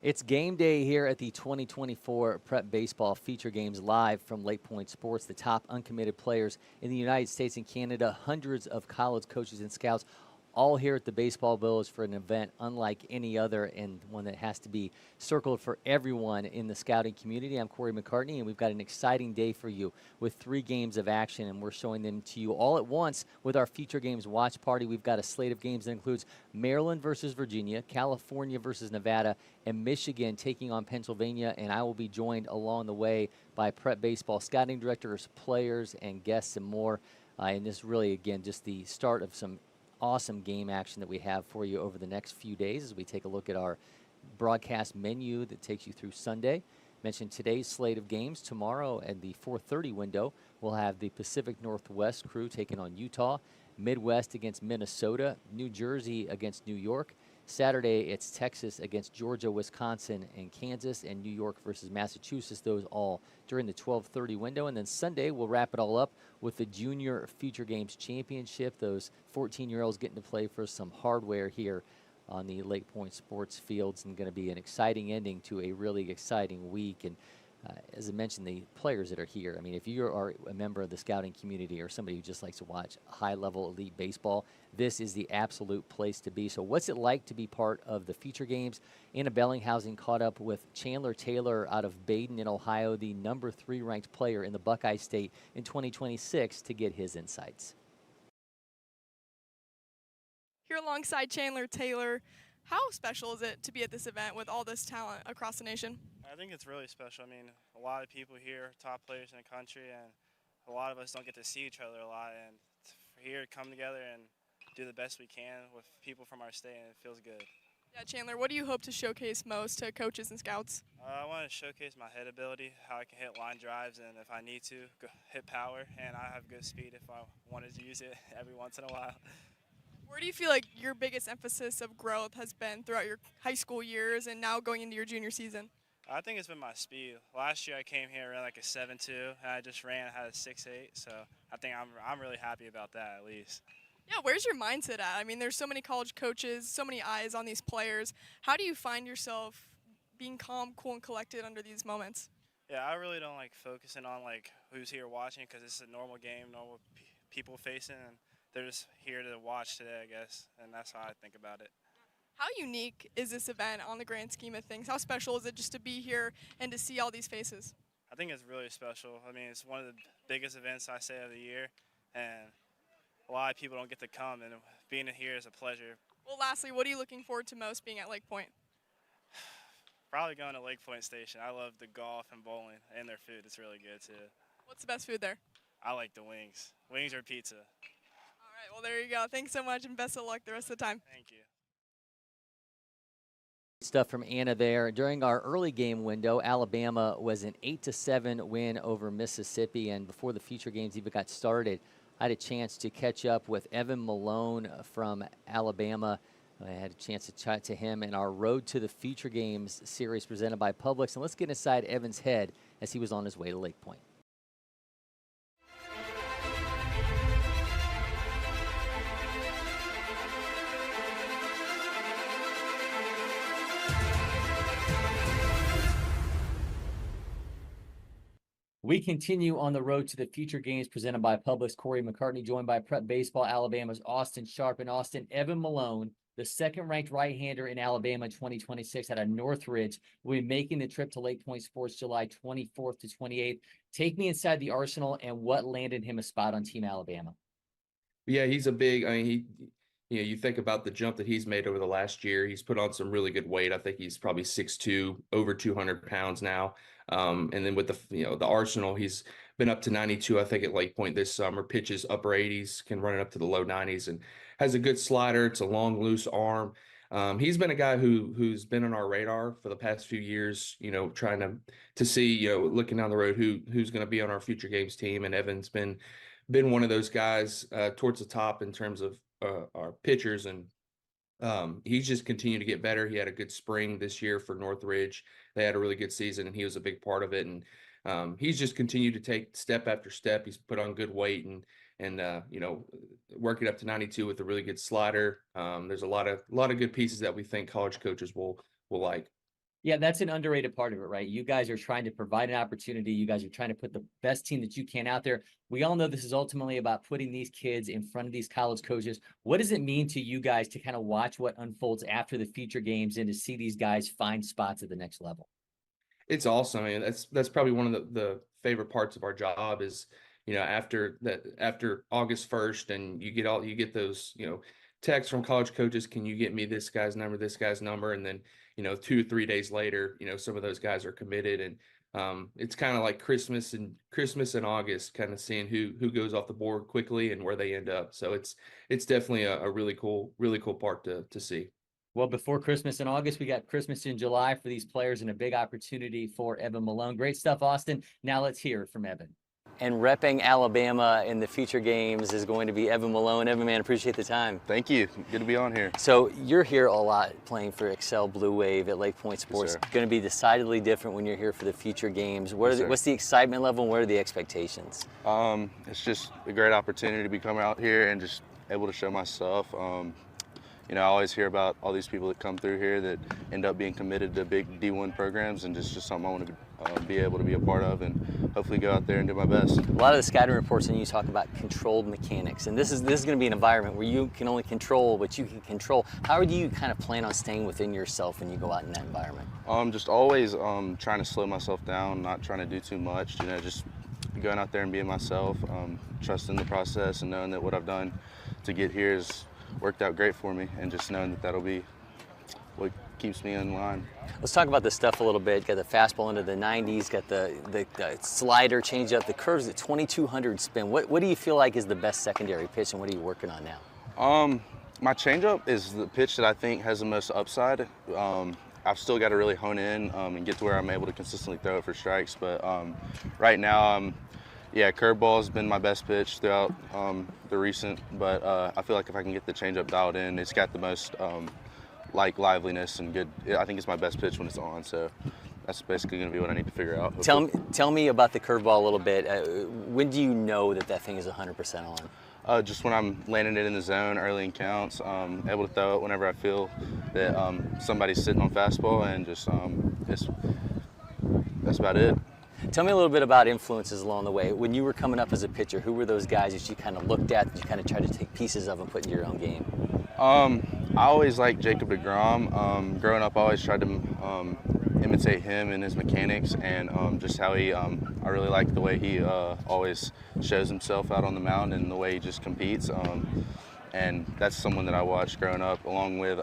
It's game day here at the 2024 Prep Baseball Feature Games live from LakePoint Sports. The top uncommitted players in the United States and Canada, hundreds of college coaches and scouts, all here at the Baseball Village for an event unlike any other and one that has to be circled for everyone in the scouting community. I'm Cory McCartney, and we've got an exciting day for you with 3 games of action, and we're showing them to you all at once with our Feature Games watch party. We've got a slate of games that includes Maryland versus Virginia, California versus Nevada, and Michigan taking on Pennsylvania, and I will be joined along the way by Prep Baseball scouting directors, players, and guests and more. And this really, again, just the start of some awesome game action that we have for you over the next few days as we take a look at our broadcast menu that takes you through Sunday. Mentioned today's slate of games. Tomorrow at the 4:30 window, we'll have the Pacific Northwest crew taking on Utah, Midwest against Minnesota, New Jersey against New York. Saturday, it's Texas against Georgia, Wisconsin, and Kansas, and New York versus Massachusetts, those all during the 12:30 window. And then Sunday, we'll wrap it all up with the Junior Feature Games Championship, those 14-year-olds getting to play for some hardware here on the LakePoint Sports fields, and going to be an exciting ending to a really exciting week. And as I mentioned, the players that are here, I mean, if you are a member of the scouting community or somebody who just likes to watch high-level elite baseball, this is the absolute place to be. So what's it like to be part of the Feature Games? Anna Bellinghausen caught up with Chandler Taylor out of Baden in Ohio, the number 3 ranked player in the Buckeye State in 2026, to get his insights. Here alongside Chandler Taylor, how special is it to be at this event with all this talent across the nation? I think it's really special. I mean, a lot of people here are top players in the country, and a lot of us don't get to see each other a lot. And for here to come together and do the best we can with people from our state, and it feels good. Yeah, Chandler, what do you hope to showcase most to coaches and scouts? I want to showcase my head ability, how I can hit line drives, and if I need to, hit power. And I have good speed if I wanted to use it every once in a while. Where do you feel like your biggest emphasis of growth has been throughout your high school years and now going into your junior season? I think it's been my speed. Last year I came here ran like a 7.2, and I just ran, I had a 6.8, so I think I'm really happy about that at least. Yeah, where's your mindset at? I mean, there's so many college coaches, so many eyes on these players. How do you find yourself being calm, cool, and collected under these moments? Yeah, I really don't like focusing on like who's here watching because it's a normal game, normal people facing, and they're just here to watch today, I guess, and that's how I think about it. How unique is this event on the grand scheme of things? How special is it just to be here and to see all these faces? I think it's really special. I mean, it's one of the biggest events I say of the year, and a lot of people don't get to come, and being here is a pleasure. Well, lastly, what are you looking forward to most being at LakePoint? Probably going to LakePoint Station. I love the golf and bowling, and their food. It's really good, too. What's the best food there? I like the wings. Wings or pizza. All right, well, there you go. Thanks so much, and best of luck the rest of the time. Thank you. Stuff from Anna there. During our early game window, Alabama was an 8-7 win over Mississippi, and before the Feature Games even got started, I had a chance to catch up with Evan Malone from Alabama. I had a chance to chat to him in our Road to the Feature Games series presented by Publix, and let's get inside Evan's head as he was on his way to Lake Point. We continue on the Road to the Feature Games presented by Publix. Cory McCartney joined by Prep Baseball Alabama's Austin Sharp. And Austin, Evan Malone, the second-ranked right-hander in Alabama in 2026 out of Northridge, will be making the trip to LakePoint Sports July 24th to 28th. Take me inside the arsenal and what landed him a spot on Team Alabama. Yeah, he's a big, you think about the jump that he's made over the last year. He's put on some really good weight. I think he's probably 6'2", over 200 pounds now. And then with the arsenal, he's been up to 92, I think, at Lake Point this summer. Pitches upper 80s, can run it up to the low 90s, and has a good slider. It's a long, loose arm. He's been a guy who's been on our radar for the past few years, trying to see, looking down the road who's going to be on our Future Games team. And Evan's been one of those guys towards the top in terms of our pitchers, and he's just continued to get better. He had a good spring this year for Northridge. They had a really good season, and he was a big part of it. And he's just continued to take step after step. He's put on good weight and working up to 92 with a really good slider. There's a lot of good pieces that we think college coaches will like. Yeah, that's an underrated part of it, right? You guys are trying to provide an opportunity. You guys are trying to put the best team that you can out there. We all know this is ultimately about putting these kids in front of these college coaches. What does it mean to you guys to kind of watch what unfolds after the feature games and to see these guys find spots at the next level? It's awesome. I mean, that's probably one of the favorite parts of our job is, after August 1st and you get those, texts from college coaches, can you get me this guy's number? And then, 2 or 3 days later, some of those guys are committed. And it's kind of like Christmas and August, kind of seeing who goes off the board quickly and where they end up. So it's definitely a really cool part to see. Well, before Christmas in August, we got Christmas in July for these players and a big opportunity for Evan Malone. Great stuff, Austin. Now let's hear from Evan. And repping Alabama in the future games is going to be Evan Malone. Evan, man, appreciate the time. Thank you. Good to be on here. So you're here a lot playing for Excel Blue Wave at LakePoint Sports. Yes, going to be decidedly different when you're here for the future games. What's the excitement level and what are the expectations? It's just a great opportunity to be coming out here and just able to show my stuff. I always hear about all these people that come through here that end up being committed to big D1 programs, and just something I want to be able to be a part of and hopefully go out there and do my best. A lot of the scouting reports and you talk about controlled mechanics, and this is going to be an environment where you can only control what you can control. How do you kind of plan on staying within yourself when you go out in that environment? Just always trying to slow myself down, not trying to do too much, just going out there and being myself, trusting the process and knowing that what I've done to get here has worked out great for me, and just knowing that that'll be what keeps me in line. Let's talk about the stuff a little bit. Got the fastball into the 90s, got the slider, change up, the curves at 2200 spin. What do you feel like is the best secondary pitch, and what are you working on now? My changeup is the pitch that I think has the most upside. I've still got to really hone in and get to where I'm able to consistently throw it for strikes, but right now curveball has been my best pitch throughout the recent, but I feel like if I can get the changeup dialed in, it's got the most liveliness and good. I think it's my best pitch when it's on, so that's basically going to be what I need to figure out. Tell me about the curveball a little bit. When do you know that thing is 100% on? Just when I'm landing it in the zone early in counts, able to throw it whenever I feel that somebody's sitting on fastball, and just that's about it. Tell me a little bit about influences along the way. When you were coming up as a pitcher, who were those guys that you kind of looked at, that you kind of tried to take pieces of and put into your own game? I always liked Jacob deGrom. Growing up, I always tried to imitate him and his mechanics, and just how I really like the way he always shows himself out on the mound and the way he just competes. And that's someone that I watched growing up, along with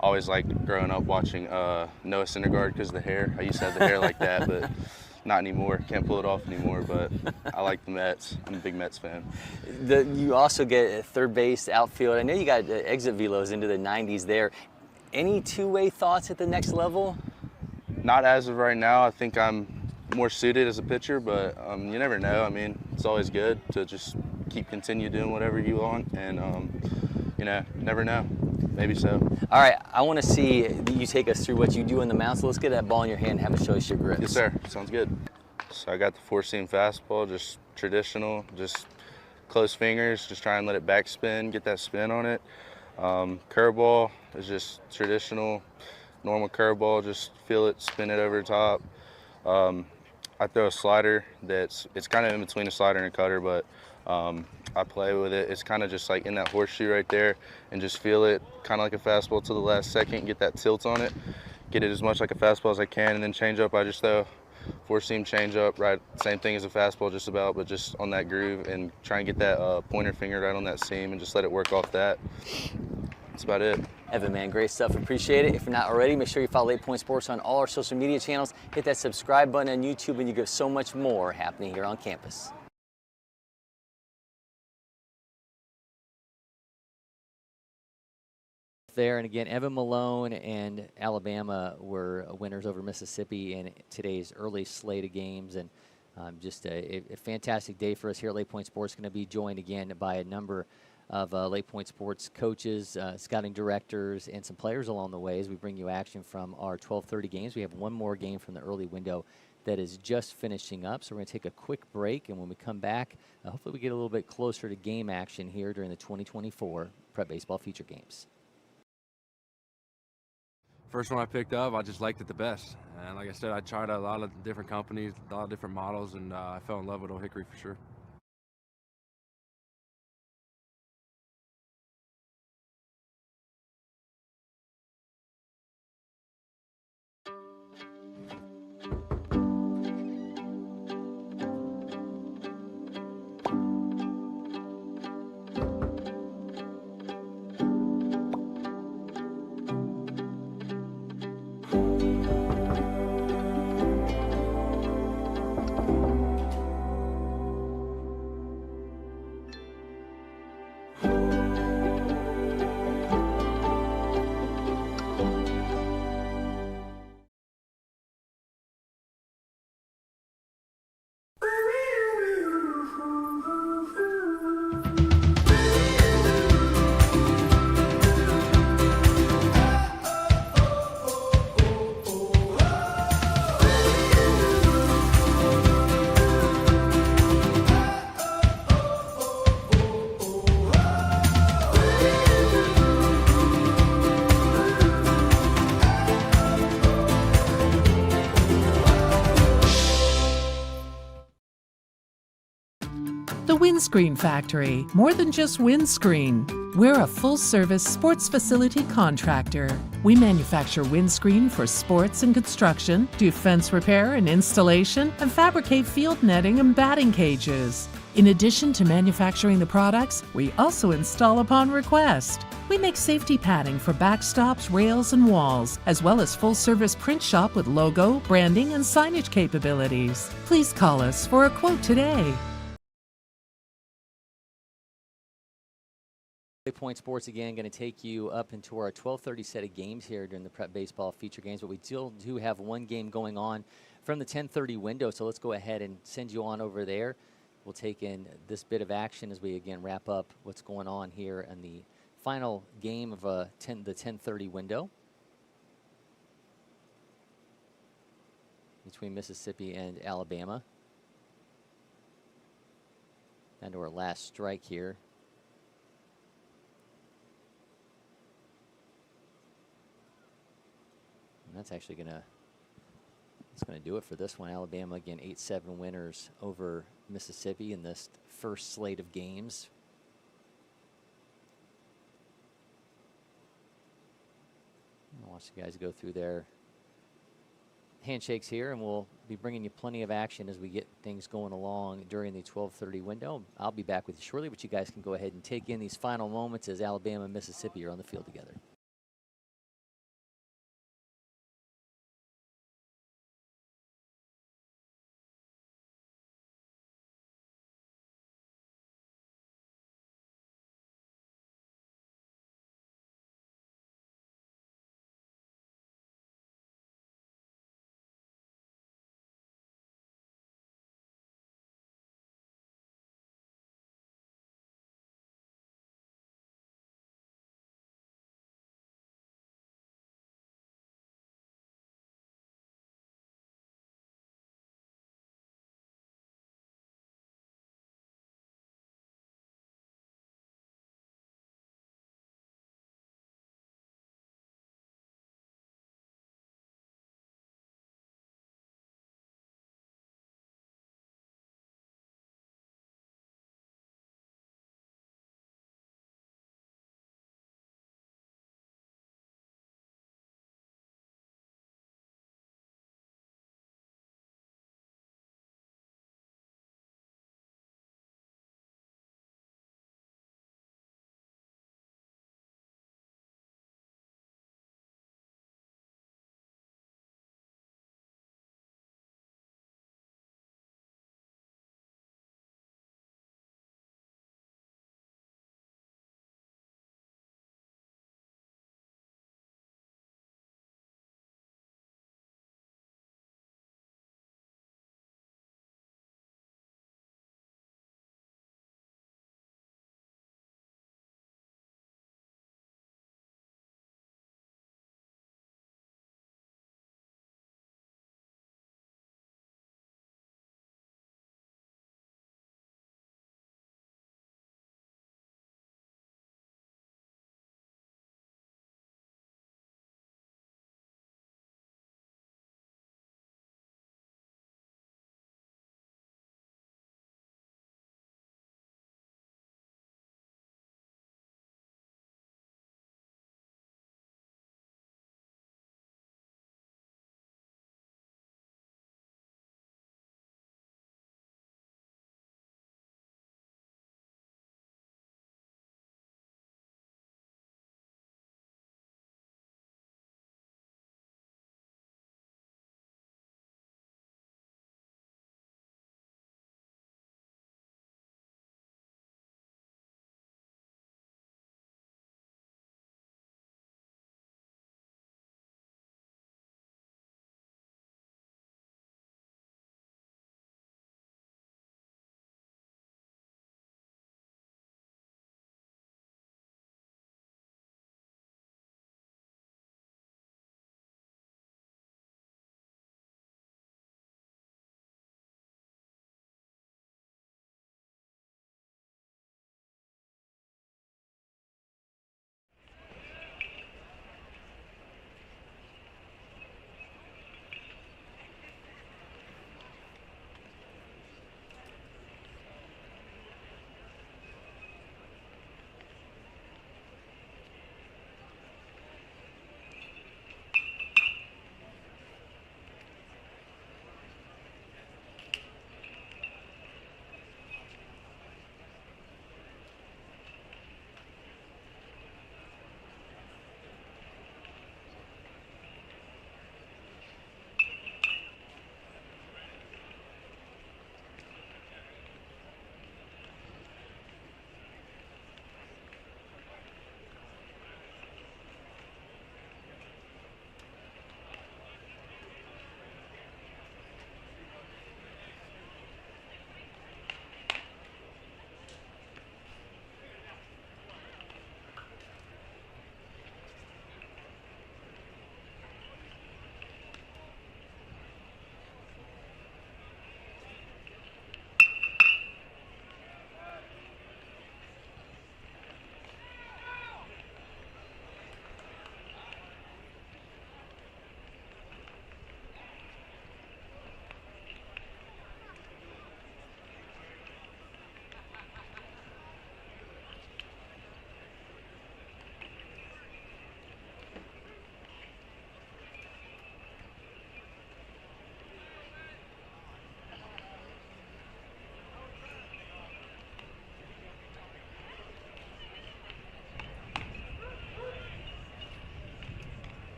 always liked growing up watching Noah Syndergaard because of the hair. I used to have the hair like that, but not anymore. Can't pull it off anymore, but I like the Mets. I'm a big Mets fan. You also get third base, outfield. I know you got exit velos into the 90s there. Any two-way thoughts at the next level? Not as of right now. I think I'm more suited as a pitcher, but you never know. I mean, it's always good to just continue doing whatever you want, and never know. Maybe so. All right, I want to see you take us through what you do on the mound. So let's get that ball in your hand and have it show us your grips. Yes, sir. Sounds good. So I got the four-seam fastball, just traditional, just close fingers, just try and let it backspin, get that spin on it. Curveball is just traditional, normal curveball, just feel it, spin it over the top. I throw a slider it's kind of in between a slider and a cutter, but I play with it. It's kind of just like in that horseshoe right there, and just feel it kind of like a fastball to the last second, get that tilt on it, get it as much like a fastball as I can, and then change up. I just throw four-seam change up, right, same thing as a fastball just about, but just on that groove, and try and get that pointer finger right on that seam and just let it work off that. That's about it. Evan, man, great stuff. Appreciate it. If you're not already, make sure you follow LakePoint Sports on all our social media channels. Hit that subscribe button on YouTube, and you get so much more happening here on campus. There, and again, Evan Malone and Alabama were winners over Mississippi in today's early slate of games, and just a fantastic day for us here at LakePoint Sports. Going to be joined again by a number of LakePoint Sports coaches, scouting directors, and some players along the way as we bring you action from our 12:30 games. We have one more game from the early window that is just finishing up, so we're going to take a quick break, and when we come back, hopefully we get a little bit closer to game action here during the 2024 Prep Baseball Feature Games. First one I picked up, I just liked it the best. And like I said, I tried a lot of different companies, a lot of different models, and I fell in love with Old Hickory for sure. The Windscreen Factory, more than just windscreen. We're a full-service sports facility contractor. We manufacture windscreen for sports and construction, do fence repair and installation, and fabricate field netting and batting cages. In addition to manufacturing the products, we also install upon request. We make safety padding for backstops, rails, and walls, as well as full-service print shop with logo, branding, and signage capabilities. Please call us for a quote today. LakePoint Sports again going to take you up into our 12:30 set of games here during the prep baseball feature games, but we still do have one game going on from the 10:30 window, so let's go ahead and send you on over there. We'll take in this bit of action as we again wrap up what's going on here in the final game of the 10:30 window between Mississippi and Alabama. And to our last strike here. And that's actually gonna do it for this one. Alabama again 8-7 winners over Mississippi in this first slate of games. I'll watch the guys go through their handshakes here, and we'll be bringing you plenty of action as we get things going along during the 12:30 window. I'll be back with you shortly, but you guys can go ahead and take in these final moments as Alabama and Mississippi are on the field together.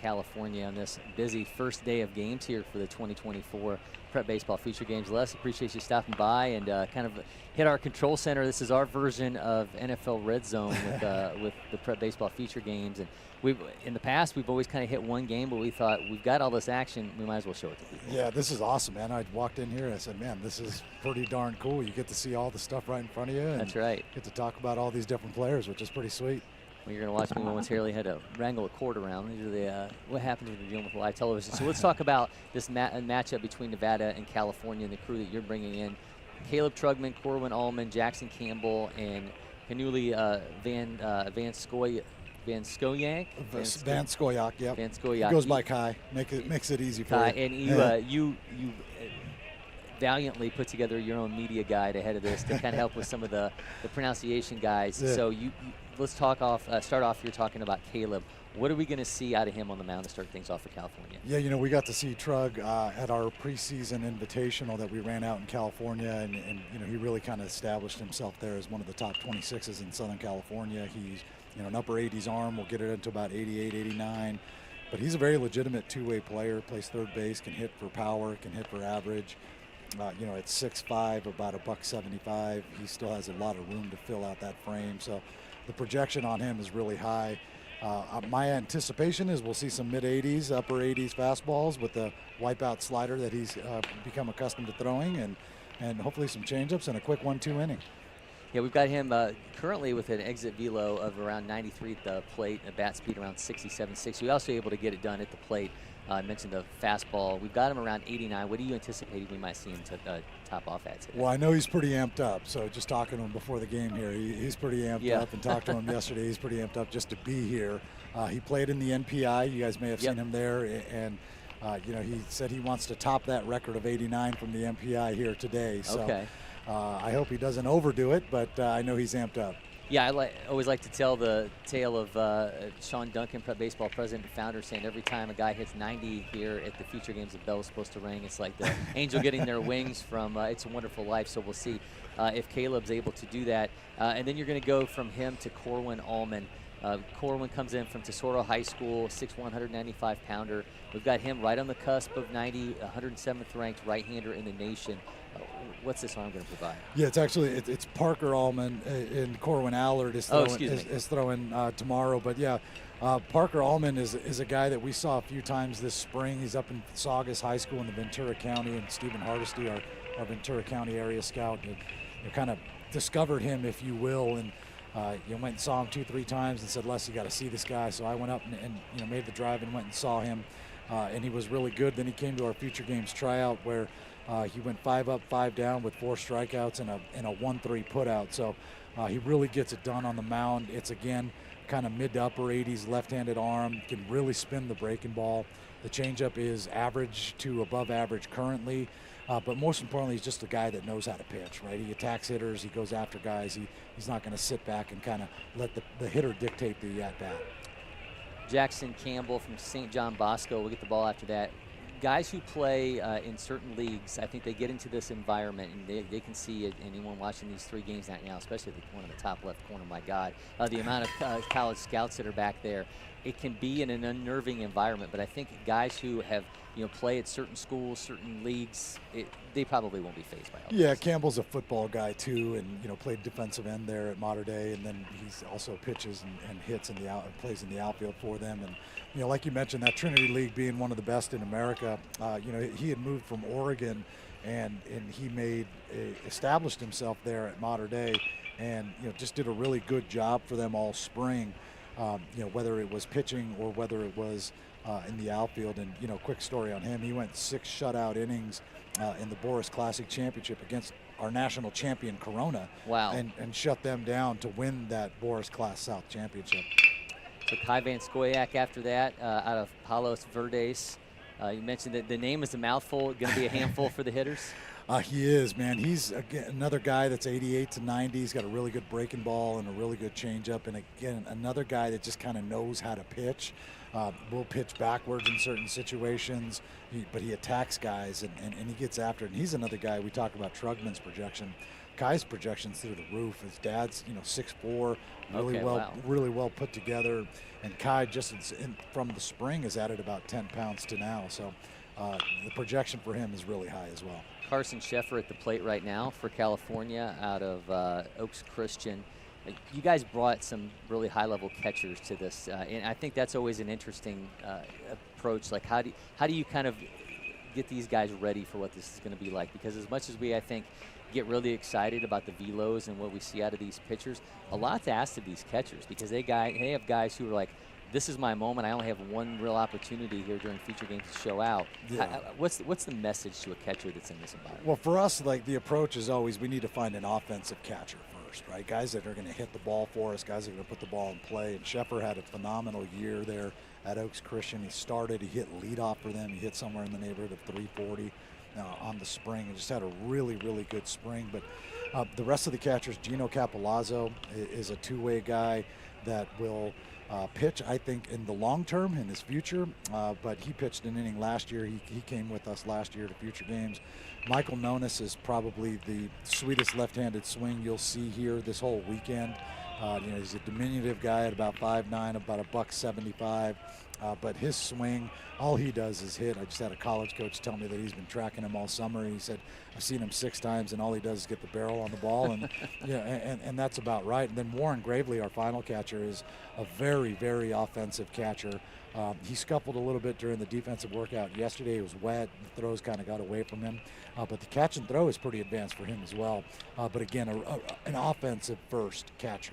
California on this busy first day of games here for the 2024 Prep Baseball Feature Games. Les, appreciate you stopping by and kind of hit our control center. This is our version of NFL Red Zone with the Prep Baseball Feature Games. And in the past, we've always kind of hit one game, but we thought we've got all this action, we might as well show it to people. Yeah, this is awesome, man. I walked in here and I said, man, this is pretty darn cool. You get to see all the stuff right in front of you. And that's right. Get to talk about all these different players, which is pretty sweet. Well, you're going to watch me momentarily. Had to wrangle a cord around. These are the what happens when you're dealing with live television. So let's talk about this matchup between Nevada and California and the crew that you're bringing in. Caleb Trugman, Corwin Allman, Jackson Campbell, and Kanuli Van Skoyak. Van Skoyak, yep. Van Skoyak. He goes by Kai. Makes it easy for Kai, you. And you valiantly put together your own media guide ahead of this to kind of help with some of the pronunciation guys. Yeah. So let's start off. You're talking about Caleb. What are we going to see out of him on the mound to start things off for California? Yeah, we got to see Trug at our preseason invitational that we ran out in California, and he really kind of established himself there as one of the top 26s in Southern California. He's an upper 80s arm. We'll get it into about 88, 89. But he's a very legitimate two-way player, plays third base, can hit for power, can hit for average. At 6'5", about $175, he still has a lot of room to fill out that frame. So the projection on him is really high. My anticipation is we'll see some mid-80s, upper 80s fastballs with the wipeout slider that he's become accustomed to throwing, and hopefully some changeups and a quick 1-2 inning. Yeah, we've got him currently with an exit velo of around 93 at the plate, a bat speed around 67.6. We're also able to get it done at the plate. I mentioned the fastball. We've got him around 89. What do you anticipate we might see him to top off at today? Well, I know he's pretty amped up. So just talking to him before the game here, he's pretty amped up. And talked to him yesterday. He's pretty amped up just to be here. He played in the NPI. You guys may have seen him there. And, he said he wants to top that record of 89 from the NPI here today. So okay. I hope he doesn't overdo it, but I know he's amped up. Yeah, I always like to tell the tale of Sean Duncan, Prep Baseball president and founder, saying every time a guy hits 90 here at the Feature Games, the bell is supposed to ring. It's like the angel getting their wings from It's a Wonderful Life. So we'll see if Caleb's able to do that. And then you're going to go from him to Corwin Allman. Corwin comes in from Tesoro High School, 6'1", 195-pounder. We've got him right on the cusp of 90, 107th ranked right-hander in the nation. What's this arm going to provide? Yeah, it's Parker Allman and Corwin Allard is throwing tomorrow. But yeah, Parker Allman is a guy that we saw a few times this spring. He's up in Saugus High School in the Ventura County, and Stephen Hardesty, our Ventura County area scout, kind of discovered him, if you will, and went and saw him 2-3 times and said, Les, you got to see this guy. So I went up and made the drive and went and saw him, and he was really good. Then he came to our Future Games tryout where he went 5 up, 5 down with 4 strikeouts and a 1-3 putout. So he really gets it done on the mound. It's, again, kind of mid to upper 80s, left-handed arm, can really spin the breaking ball. The changeup is average to above average currently, but most importantly, he's just a guy that knows how to pitch, right? He attacks hitters, he goes after guys. He's not going to sit back and kind of let the hitter dictate the at-bat. Jackson Campbell from St. John Bosco, we'll get the ball after that. Guys who play in certain leagues, I think they get into this environment and they can see it. Anyone watching these 3 games right now, especially the one in the top left corner, my God, the amount of college scouts that are back there. It can be in an unnerving environment, but I think guys who have play at certain schools, certain leagues, they probably won't be phased by all this. Yeah, Campbell's a football guy too, and played defensive end there at Mater Dei, and then he's also pitches and hits plays in the outfield for them. And like you mentioned, that Trinity League being one of the best in America, he had moved from Oregon, and he established himself there at Mater Dei, and just did a really good job for them all spring. Whether it was pitching or whether it was in the outfield. And, quick story on him, he went 6 shutout innings in the Boris Classic Championship against our national champion Corona. Wow. And shut them down to win that Boris Class South Championship. So Kai Van Skoyak after that out of Palos Verdes. You mentioned that the name is a mouthful, going to be a handful for the hitters. He is, man. He's another guy that's 88 to 90. He's got a really good breaking ball and a really good changeup. And again, another guy that just kind of knows how to pitch. Will pitch backwards in certain situations, but he attacks guys and he gets after it. And he's another guy, we talk about Trugman's projection. Kai's projections through the roof. His dad's 6'4", Wow. really well put together, and Kai just from the spring has added about 10 pounds to now. So the projection for him is really high as well. Carson Sheffer at the plate right now for California out of Oaks Christian. You guys brought some really high-level catchers to this, and I think that's always an interesting approach. Like, how do you kind of get these guys ready for what this is going to be like? Because as much as we, I think, get really excited about the velos and what we see out of these pitchers, a lot's asked of these catchers because they have guys who are like, this is my moment. I only have one real opportunity here during feature games to show out. Yeah. What's the message to a catcher that's in this environment? Well, for us, like, the approach is always we need to find an offensive catcher first, right? Guys that are going to hit the ball for us, guys that are going to put the ball in play. And Sheffer had a phenomenal year there at Oaks Christian. He hit leadoff for them. He hit somewhere in the neighborhood of 340 on the spring, and just had a really, really good spring. But the rest of the catchers, Gino Capolazzo is a two-way guy that will pitch, I think, in the long term in his future, but he pitched an inning last year. He came with us last year to future games. Michael Nonis is probably the sweetest left-handed swing you'll see here this whole weekend. He's a diminutive guy at about 5'9", about $175, but his swing, all he does is hit. I just had a college coach tell me that he's been tracking him all summer. He said, I've seen him 6 times, and all he does is get the barrel on the ball, and and that's about right. And then Warren Gravely, our final catcher, is a very, very offensive catcher. He scuffled a little bit during the defensive workout yesterday. It was wet. The throws kind of got away from him. But the catch and throw is pretty advanced for him as well. But again, an offensive first catcher.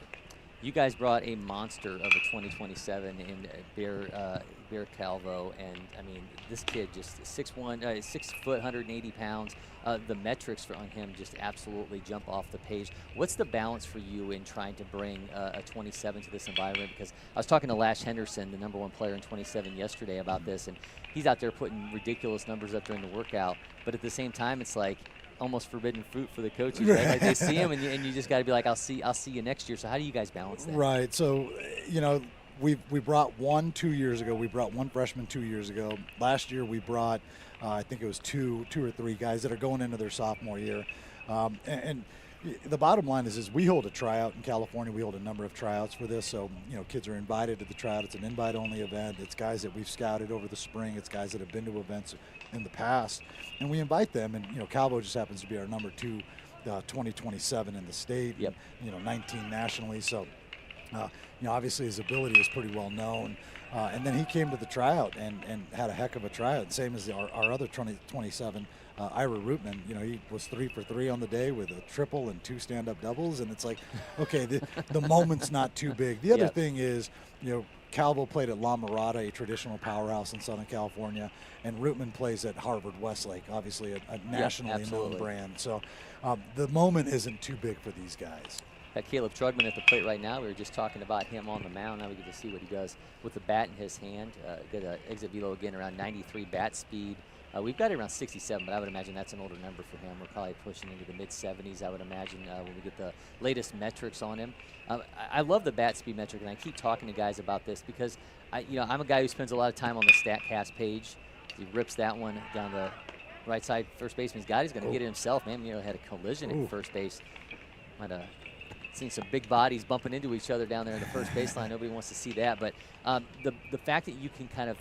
You guys brought a monster of a 2027 in Bear Calvo, and I mean, this kid just 6'1", 6 foot, 180 pounds. The metrics on him just absolutely jump off the page. What's the balance for you in trying to bring a 27 to this environment? Because I was talking to Lash Henderson, the #1 player in 27 yesterday, about this, and he's out there putting ridiculous numbers up during the workout. But at the same time, it's like almost forbidden fruit for the coaches, right? Like, they see him, and you just got to be like, I'll see you next year. So how do you guys balance that? Right. So, we brought one 2 years ago. We brought one freshman 2 years ago. Last year we brought, I think it was two or three guys that are going into their sophomore year. And the bottom line is we hold a tryout in California. We hold a number of tryouts for this. So, kids are invited to the tryout. It's an invite-only event. It's guys that we've scouted over the spring. It's guys that have been to events in the past. And we invite them. And, Calvo just happens to be our number 2 2027 in the state. Yep. And, 19 nationally. So, obviously his ability is pretty well known. And then he came to the tryout and had a heck of a tryout, same as our other 27, Ira Rootman. He was 3 for 3 on the day with a triple and 2 stand-up doubles. And it's like, okay, the moment's not too big. The other thing is, Calvo played at La Mirada, a traditional powerhouse in Southern California, and Rootman plays at Harvard Westlake, obviously a nationally known brand. So the moment isn't too big for these guys. Got Caleb Trugman at the plate right now. We were just talking about him on the mound. Now we get to see what he does with the bat in his hand. Got an exit velo again around 93 bat speed. We've got it around 67, but I would imagine that's an older number for him. We're probably pushing into the mid-70s, I would imagine, when we get the latest metrics on him. I love the bat speed metric, and I keep talking to guys about this because I'm a guy who spends a lot of time on the StatCast page. He rips that one down the right side. First baseman's got it. He's going to get it himself. Man, had a collision at first base. Might have seen some big bodies bumping into each other down there in the first baseline. Nobody wants to see that. But the fact that you can kind of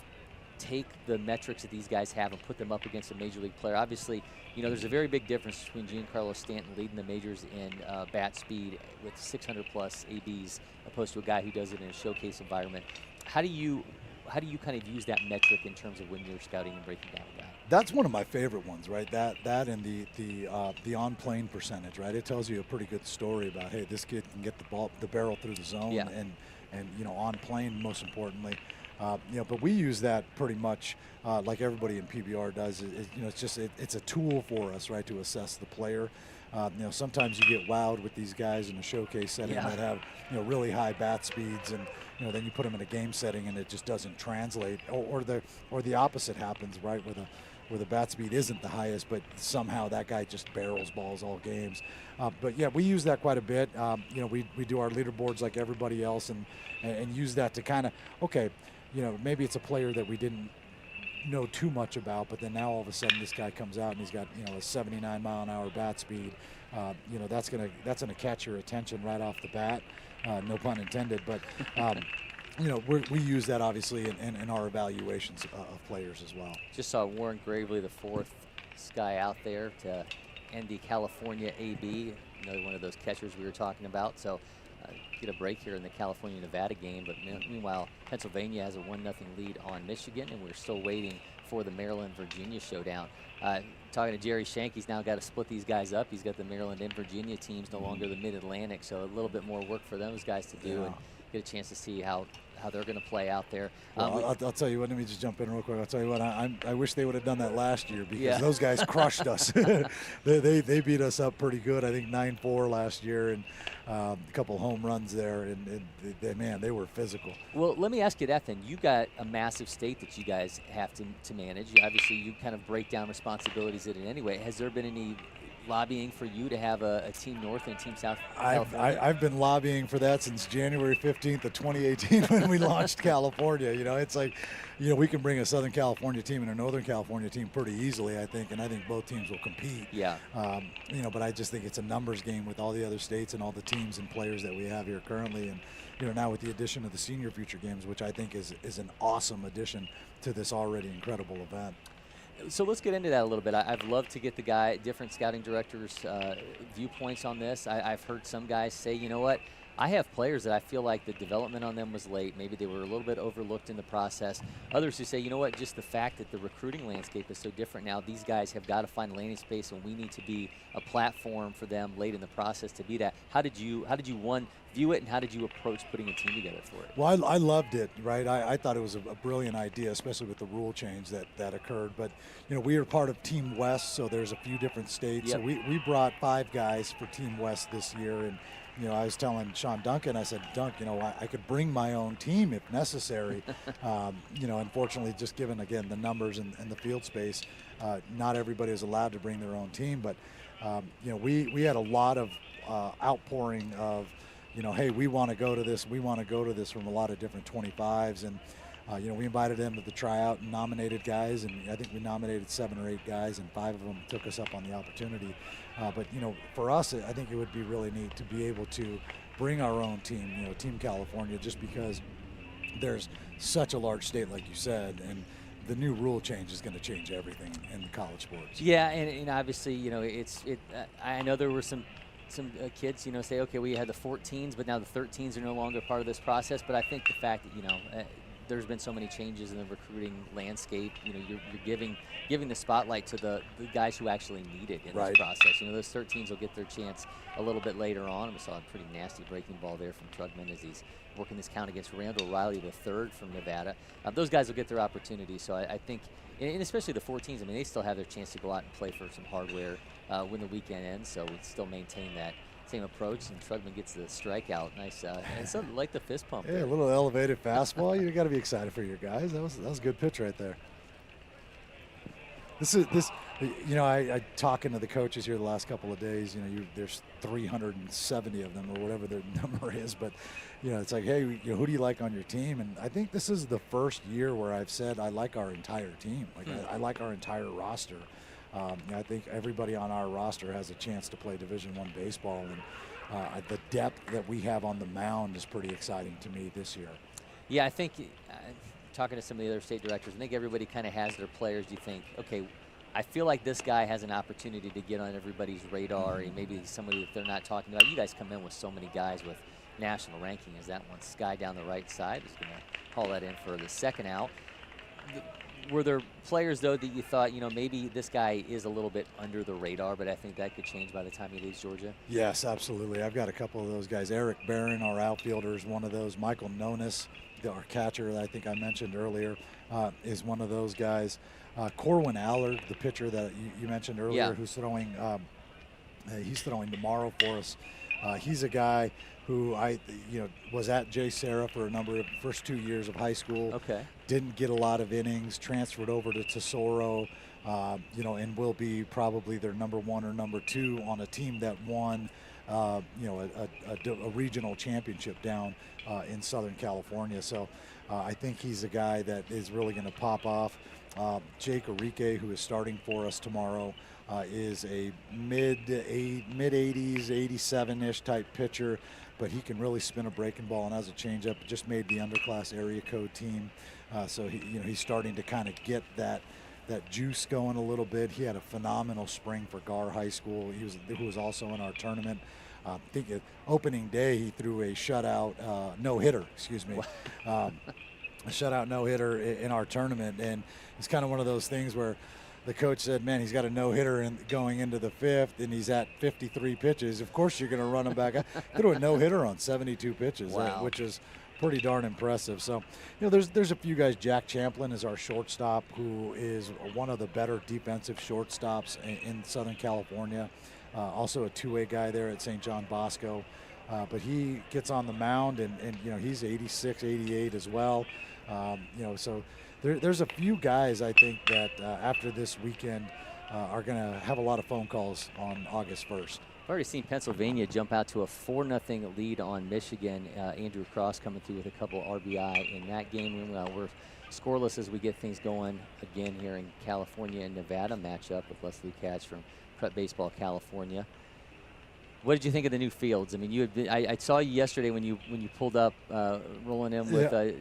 take the metrics that these guys have and put them up against a major league player. Obviously, there's a very big difference between Giancarlo Stanton leading the majors in bat speed with 600+ ABs opposed to a guy who does it in a showcase environment. How do you kind of use that metric in terms of when you're scouting and breaking down a guy? That's one of my favorite ones, right? That and the on-plane percentage, right? It tells you a pretty good story about, hey, this kid can get the barrel through the zone, and on plane, most importantly. But we use that pretty much like everybody in PBR does. It's a tool for us, right, to assess the player. Sometimes you get wowed with these guys in a showcase setting that have really high bat speeds, and then you put them in a game setting and it just doesn't translate, or the opposite happens, right, where the bat speed isn't the highest, but somehow that guy just barrels balls all games. But yeah, we use that quite a bit. We do our leaderboards like everybody else, and use that to kind of, okay, maybe it's a player that we didn't know too much about, but then now all of a sudden this guy comes out and he's got a 79 mile an hour bat speed. that's gonna catch your attention right off the bat. No pun intended, but we use that obviously in our evaluations of players as well. Just saw Warren Gravely, the fourth guy out there to end the California AB, another one of those catchers we were talking about. So get a break here in the California-Nevada game, but meanwhile, Pennsylvania has a 1-0 lead on Michigan, and we're still waiting for the Maryland-Virginia showdown. Talking to Jerry Shank, he's now got to split these guys up. He's got the Maryland and Virginia teams, no longer the Mid-Atlantic, so a little bit more work for those guys to do and get a chance to see how they're going to play out there. Well, I'll tell you what, let me just jump in real quick. I'll tell you what, I wish they would have done that last year, because those guys crushed us. They beat us up pretty good. I think 9-4 last year, and a couple home runs there, and they were physical. Well, let me ask you that then. You got a massive state that you guys have to manage. Obviously, you kind of break down responsibilities in it anyway. Has there been any lobbying for you to have a Team North and a Team South California? I've been lobbying for that since January 15th of 2018 when we launched California. It's like, we can bring a Southern California team and a Northern California team pretty easily, I think, and I think both teams will compete. Yeah. But I just think it's a numbers game with all the other states and all the teams and players that we have here currently, and now with the addition of the Senior Future Games, which I think is an awesome addition to this already incredible event. So let's get into that a little bit. I'd love to get different scouting directors' viewpoints on this. I've heard some guys say, you know what, I have players that I feel like the development on them was late. Maybe they were a little bit overlooked in the process. Others who say, you know what, just the fact that the recruiting landscape is so different now, these guys have got to find landing space, and we need to be a platform for them late in the process to be that. How did you one, view it, and how did you approach putting a team together for it? Well, I loved it, right? I thought it was a brilliant idea, especially with the rule change that occurred. But, we are part of Team West, so there's a few different states. Yep. So we brought 5 guys for Team West this year, and I was telling Sean Duncan, I said, Dunk, I could bring my own team if necessary. Unfortunately, just given, again, the numbers and the field space, not everybody is allowed to bring their own team. But, we had a lot of outpouring of, hey, we want to go to this. We want to go to this from a lot of different 25s. And, we invited them to the tryout and nominated guys. And I think we nominated 7 or 8 guys, and 5 of them took us up on the opportunity. But, for us, I think it would be really neat to be able to bring our own team, Team California, just because there's such a large state, like you said, and the new rule change is going to change everything in college sports. Yeah, and obviously, I know there were some kids, say, okay, we had the 14s, but now the 13s are no longer part of this process. But I think the fact that, there's been so many changes in the recruiting landscape. You're giving the spotlight to the guys who actually need it in this process. Those 13s will get their chance a little bit later on. We saw a pretty nasty breaking ball there from Trugman as he's working this count against Randall Riley, the 3rd from Nevada. Those guys will get their opportunity. So I think, and especially the 14s, they still have their chance to go out and play for some hardware when the weekend ends. So we still maintain that same approach, and Trugman gets the strikeout. Nice, and so like the fist pump. Yeah, a little elevated fastball. You got to be excited for your guys. That was a good pitch right there. I talking to the coaches here the last couple of days. There's 370 of them or whatever their number is, but it's like, hey, who do you like on your team? And I think this is the first year where I've said I like our entire team. I like our entire roster. I think everybody on our roster has a chance to play Division I baseball, and the depth that we have on the mound is pretty exciting to me this year. Yeah, I think talking to some of the other state directors, I think everybody kind of has their players. You think, okay, I feel like this guy has an opportunity to get on everybody's radar, and maybe somebody that they're not talking about. You guys come in with so many guys with national ranking. Is that one Sky down the right side is going to call that in for the second out. Were there players, though, that you thought, maybe this guy is a little bit under the radar, but I think that could change by the time he leaves Georgia? Yes, absolutely. I've got a couple of those guys. Eric Barron, our outfielder, is one of those. Michael Nonis, our catcher that I think I mentioned earlier, is one of those guys. Corwin Allard, the pitcher that you mentioned earlier, who's throwing he's throwing tomorrow for us. He's a guy who was at J. Sarah for a number of first 2 years of high school. Okay. Didn't get a lot of innings, transferred over to Tesoro, and will be probably their number 1 or number 2 on a team that won, a regional championship down in Southern California. So I think he's a guy that is really going to pop off. Jake Enrique, who is starting for us tomorrow, is a mid-80s, 87-ish type pitcher, but he can really spin a breaking ball and has a changeup. Just made the underclass area code team, so he's starting to kind of get that juice going a little bit. He had a phenomenal spring for Gar High School. Who was also in our tournament. I think opening day he threw a shutout no-hitter. A shutout no-hitter in our tournament, and it's kind of one of those things where the coach said, man, he's got a no-hitter going into the fifth, and he's at 53 pitches. Of course you're going to run him back. Threw a no-hitter on 72 pitches, wow. Which is pretty darn impressive. So, there's a few guys. Jack Champlin is our shortstop, who is one of the better defensive shortstops in Southern California. Also a two-way guy there at St. John Bosco. But he gets on the mound, and he's 86, 88 as well. So there's a few guys I think that after this weekend are going to have a lot of phone calls on August 1st. I've already seen Pennsylvania jump out to a 4-0 lead on Michigan. Andrew Cross coming through with a couple RBI in that game. We're scoreless as we get things going again here in California and Nevada matchup with Leslie Katz from Prep Baseball California. What did you think of the new fields? I mean, I saw you yesterday when you pulled up, rolling in with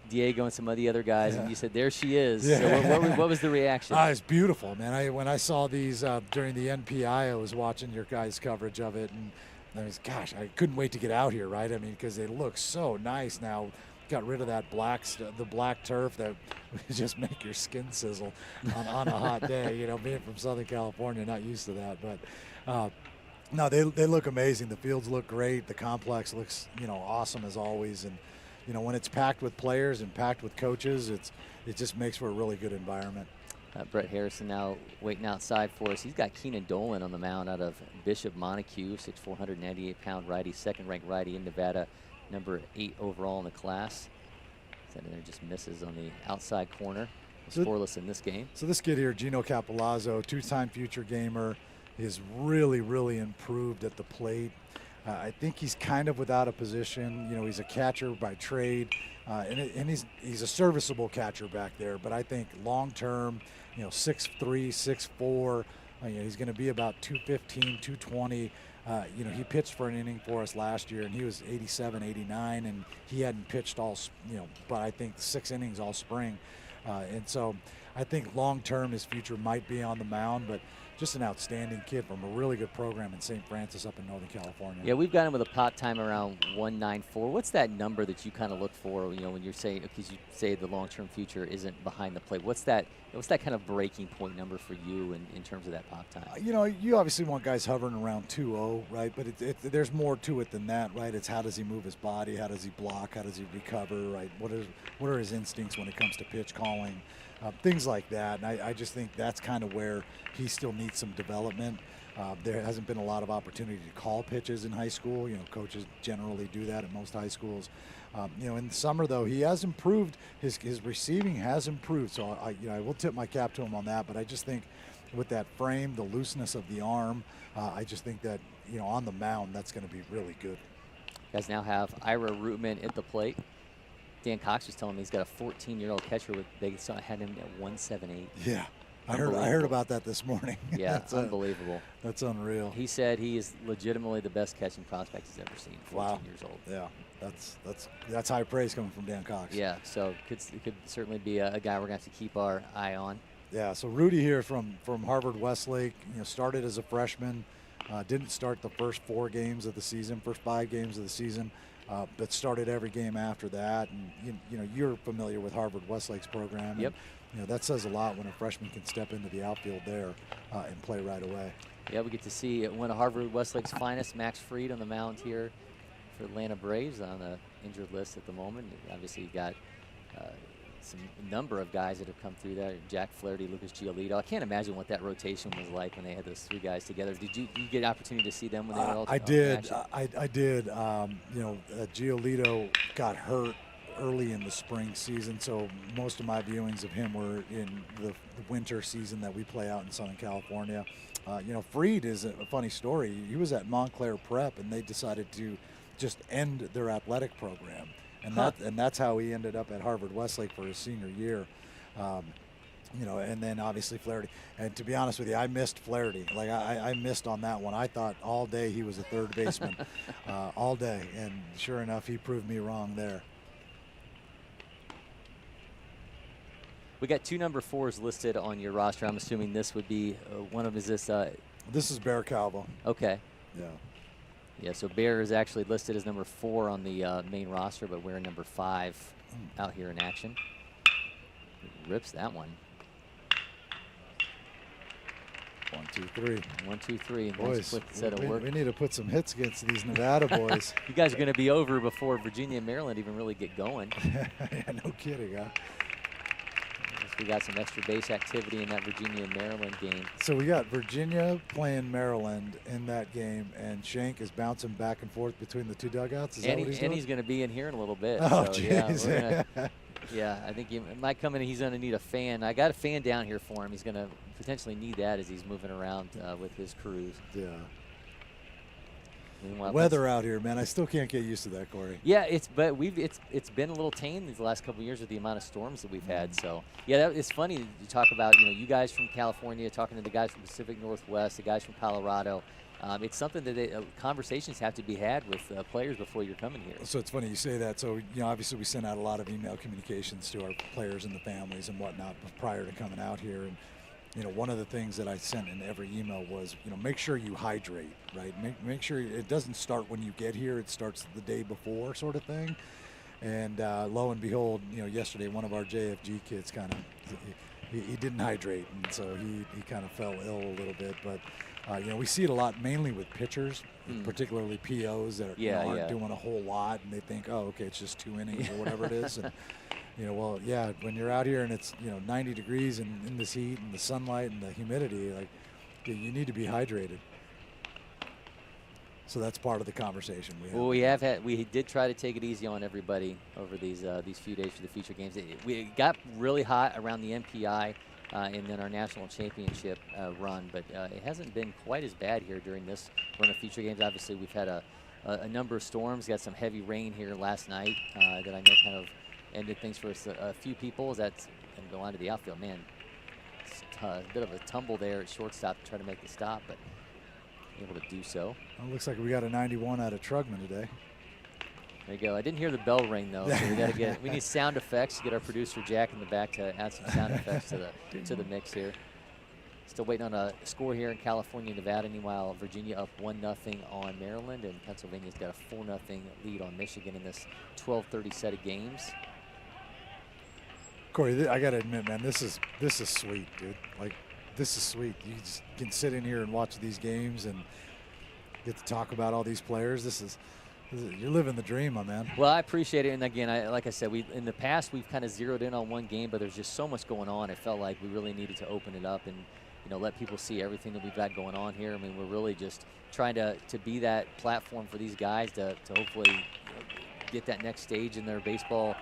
Diego and some of the other guys, and you said, "There she is." Yeah. So what was the reaction? It's beautiful, man. When I saw these during the NPI, I was watching your guys' coverage of it, and I couldn't wait to get out here, right? I mean, because they look so nice now. Got rid of that the black turf that would just make your skin sizzle on a hot day. Being from Southern California, not used to that, but. No, they look amazing. The fields look great. The complex looks, awesome as always. And, when it's packed with players and packed with coaches, it just makes for a really good environment. Brett Harrison now waiting outside for us. He's got Keenan Dolan on the mound out of Bishop Montague, 6'4", 198-pound righty, second-ranked righty in Nevada, number 8 overall in the class. That in there just misses on the outside corner. Scoreless in this game. So this kid here, Gino Capolazzo, two-time future gamer, is really, really improved at the plate. I think he's kind of without a position. He's a catcher by trade, and he's a serviceable catcher back there. But I think long-term, 6'3", 6'4", he's going to be about 215, 220. He pitched for an inning for us last year, and he was 87, 89, and he hadn't pitched all, but I think 6 innings all spring. And so I think long-term his future might be on the mound, but just an outstanding kid from a really good program in St. Francis up in Northern California. Yeah, we've got him with a pop time around 194. What's that number that you kind of look for, when you're saying, because you say the long-term future isn't behind the plate? What's that kind of breaking point number for you in terms of that pop time? You obviously want guys hovering around 2-0, right? But there's more to it than that, right? It's how does he move his body? How does he block? How does he recover, right? What are his instincts when it comes to pitch calling? Things like that. And I just think that's kind of where he still needs some development. There hasn't been a lot of opportunity to call pitches in high school. Coaches generally do that at most high schools. In the summer, though, he has improved. His receiving has improved. So I will tip my cap to him on that. But I just think with that frame, the looseness of the arm, I just think that, on the mound, that's going to be really good. You guys now have Ira Rootman at the plate. Dan Cox was telling me he's got a 14-year-old catcher they had him at 178. Yeah, I heard about that this morning. Yeah, that's unbelievable. That's unreal. He said he is legitimately the best catching prospect he's ever seen. 14 years old. Yeah, that's high praise coming from Dan Cox. Yeah, so it could certainly be a guy we're going to have to keep our eye on. Yeah, so Rudy here from Harvard Westlake, started as a freshman, didn't start the first 4 games of the season, first 5 games of the season. But started every game after that, and you're familiar with Harvard Westlake's program. Yep. And, that says a lot when a freshman can step into the outfield there and play right away. Yeah, we get to see one of Harvard Westlake's finest, Max Fried, on the mound here for Atlanta Braves on the injured list at the moment. Obviously, you got some number of guys that have come through there. Jack Flaherty, Lucas Giolito. I can't imagine what that rotation was like when they had those 3 guys together. Did you get an opportunity to see them when they were all I did. I did. Giolito got hurt early in the spring season, so most of my viewings of him were in the winter season that we play out in Southern California. Fried is a funny story. He was at Montclair Prep, and they decided to just end their athletic program. And that's how he ended up at Harvard Westlake for his senior year. And then obviously Flaherty. And to be honest with you, I missed Flaherty. Like I missed on that one. I thought all day he was a third baseman, all day. And sure enough, he proved me wrong there. We got 2 number 4s listed on your roster. I'm assuming this would be one of them. Is this? This is Bear Calvo. Okay. Yeah. Yeah, so Bear is actually listed as number 4 on the main roster, but we're number 5 out here in action. Rips that one. 1, 2, 3. 1, 2, 3. Boys, nice quick set of work. we need to put some hits against these Nevada boys. You guys are going to be over before Virginia and Maryland even really get going. Yeah, no kidding, huh? We got some extra base activity in that Virginia and Maryland game. So we got Virginia playing Maryland in that game, and Shank is bouncing back and forth between the 2 dugouts. Is that what he's doing? And he's going to be in here in a little bit. Oh, so, jeez. Yeah, I think he might come in and he's going to need a fan. I got a fan down here for him. He's going to potentially need that as he's moving around with his crews. Yeah. Meanwhile, weather out here, man. I still can't get used to that, Corey. Yeah, it's been a little tame these last couple of years with the amount of storms that we've had. So yeah, it's funny to talk about you guys from California talking to the guys from Pacific Northwest, the guys from Colorado. It's something that conversations have to be had with players before you're coming here. So it's funny you say that. So obviously we sent out a lot of email communications to our players and the families and whatnot prior to coming out here. And one of the things that I sent in every email was, make sure you hydrate, right? Make sure it doesn't start when you get here. It starts the day before, sort of thing. And lo and behold, yesterday one of our JFG kids he didn't hydrate, and so he kind of fell ill a little bit. But we see it a lot, mainly with pitchers, particularly POs that aren't doing a whole lot, and they think, oh, okay, it's just 2 innings or whatever it is. And when you're out here and it's 90 degrees and in this heat and the sunlight and the humidity, you need to be hydrated. So that's part of the conversation we have. Well, we did try to take it easy on everybody over these few days for the future games. We got really hot around the MPI and then our national championship run, but it hasn't been quite as bad here during this run of future games. Obviously, we've had a number of storms. Got some heavy rain here last night that I know kind of ended things for a few people. That's going to go on to the outfield. Man, it's a bit of a tumble there at shortstop to try to make the stop, but able to do so. Well, looks like we got a 91 out of Trugman today. There you go. I didn't hear the bell ring though, so we need sound effects. Get our producer Jack in the back to add some sound effects to the mix here. Still waiting on a score here in California, Nevada. Meanwhile, Virginia up 1-0 on Maryland, and Pennsylvania's got a 4-0 lead on Michigan in this 12:30 set of games. Corey, I gotta admit, man, this is sweet, dude. This is sweet. You just can sit in here and watch these games and get to talk about all these players. You're living the dream, my man. Well, I appreciate it. And again, like I said, in the past we've kind of zeroed in on one game, but there's just so much going on. It felt like we really needed to open it up and let people see everything that we've got going on here. I mean, we're really just trying to be that platform for these guys to hopefully get that next stage in their baseball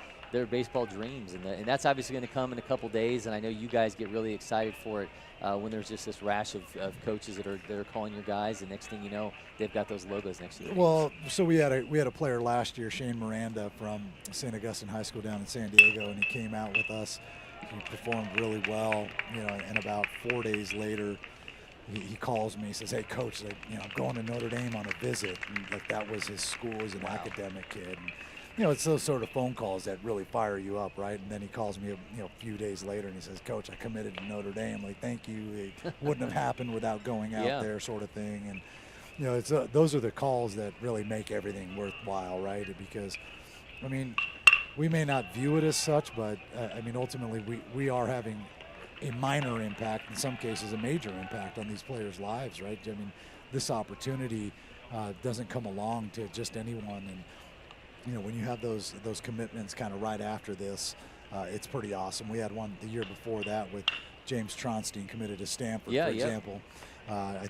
dreams, and that's obviously going to come in a couple days. And I know you guys get really excited for it when there's just this rash of coaches that are calling your guys, and next thing you know, they've got those logos next to them. Well, so we had a player last year, Shane Miranda from St. Augustine High School down in San Diego, and he came out with us. He performed really well, and about 4 days later, he calls me. He says, "Hey, coach, I'm going to Notre Dame on a visit." And that was his school as an academic kid. And, it's those sort of phone calls that really fire you up, right? And then he calls me, a few days later, and he says, "Coach, I committed to Notre Dame. Thank you. It wouldn't have happened without going out there," sort of thing. And it's those are the calls that really make everything worthwhile, right? Because, we may not view it as such, but ultimately we are having a minor impact, in some cases a major impact on these players' lives, right? This opportunity doesn't come along to just anyone, and when you have those commitments kind of right after this, it's pretty awesome. We had one the year before that with James Tronstein committed to Stanford, for example. I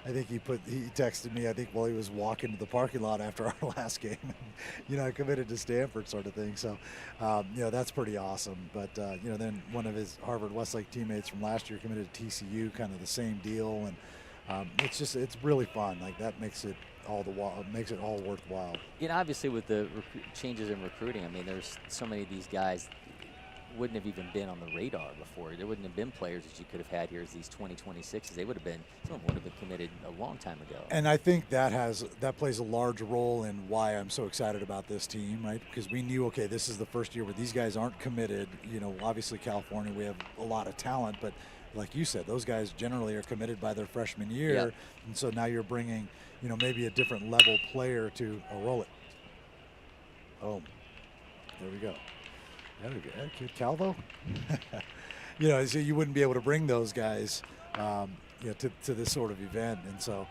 think he texted me, I think while he was walking to the parking lot after our last game, I committed to Stanford, sort of thing. So, that's pretty awesome. But, then one of his Harvard Westlake teammates from last year committed to TCU, kind of the same deal. And it's really fun. That makes it all worthwhile. Obviously with the changes in recruiting, there's so many of these guys. wouldn't have even been on the radar before. There wouldn't have been players that you could have had here as these 2026s. They would have been, some of them would have been committed a long time ago. And I think that plays a large role in why I'm so excited about this team, right? Because we knew, okay, this is the first year where these guys aren't committed. You know, obviously California, we have a lot of talent, but like you said, those guys generally are committed by their freshman year. Yep. And so now you're bringing, you know, maybe a different level player to roll it. Oh, there we go. There we go. Kid Calvo. You know, so you wouldn't be able to bring those guys, you know, to this sort of event. And so,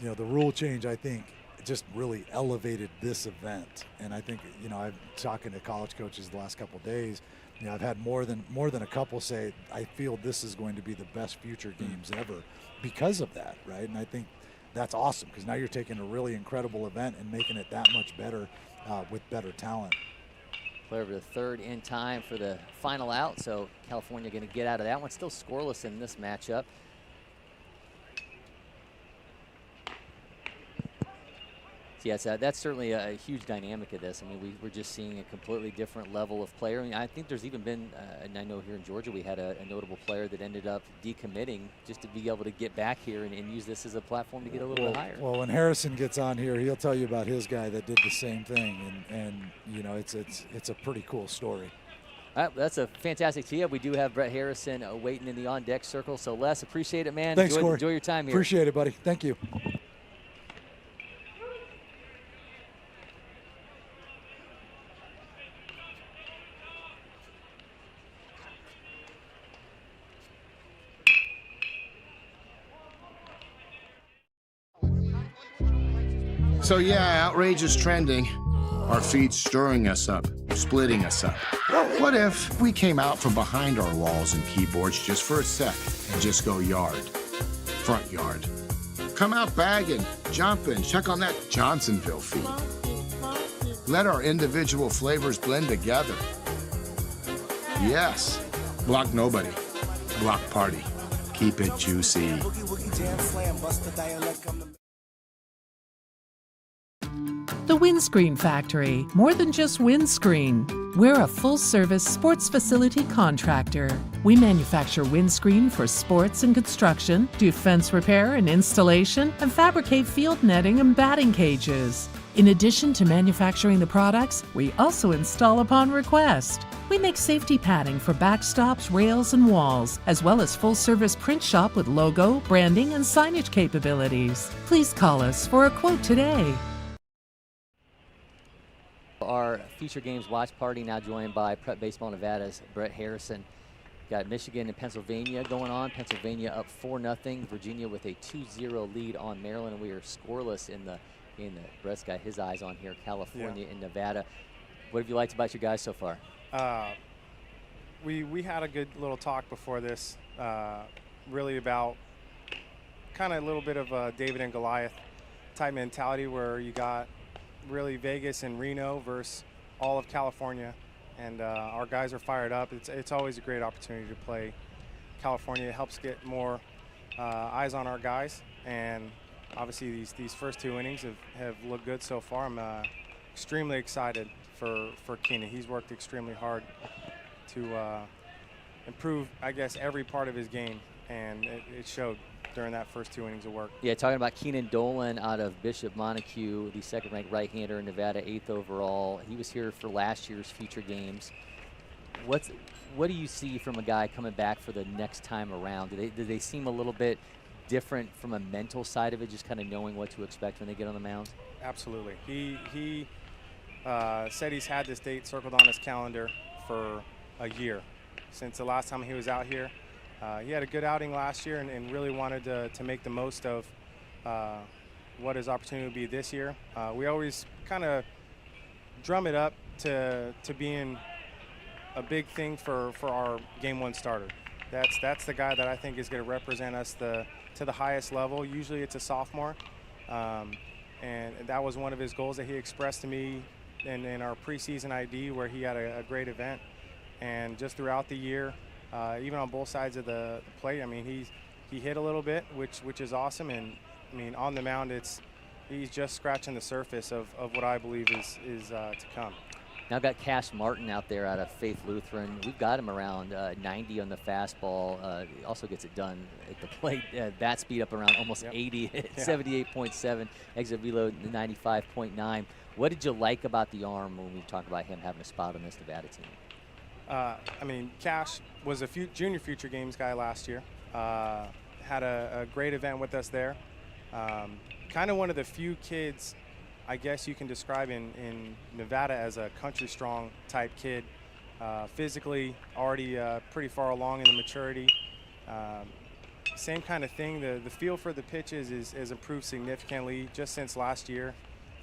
you know, the rule change, I think, just really elevated this event. And I think, you know, I've talking to college coaches the last couple of days. You know, I've had more than a couple say, I feel this is going to be the best future games ever because of that, right? And I think that's awesome because now you're taking a really incredible event and making it that much better with better talent. Play over the third in time for the final out, so California going to get out of that one. Still scoreless in this matchup. Yes, that's certainly a huge dynamic of this. I mean, we're just seeing a completely different level of player. I mean, I think there's even been, and I know here in Georgia we had a notable player that ended up decommitting just to be able to get back here and use this as a platform to get a little bit higher. Well, when Harrison gets on here, he'll tell you about his guy that did the same thing, and you know, it's a pretty cool story. All right, that's a fantastic tee up. We do have Brett Harrison waiting in the on-deck circle. So, Les, appreciate it, man. Thanks, Corey. Enjoy your time here. Appreciate it, buddy. Thank you. So yeah, outrage is trending. Our feed's stirring us up, splitting us up. What if we came out from behind our walls and keyboards just for a sec and just go yard, front yard? Come out bagging, jumping, check on that Johnsonville feed. Let our individual flavors blend together. Yes, block nobody, block party. Keep it juicy. The Windscreen Factory, more than just windscreen. We're a full-service sports facility contractor. We manufacture windscreen for sports and construction, do fence repair and installation, and fabricate field netting and batting cages. In addition to manufacturing the products, we also install upon request. We make safety padding for backstops, rails, and walls, as well as full-service print shop with logo, branding, and signage capabilities. Please call us for a quote today. Our Future Games watch party now joined by Prep Baseball Nevada's Brett Harrison. Got Michigan and Pennsylvania going on. Pennsylvania up 4-0. Virginia with a 2-0 lead on Maryland, and we are scoreless in the Brett's got his eyes on here. California and Nevada. What have you liked about your guys so far? We had a good little talk before this, really about kind of a little bit of a David and Goliath type mentality where you got really Vegas and Reno versus all of California, and our guys are fired up. It's always a great opportunity to play California. It helps get more eyes on our guys, and obviously these first two innings have looked good so far. I'm extremely excited for Keenan. He's worked extremely hard to improve, I guess, every part of his game, and it showed during that first two innings of work. Yeah, talking about Keenan Dolan out of Bishop Montague, the second-ranked right-hander in Nevada, 8th overall. He was here for last year's Future Games. What do you see from a guy coming back for the next time around? Do they seem a little bit different from a mental side of it, just kind of knowing what to expect when they get on the mound? Absolutely. He said he's had this date circled on his calendar for a year since the last time he was out here. He had a good outing last year and really wanted to make the most of what his opportunity would be this year. We always kind of drum it up to being a big thing for our Game 1 starter. That's the guy that I think is going to represent us to the highest level. Usually it's a sophomore, and that was one of his goals that he expressed to me in our preseason ID, where he had a great event. And just throughout the year, even on both sides of the plate, I mean, he hit a little bit, which is awesome. And I mean, on the mound, he's just scratching the surface of what I believe is to come. Now got Cash Martin out there out of Faith Lutheran. We've got him around 90 on the fastball. He also gets it done at the plate. Bat speed up around almost 80, 78.7. Exit velo 95.9. What did you like about the arm when we talk about him having a spot on this Nevada team? I mean, Cash was a junior future games guy last year. Had a great event with us there. Kind of one of the few kids, I guess you can describe in Nevada as a country strong type kid. Physically already pretty far along in the maturity. Same kind of thing. The feel for the pitches has improved significantly just since last year.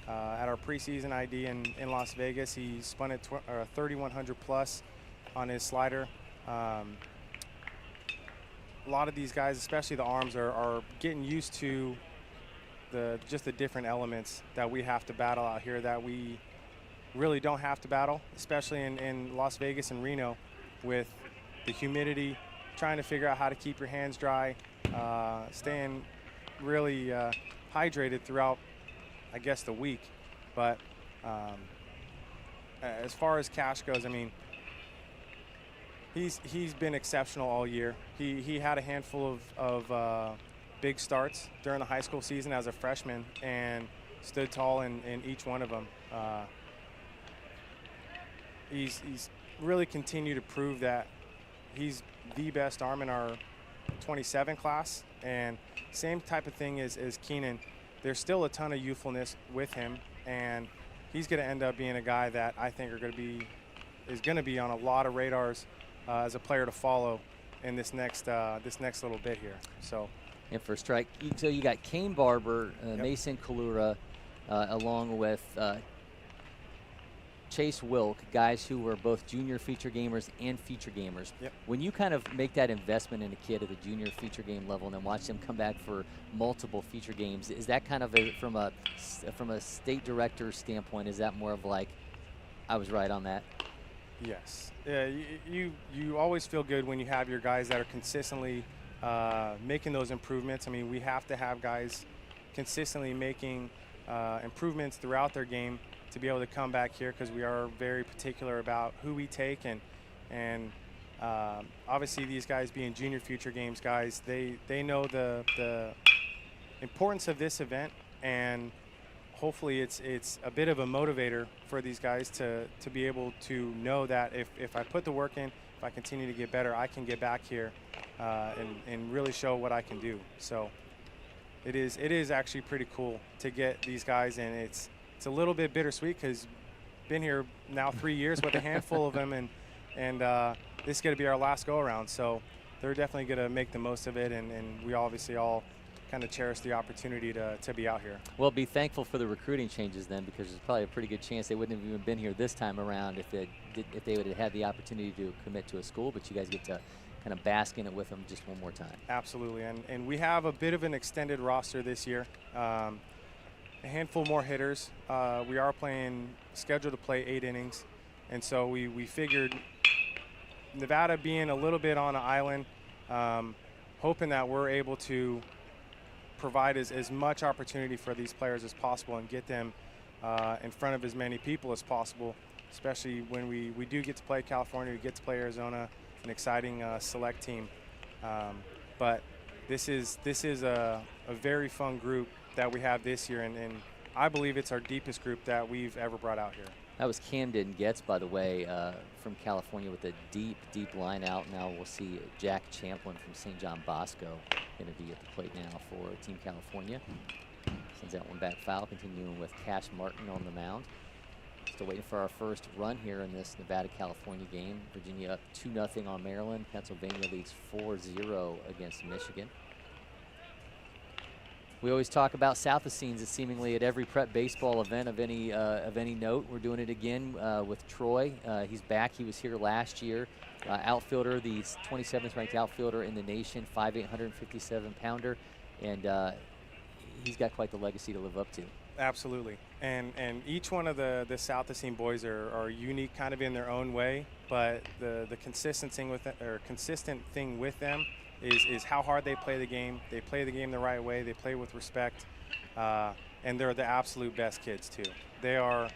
At our preseason ID in Las Vegas, he spun at 3,100 plus on his slider. A lot of these guys, especially the arms, are getting used to just the different elements that we have to battle out here that we really don't have to battle, especially in Las Vegas and Reno with the humidity, trying to figure out how to keep your hands dry, staying really hydrated throughout, I guess, the week. But as far as Cash goes, I mean, he's been exceptional all year. He had a handful of big starts during the high school season as a freshman and stood tall in each one of them. He's really continued to prove that he's the best arm in our 27 class, and same type of thing as Keenan. There's still a ton of youthfulness with him, and he's going to end up being a guy that I think is going to be on a lot of radars as a player to follow in this next little bit here. So. And for strike, so you got Kane Barber, Mason Kalura, along with Chase Wilk, guys who were both junior feature gamers and feature gamers. Yep. When you kind of make that investment in a kid at the junior feature game level and then watch them come back for multiple feature games, is that kind of from a state director standpoint, is that more of like, I was right on that? Yes. You always feel good when you have your guys that are consistently making those improvements. I mean, we have to have guys consistently making improvements throughout their game to be able to come back here, because we are very particular about who we take, and obviously these guys being junior future games guys, they know the importance of this event, and hopefully it's a bit of a motivator for these guys to be able to know that if I put the work in, if I continue to get better, I can get back here and really show what I can do. So it is actually pretty cool to get these guys, and it's a little bit bittersweet because been here now 3 years with a handful of them, and this is going to be our last go around. So they're definitely going to make the most of it, and we obviously all kind of cherish the opportunity to be out here. Well, be thankful for the recruiting changes then, because there's probably a pretty good chance they wouldn't have even been here this time around if they would have had the opportunity to commit to a school, but you guys get to kind of bask in it with them just one more time. Absolutely, and we have a bit of an extended roster this year. A handful more hitters. We are scheduled to play 8 innings, and so we figured Nevada being a little bit on an island, hoping that we're able to provide as much opportunity for these players as possible and get them in front of as many people as possible, especially when we do get to play California, we get to play Arizona, an exciting select team. But this is a very fun group that we have this year, and I believe it's our deepest group that we've ever brought out here. That was Camden Getz, by the way, from California with a deep, deep line out. Now we'll see Jack Champlin from St. John Bosco going to be at the plate now for Team California. Sends that one back foul, continuing with Cash Martin on the mound. Still waiting for our first run here in this Nevada-California game. Virginia up 2-0 on Maryland. Pennsylvania leads 4-0 against Michigan. We always talk about South of Scenes seemingly at every prep baseball event of any note. We're doing it again with Troy. He's back. He was here last year. Outfielder, the 27th ranked outfielder in the nation, 5'8", 157-pounder, and he's got quite the legacy to live up to. Absolutely, and each one of the South of Scene boys are unique, kind of in their own way. But the consistent thing with them is how hard they play the game. They play the game the right way. They play with respect, and they're the absolute best kids too. They are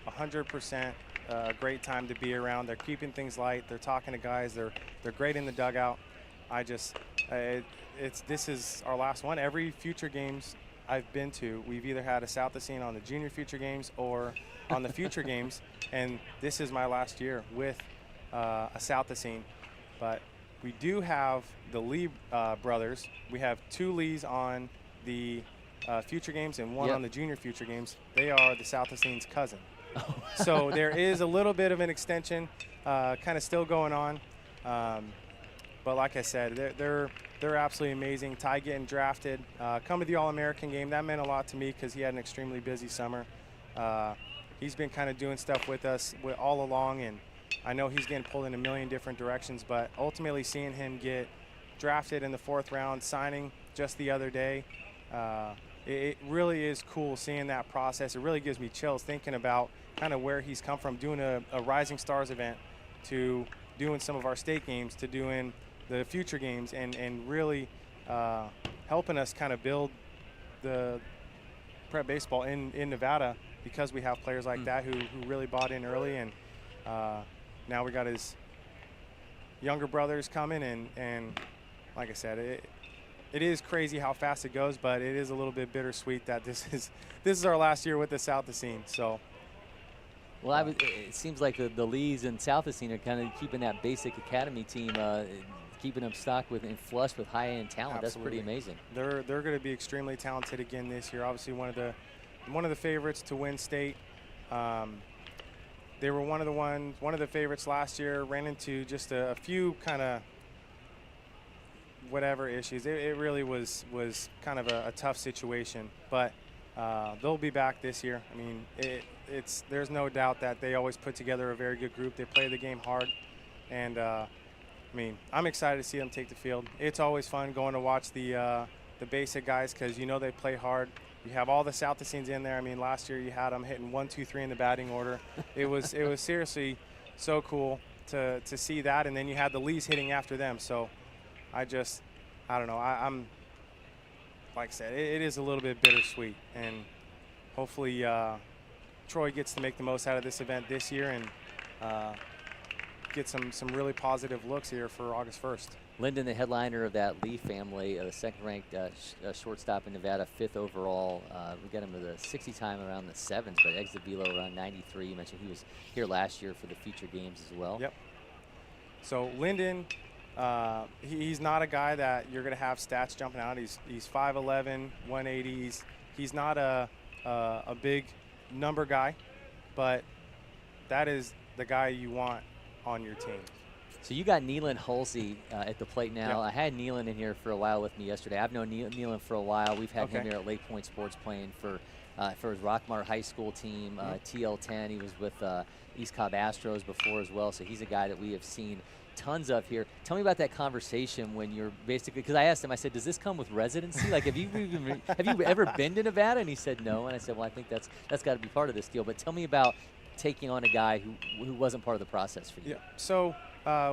100% a great time to be around. They're keeping things light. They're talking to guys. They're great in the dugout. This is our last one. Every future games I've been to, we've either had a South Scene on the junior future games or on the future games, and this is my last year with a South Scene. But we do have the Lee brothers. We have 2 Lees on the future games and 1 on the junior future games. They are the South Scene's cousin. So there is a little bit of an extension kind of still going on. But like I said, they're absolutely amazing. Ty getting drafted, come to the All-American game, that meant a lot to me because he had an extremely busy summer. He's been kind of doing stuff with us all along, and I know he's getting pulled in a million different directions, but ultimately seeing him get drafted in the 4th round, signing just the other day, it really is cool seeing that process. It really gives me chills thinking about kind of where he's come from, doing a Rising Stars event to doing some of our state games to doing the future games, and really helping us kind of build the prep baseball in Nevada, because we have players like that who really bought in early, and now we got his younger brothers coming, and like I said, it is crazy how fast it goes, but it is a little bit bittersweet that this is our last year with the South Scene. So. Well, it seems like the Lees and South Scene are kind of keeping that basic academy team, keeping them stocked with and flush with high-end talent. Absolutely. That's pretty amazing. They're going to be extremely talented again this year. Obviously, one of the favorites to win state. They were one of the favorites last year. Ran into just a few kind of whatever issues. It really was kind of a tough situation, but they'll be back this year. I mean, there's no doubt that they always put together a very good group. They play the game hard, and I mean, I'm excited to see them take the field. It's always fun going to watch the basic guys, because you know they play hard. You have all the South Scenes in there. I mean, last year you had them hitting 1, 2, 3 in the batting order. It was seriously so cool to see that, and then you had the Lees hitting after them. So I don't know. I'm like I said, it is a little bit bittersweet, and hopefully Troy gets to make the most out of this event this year and get some really positive looks here for August 1st. Lyndon, the headliner of that Lee family, the second-ranked shortstop in Nevada, 5th overall. We got him to the 60 time around the 7s, but exit velo around 93. You mentioned he was here last year for the future games as well. Yep. So Lyndon, he's not a guy that you're going to have stats jumping out. He's 5'11", 180. He's not a big number guy, but that is the guy you want on your team. So you got Neelan Halsey at the plate now. Yep. I had Neelan in here for a while with me yesterday. I've known Neelan for a while. We've had him here at LakePoint Sports playing for his Rockmart High School team, TL10. He was with East Cobb Astros before as well. So he's a guy that we have seen tons of here. Tell me about that conversation when you're basically, because I asked him, I said, does this come with residency? Like, have you ever been to Nevada? And he said no. And I said, well, I think that's got to be part of this deal. But tell me about taking on a guy who wasn't part of the process for you. Yeah. So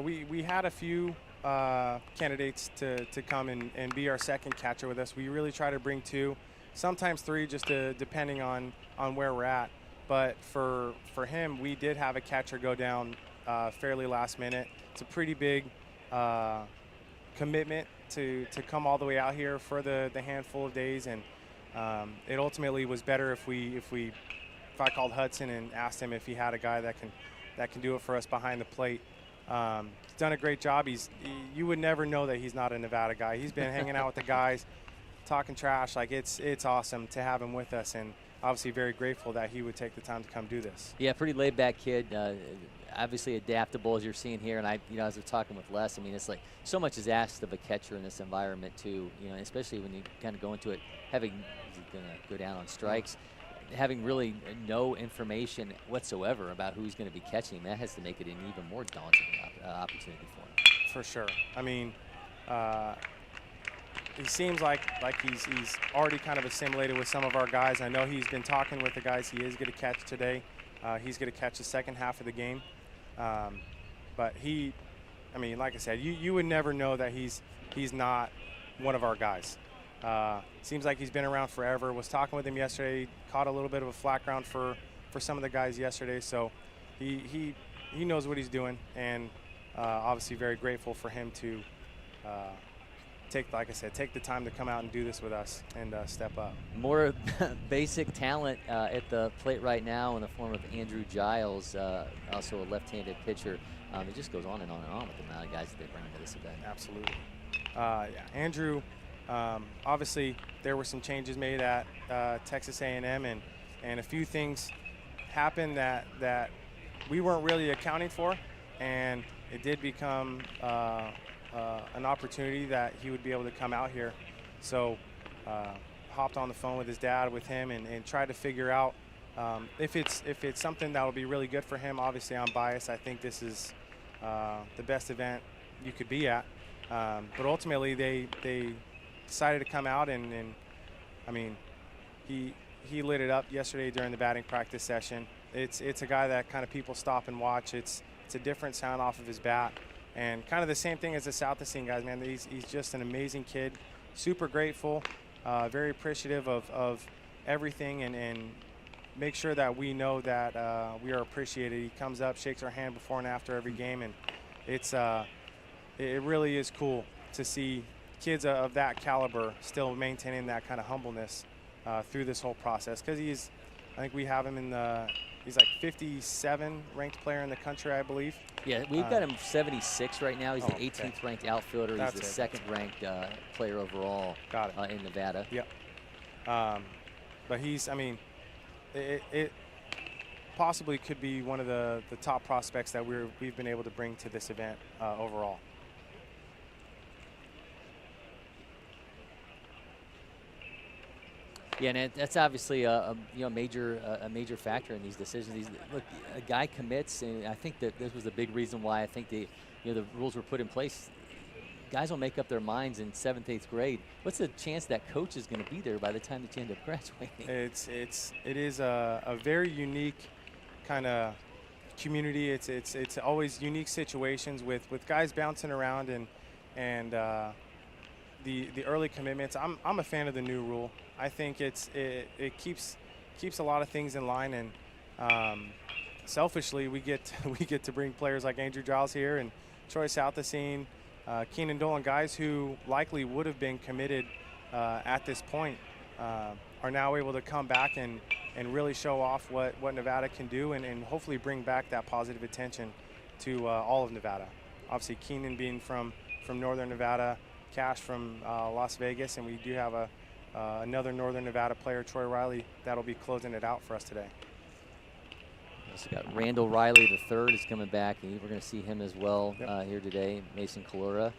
we had a few candidates to come and be our second catcher with us. We really try to bring 2, sometimes 3, just depending on where we're at. But for him, we did have a catcher go down fairly last minute. It's a pretty big commitment to come all the way out here for the handful of days, and it ultimately was better if I called Hudson and asked him if he had a guy that can do it for us behind the plate. He's done a great job. You would never know that he's not a Nevada guy. He's been hanging out with the guys, talking trash. Like, it's awesome to have him with us, and obviously very grateful that he would take the time to come do this. Yeah, pretty laid-back kid. Obviously adaptable, as you're seeing here. And as we're talking with Les, I mean, it's like so much is asked of a catcher in this environment too. Especially when you kind of go into it having he's going to go down on strikes, having really no information whatsoever about who he's going to be catching. That has to make it an even more daunting opportunity for him. For sure. I mean, he seems like he's already kind of assimilated with some of our guys. I know he's been talking with the guys he is going to catch today. He's going to catch the second half of the game. But I mean, like I said, you would never know that he's not one of our guys. Seems like he's been around forever. Was talking with him yesterday, caught a little bit of a flat ground for some of the guys yesterday. So he knows what he's doing, and obviously very grateful for him to like I said, take the time to come out and do this with us and step up. More basic talent at the plate right now in the form of Andrew Giles, also a left-handed pitcher. It just goes on and on and on with the amount of guys that they bring into this event. Absolutely. Yeah, Andrew, obviously there were some changes made at Texas A&M, and a few things happened that we weren't really accounting for, and it did become an opportunity that he would be able to come out here. So hopped on the phone with his dad, with him, and tried to figure out if it's something that will be really good for him. Obviously, I'm biased. I think this is the best event you could be at. But ultimately, they decided to come out, and I mean, he lit it up yesterday during the batting practice session. It's a guy that kind of people stop and watch. It's a different sound off of his bat. And kind of the same thing as the South Racine guys, man. He's just an amazing kid, super grateful, very appreciative of everything, and make sure that we know that we are appreciated. He comes up, shakes our hand before and after every game, and it really is cool to see kids of that caliber still maintaining that kind of humbleness through this whole process. Because I think we have him in he's like 57 ranked player in the country, I believe. Yeah, we've got him 76 right now. He's the 18th ranked outfielder. That's He's the second ranked player overall in Nevada. Yep. But he's, I mean, it possibly could be one of the top prospects that we've been able to bring to this event overall. Yeah, and that's obviously a major factor in these decisions. Look, a guy commits, and I think that this was a big reason why I think the rules were put in place. Guys will make up their minds in 7th, 8th grade. What's the chance that coach is going to be there by the time that you end up graduating? It is a very unique kind of community. It's always unique situations with guys bouncing around and the early commitments. I'm a fan of the new rule. I think it keeps a lot of things in line, and selfishly we get to bring players like Andrew Giles here and Troy Southacene, Keenan Dolan, guys who likely would have been committed at this point, are now able to come back and really show off what Nevada can do, and hopefully bring back that positive attention to all of Nevada. Obviously, Keenan being from Northern Nevada, Cash from Las Vegas, and we do have another Northern Nevada player, Troy Riley, that'll be closing it out for us today. Also got Randall Riley III is coming back, and we're going to see him as well here today. Mason Kalura.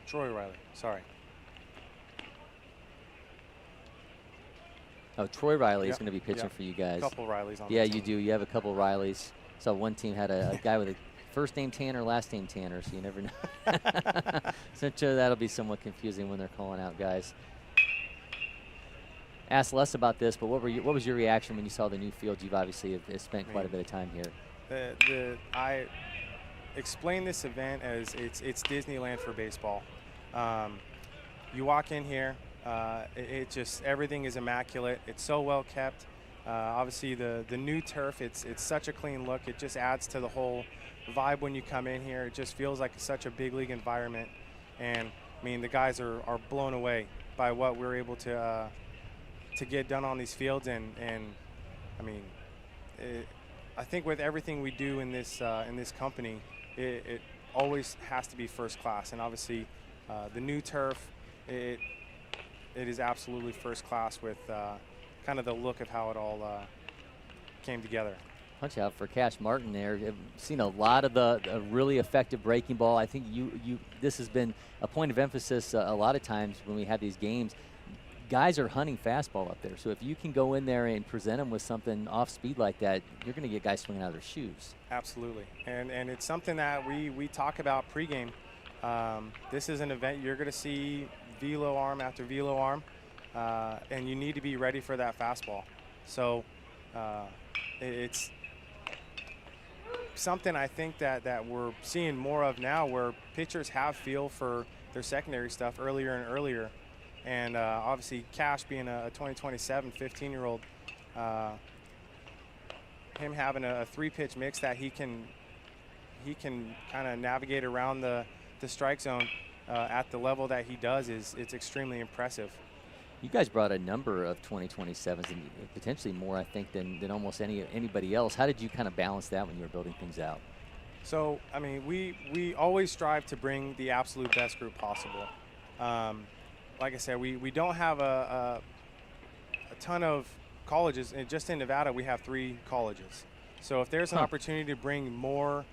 Troy Riley, sorry. Oh, Troy Riley is going to be pitching for you guys. A couple Rileys on the the team. You do. You have a couple Rileys. So one team had a guy with a first name Tanner, last name Tanner, so you never know. So I'm sure that'll be somewhat confusing when they're calling out guys. Asked Les about this, but what was your reaction when you saw the new field? You've obviously have spent quite a bit of time here. I explain this event as it's Disneyland for baseball. You walk in here, it just, everything is immaculate. It's so well kept. Obviously the new turf, it's such a clean look. It just adds to the whole vibe when you come in here. It just feels like such a big league environment, and I mean the guys are blown away by what we're able to get done on these fields, and I mean I think with everything we do in this company, it always has to be first class, and obviously the new turf, it is absolutely first class with kind of the look of how it all came together. Punch out for Cash Martin there. I've seen a lot of the really effective breaking ball. I think this has been a point of emphasis a lot of times when we have these games. Guys are hunting fastball up there, so if you can go in there and present them with something off speed like that, you're going to get guys swinging out of their shoes. Absolutely, and it's something that we talk about pregame. This is an event you're going to see velo arm after velo arm, and you need to be ready for that fastball. So it's something I think that we're seeing more of now, where pitchers have feel for their secondary stuff earlier and earlier. And obviously Cash being a 2027 15-year-old, him having a 3-pitch mix that he can kind of navigate around the strike zone at the level that he does it's extremely impressive. You guys brought a number of 2027s and potentially more, I think, than almost anybody else. How did you kind of balance that when you were building things out? So, I mean, we always strive to bring the absolute best group possible. Like I said, we don't have a ton of colleges. And just in Nevada, we have 3 colleges. So if there's an opportunity to bring more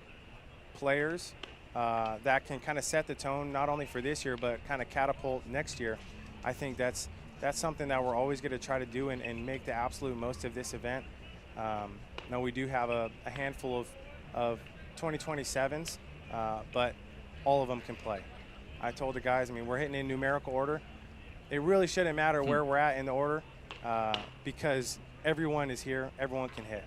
players that can kind of set the tone, not only for this year, but kind of catapult next year, I think that's something that we're always going to try to do and make the absolute most of this event. Now, we do have a handful of 2027s, but all of them can play. I told the guys, I mean, we're hitting in numerical order. It really shouldn't matter where we're at in the order because everyone is here, everyone can hit.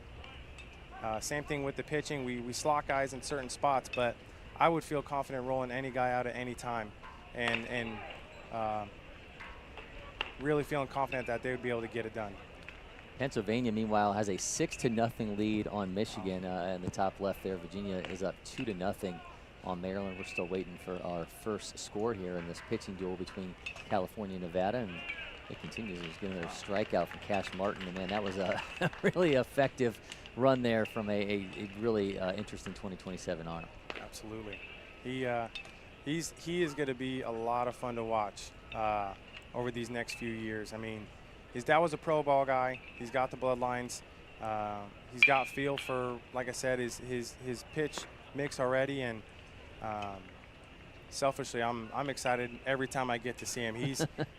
Same thing with the pitching. We slot guys in certain spots, but I would feel confident rolling any guy out at any time and really feeling confident that they would be able to get it done. Pennsylvania, meanwhile, has a 6-0 lead on Michigan in the top left there. Virginia is up 2-0 on Maryland. We're still waiting for our first score here in this pitching duel between California and Nevada, and it continues. There's going to be a strikeout from Cash Martin, and man, that was a really effective run there from a really interesting 2027 arm. Absolutely. He is going to be a lot of fun to watch over these next few years. I mean, his dad was a pro ball guy. He's got the bloodlines. He's got feel for, like I said, his pitch mix already. And selfishly, I'm excited every time I get to see him.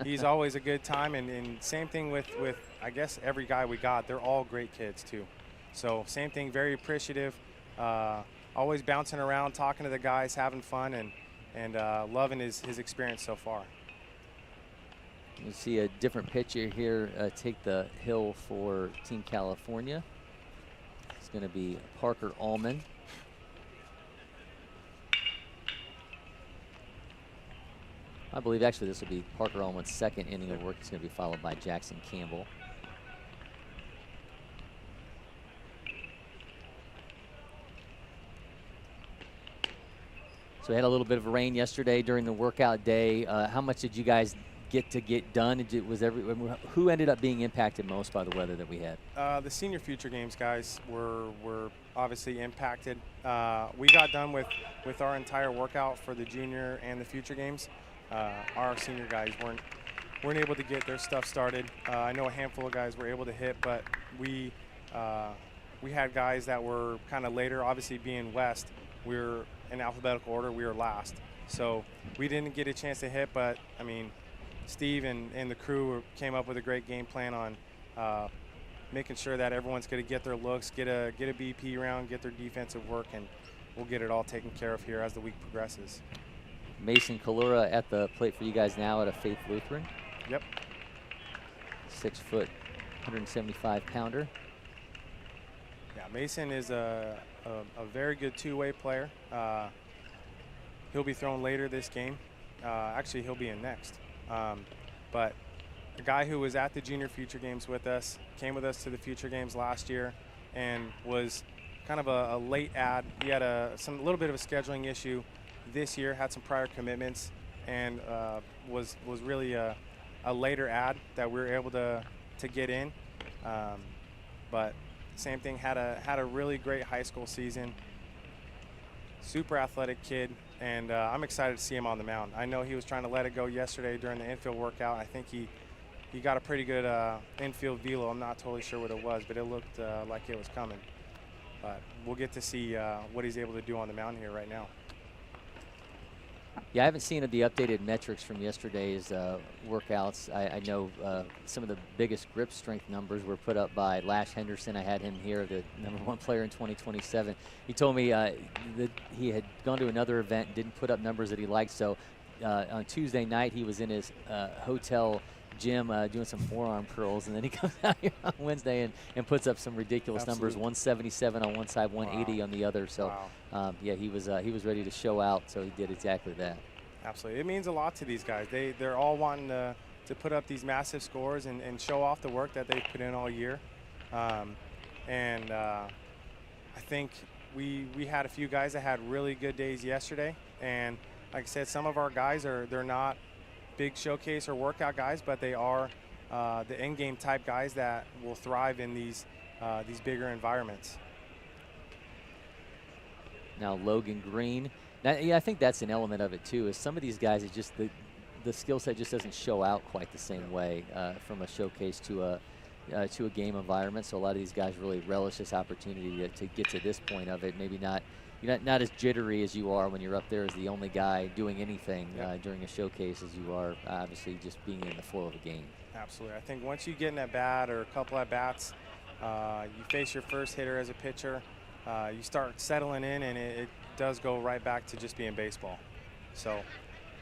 He's always a good time. And same thing with I guess every guy we got. They're all great kids too. So same thing. Very appreciative. Always bouncing around, talking to the guys, having fun, and loving his experience so far. You see a different pitcher here take the hill for Team California. It's going to be Parker Allman. I believe actually this will be Parker Allman's second inning of work. It's going to be followed by Jackson Campbell. So we had a little bit of rain yesterday during the workout day. How much did you guys get done? Who ended up being impacted most by the weather that we had? The senior future games guys were obviously impacted. We got done with our entire workout for the junior and the future games. Our senior guys weren't able to get their stuff started. I know a handful of guys were able to hit, but we had guys that were kind of later. Obviously, being West, we were in alphabetical order. We were last, so we didn't get a chance to hit. But I mean, Steve and the crew came up with a great game plan on making sure that everyone's going to get their looks, get a BP round, get their defensive work, and we'll get it all taken care of here as the week progresses. Mason Kalura at the plate for you guys now at a Faith Lutheran. Yep. 6 foot, 175 pounder. Yeah, Mason is a very good two-way player. He'll be thrown later this game. Actually, he'll be in next. But a guy who was at the junior future games with us, came with us to the future games last year, and was kind of a late add. He had a little bit of a scheduling issue this year, had some prior commitments, and was really a later add that we were able to get in. But same thing, had a really great high school season. Super athletic kid, and I'm excited to see him on the mound. I know he was trying to let it go yesterday during the infield workout. I think he got a pretty good infield velo. I'm not totally sure what it was, but it looked like it was coming. But we'll get to see what he's able to do on the mound here right now. Yeah, I haven't seen the updated metrics from yesterday's workouts. I know some of the biggest grip strength numbers were put up by Lash Henderson. I had him here, the #1 player in 2027. He told me that he had gone to another event and didn't put up numbers that he liked. So on Tuesday night, he was in his hotel gym doing some forearm curls, and then he comes out here on Wednesday and puts up some ridiculous numbers, 177 on one side, 180 on the other. So yeah, he was ready to show out, so he did exactly that. Absolutely. It means a lot to these guys. They're all wanting to put up these massive scores and show off the work that they've put in all year. I think we had a few guys that had really good days yesterday, and like I said, some of our guys they're not big showcase or workout guys, but they are the in-game type guys that will thrive in these bigger environments. Now Logan Green. Now, yeah, I think that's an element of it too. Is some of these guys, it's just the skill set just doesn't show out quite the same way from a showcase to a game environment. So a lot of these guys really relish this opportunity to get to this point of it. Maybe you're not as jittery as you are when you're up there as the only guy doing anything during a showcase as you are obviously just being in the flow of a game. Absolutely. I think once you get in at bat or a couple at bats, you face your first hitter as a pitcher, you start settling in, and it does go right back to just being baseball. So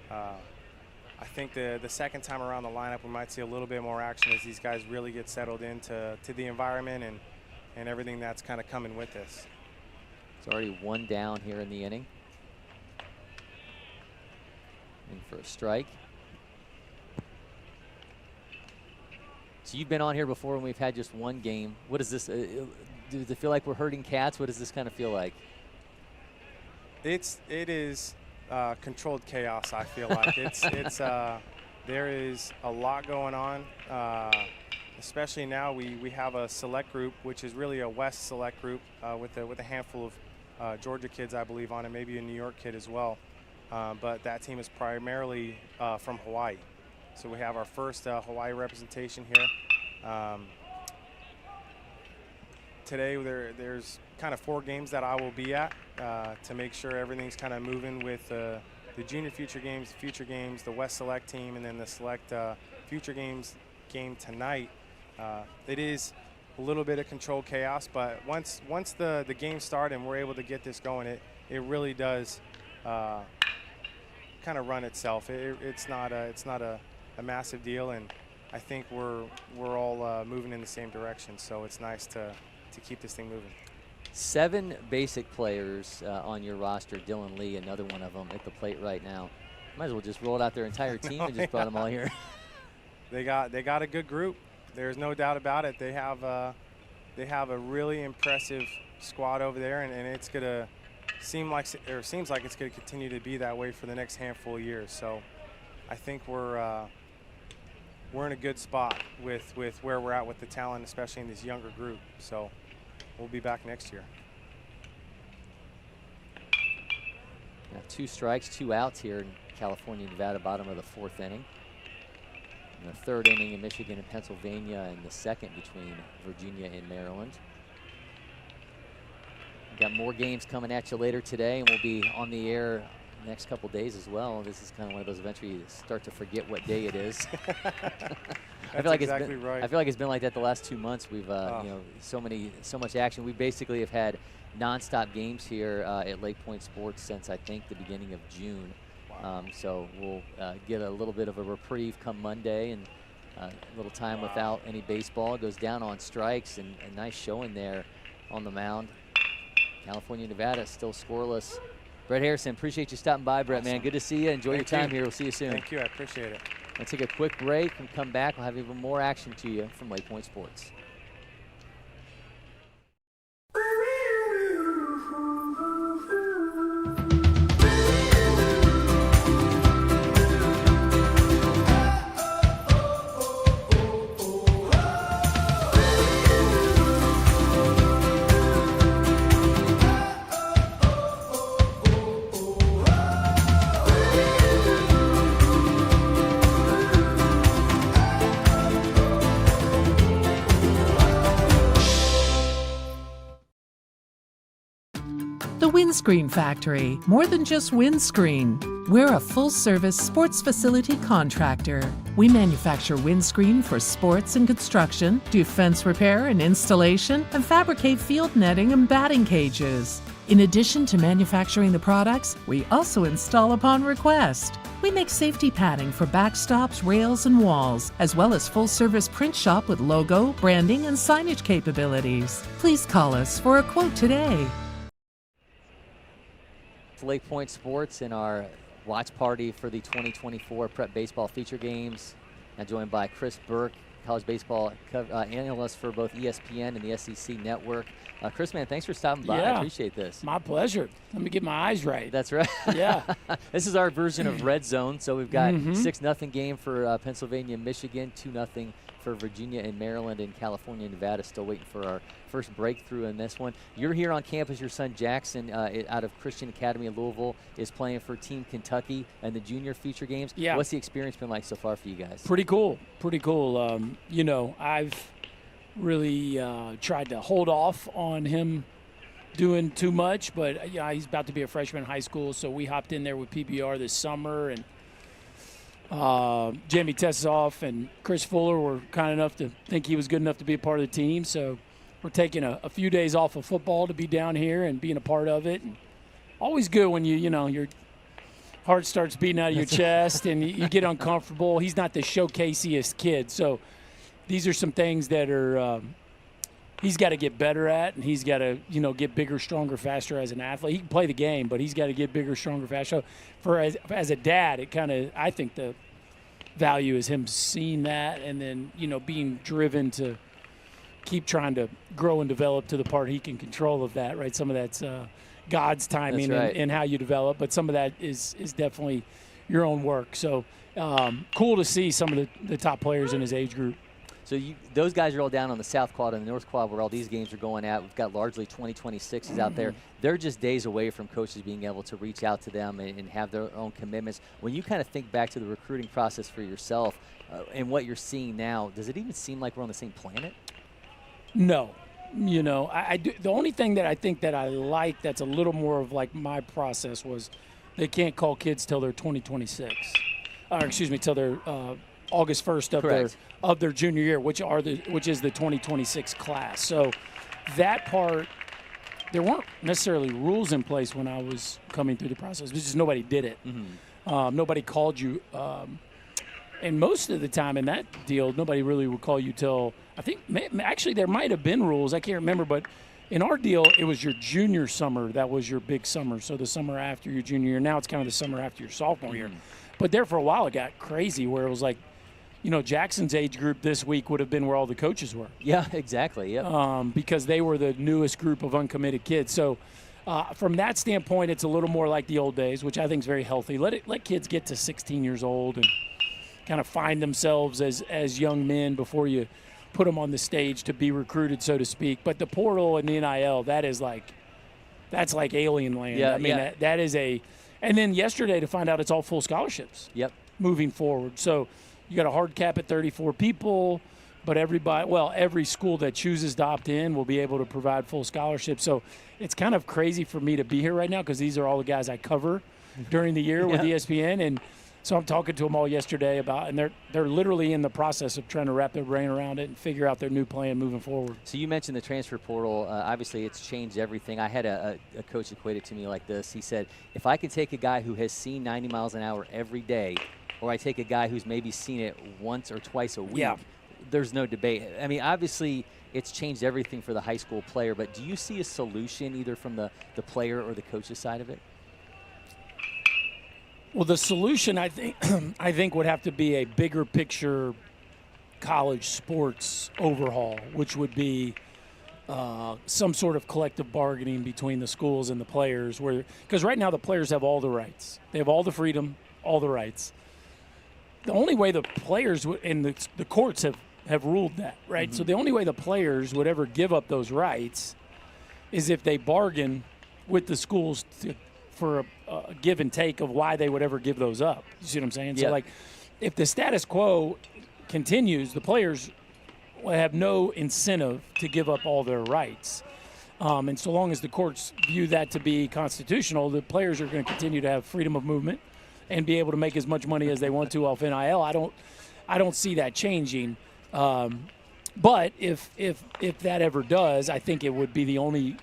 I think the second time around the lineup, we might see a little bit more action as these guys really get settled into the environment and everything that's kind of coming with this. It's already one down here in the inning. In for a strike. So you've been on here before when we've had just one game. What is this? Does it feel like we're herding cats? What does this kind of feel like? It is controlled chaos. I feel like there is a lot going on. Especially now, we have a select group, which is really a West select group with a handful of Georgia kids, I believe, on it, maybe a New York kid as well. But that team is primarily from Hawaii. So we have our first Hawaii representation here. Today there's kind of 4 games that I will be at to make sure everything's kind of moving with the junior future games, the West Select team, and then the Select future games game tonight. It is a little bit of controlled chaos, but once the games start and we're able to get this going, it really does kind of run itself. It's not a massive deal, and I think we're all moving in the same direction. So it's nice to keep this thing moving. 7 basic players on your roster. Dylan Lee, another one of them, at the plate right now. Might as well just roll out their entire team and just brought them all here. They got a good group. There's no doubt about it. They have a really impressive squad over there, and it's gonna seems like it's gonna continue to be that way for the next handful of years. So I think we're in a good spot with where we're at with the talent, especially in this younger group. So we'll be back next year. Now 2 strikes, 2 outs here in California, Nevada, bottom of the 4th inning. In the 3rd inning in Michigan and Pennsylvania, and the 2nd between Virginia and Maryland. We've got more games coming at you later today, and we'll be on the air the next couple days as well. This is kind of one of those events where you start to forget what day it is. I feel like exactly right. I feel like it's been like that the last 2 months. We've you know, so much action. We basically have had nonstop games here at LakePoint Sports since I think the beginning of June. So we'll get a little bit of a reprieve come Monday, and a little time without any baseball. It goes down on strikes, and a nice showing there on the mound. California, Nevada still scoreless. Brett Harrison, appreciate you stopping by, Brett, man. Good to see you. Enjoy your time here. We'll see you soon. Thank you. I appreciate it. Let's take a quick break and come back. We'll have even more action to you from LakePoint Sports. Windscreen Factory, more than just windscreen. We're a full-service sports facility contractor. We manufacture windscreen for sports and construction, do fence repair and installation, and fabricate field netting and batting cages. In addition to manufacturing the products, we also install upon request. We make safety padding for backstops, rails, and walls, as well as full-service print shop with logo, branding, and signage capabilities. Please call us for a quote today. LakePoint Sports in our watch party for the 2024 Prep Baseball Feature Games. Now joined by Chris Burke, college baseball analyst for both ESPN and the SEC Network. Chris, man, thanks for stopping by. I appreciate this. My pleasure. Let me get my eyes right. That's right. Yeah. This is our version of Red Zone. So we've got 6-0 game for Pennsylvania and Michigan, 2-0 for Virginia and Maryland, and California and Nevada still waiting for our first breakthrough in this one. You're here on campus. Your son Jackson out of Christian Academy in Louisville is playing for Team Kentucky and the junior feature games. Yeah. What's the experience been like so far for you guys? Pretty cool. Pretty cool. You know, I've really tried to hold off on him doing too much, but he's about to be a freshman in high school, so we hopped in there with PBR this summer, and Jamie Tessoff and Chris Fuller were kind enough to think he was good enough to be a part of the team, so we're taking a few days off of football to be down here and being a part of it. And always good when your heart starts beating out of your chest and you get uncomfortable. He's not the showcasiest kid, so these are some things that are he's got to get better at, and he's got to get bigger, stronger, faster as an athlete. He can play the game, but he's got to get bigger, stronger, faster. So as a dad, I think the value is him seeing that and then being driven to keep trying to grow and develop to the part he can control of that. Right, some of that's God's timing. That's right. and how you develop, but some of that is definitely your own work. So cool to see some of the top players in his age group. So those guys are all down on the South Quad and the North Quad where all these games are going at. We've got largely 2026s out there. They're just days away from coaches being able to reach out to them and have their own commitments. When you kind of think back to the recruiting process for yourself and what you're seeing now, does it even seem like we're on the same planet? No. I do. The only thing that I think that I like that's a little more of like my process was they can't call kids till they're 2026. Till they're August 1st of their junior year, which is the 2026 class. So that part, there weren't necessarily rules in place when I was coming through the process. It was just nobody did it. Nobody called you. And most of the time in that deal, nobody really would call you till, I think, actually there might have been rules. I can't remember, but in our deal, it was your junior summer that was your big summer. So the summer after your junior year. Now it's kind of the summer after your sophomore year. But there for a while it got crazy where it was like, Jackson's age group this week would have been where all the coaches were. Yeah, exactly. Yeah. Because they were the newest group of uncommitted kids. So from that standpoint, it's a little more like the old days, which I think is very healthy. Let kids get to 16 years old and kind of find themselves as young men before you put them on the stage to be recruited, so to speak. But the portal and the NIL, that's like alien land. Yeah, that is and then yesterday to find out it's all full scholarships. Yep. Moving forward. So you got a hard cap at 34 people, but every school that chooses to opt in will be able to provide full scholarships. So it's kind of crazy for me to be here right now because these are all the guys I cover during the year with ESPN. And so I'm talking to them all yesterday and they're literally in the process of trying to wrap their brain around it and figure out their new plan moving forward. So you mentioned the transfer portal. Obviously, it's changed everything. I had a coach equate it to me like this. He said, if I can take a guy who has seen 90 miles an hour every day, or I take a guy who's maybe seen it once or twice a week, there's no debate. I mean, obviously, it's changed everything for the high school player, but do you see a solution either from the player or the coach's side of it? Well, the solution, I think would have to be a bigger picture college sports overhaul, which would be some sort of collective bargaining between the schools and the players. Because right now the players have all the rights. They have all the freedom, all the rights. The only way the players and the courts have ruled that, right? So the only way the players would ever give up those rights is if they bargain with the schools for a give and take of why they would ever give those up. You see what I'm saying? Yeah. So, if the status quo continues, the players will have no incentive to give up all their rights. And so long as the courts view that to be constitutional, the players are going to continue to have freedom of movement and be able to make as much money as they want to off NIL. I don't see that changing. But if that ever does, I think it would be the only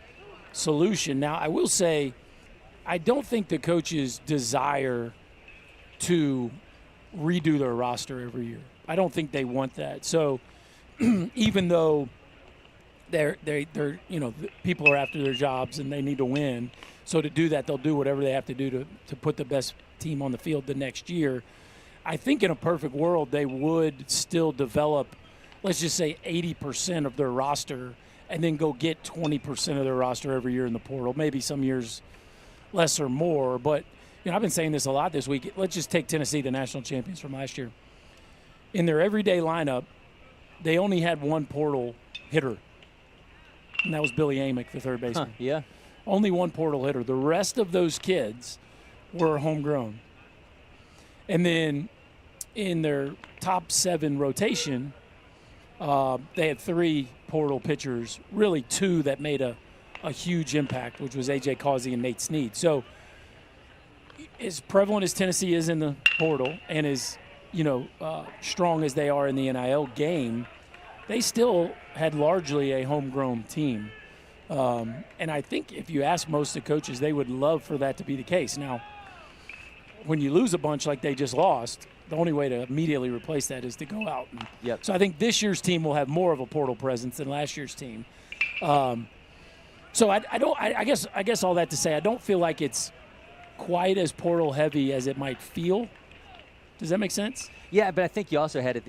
solution. Now, I will say, I don't think the coaches desire to redo their roster every year. I don't think they want that. So even though they're people are after their jobs and they need to win, so to do that, they'll do whatever they have to do to put the best team on the field the next year. I think in a perfect world, they would still develop let's just say 80% of their roster and then go get 20% of their roster every year in the portal. Maybe some years less or more. But, I've been saying this a lot this week. Let's just take Tennessee, the national champions from last year. In their everyday lineup, they only had one portal hitter, and that was Billy Amick, the third baseman. Yeah. Only one portal hitter. The rest of those kids were homegrown. And then in their top 7 rotation, they had 3 portal pitchers, really 2 that made a huge impact, which was A.J. Causey and Nate Snead. So as prevalent as Tennessee is in the portal and as, strong as they are in the NIL game, they still had largely a homegrown team. And I think if you ask most of the coaches, they would love for that to be the case. Now, when you lose a bunch like they just lost, the only way to immediately replace that is to go out. Yep. So I think this year's team will have more of a portal presence than last year's team. So I guess all that to say, I don't feel like it's quite as portal heavy as it might feel. Does that make sense? Yeah, but I think you also had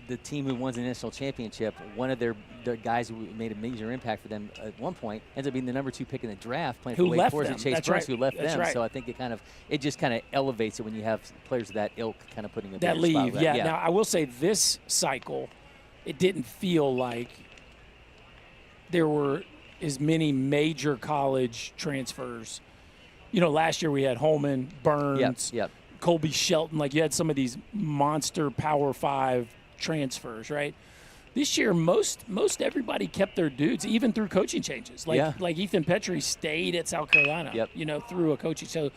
the team who won the national championship. One of their guys who made a major impact for them at one point ends up being the number 2 pick in the draft, playing for Wake Forest, and Chase Burke, who left them. Right. So I think it just kind of elevates it when you have players of that ilk kind of putting a that better leave. spotlight. Yeah. Now I will say this cycle, it didn't feel like there were as many major college transfers. Last year we had Holman, Burns. Yep. Colby Shelton, like you had some of these monster Power 5 transfers, right? This year, most everybody kept their dudes, even through coaching changes. Like Ethan Petrie stayed at South Carolina, through a coaching. So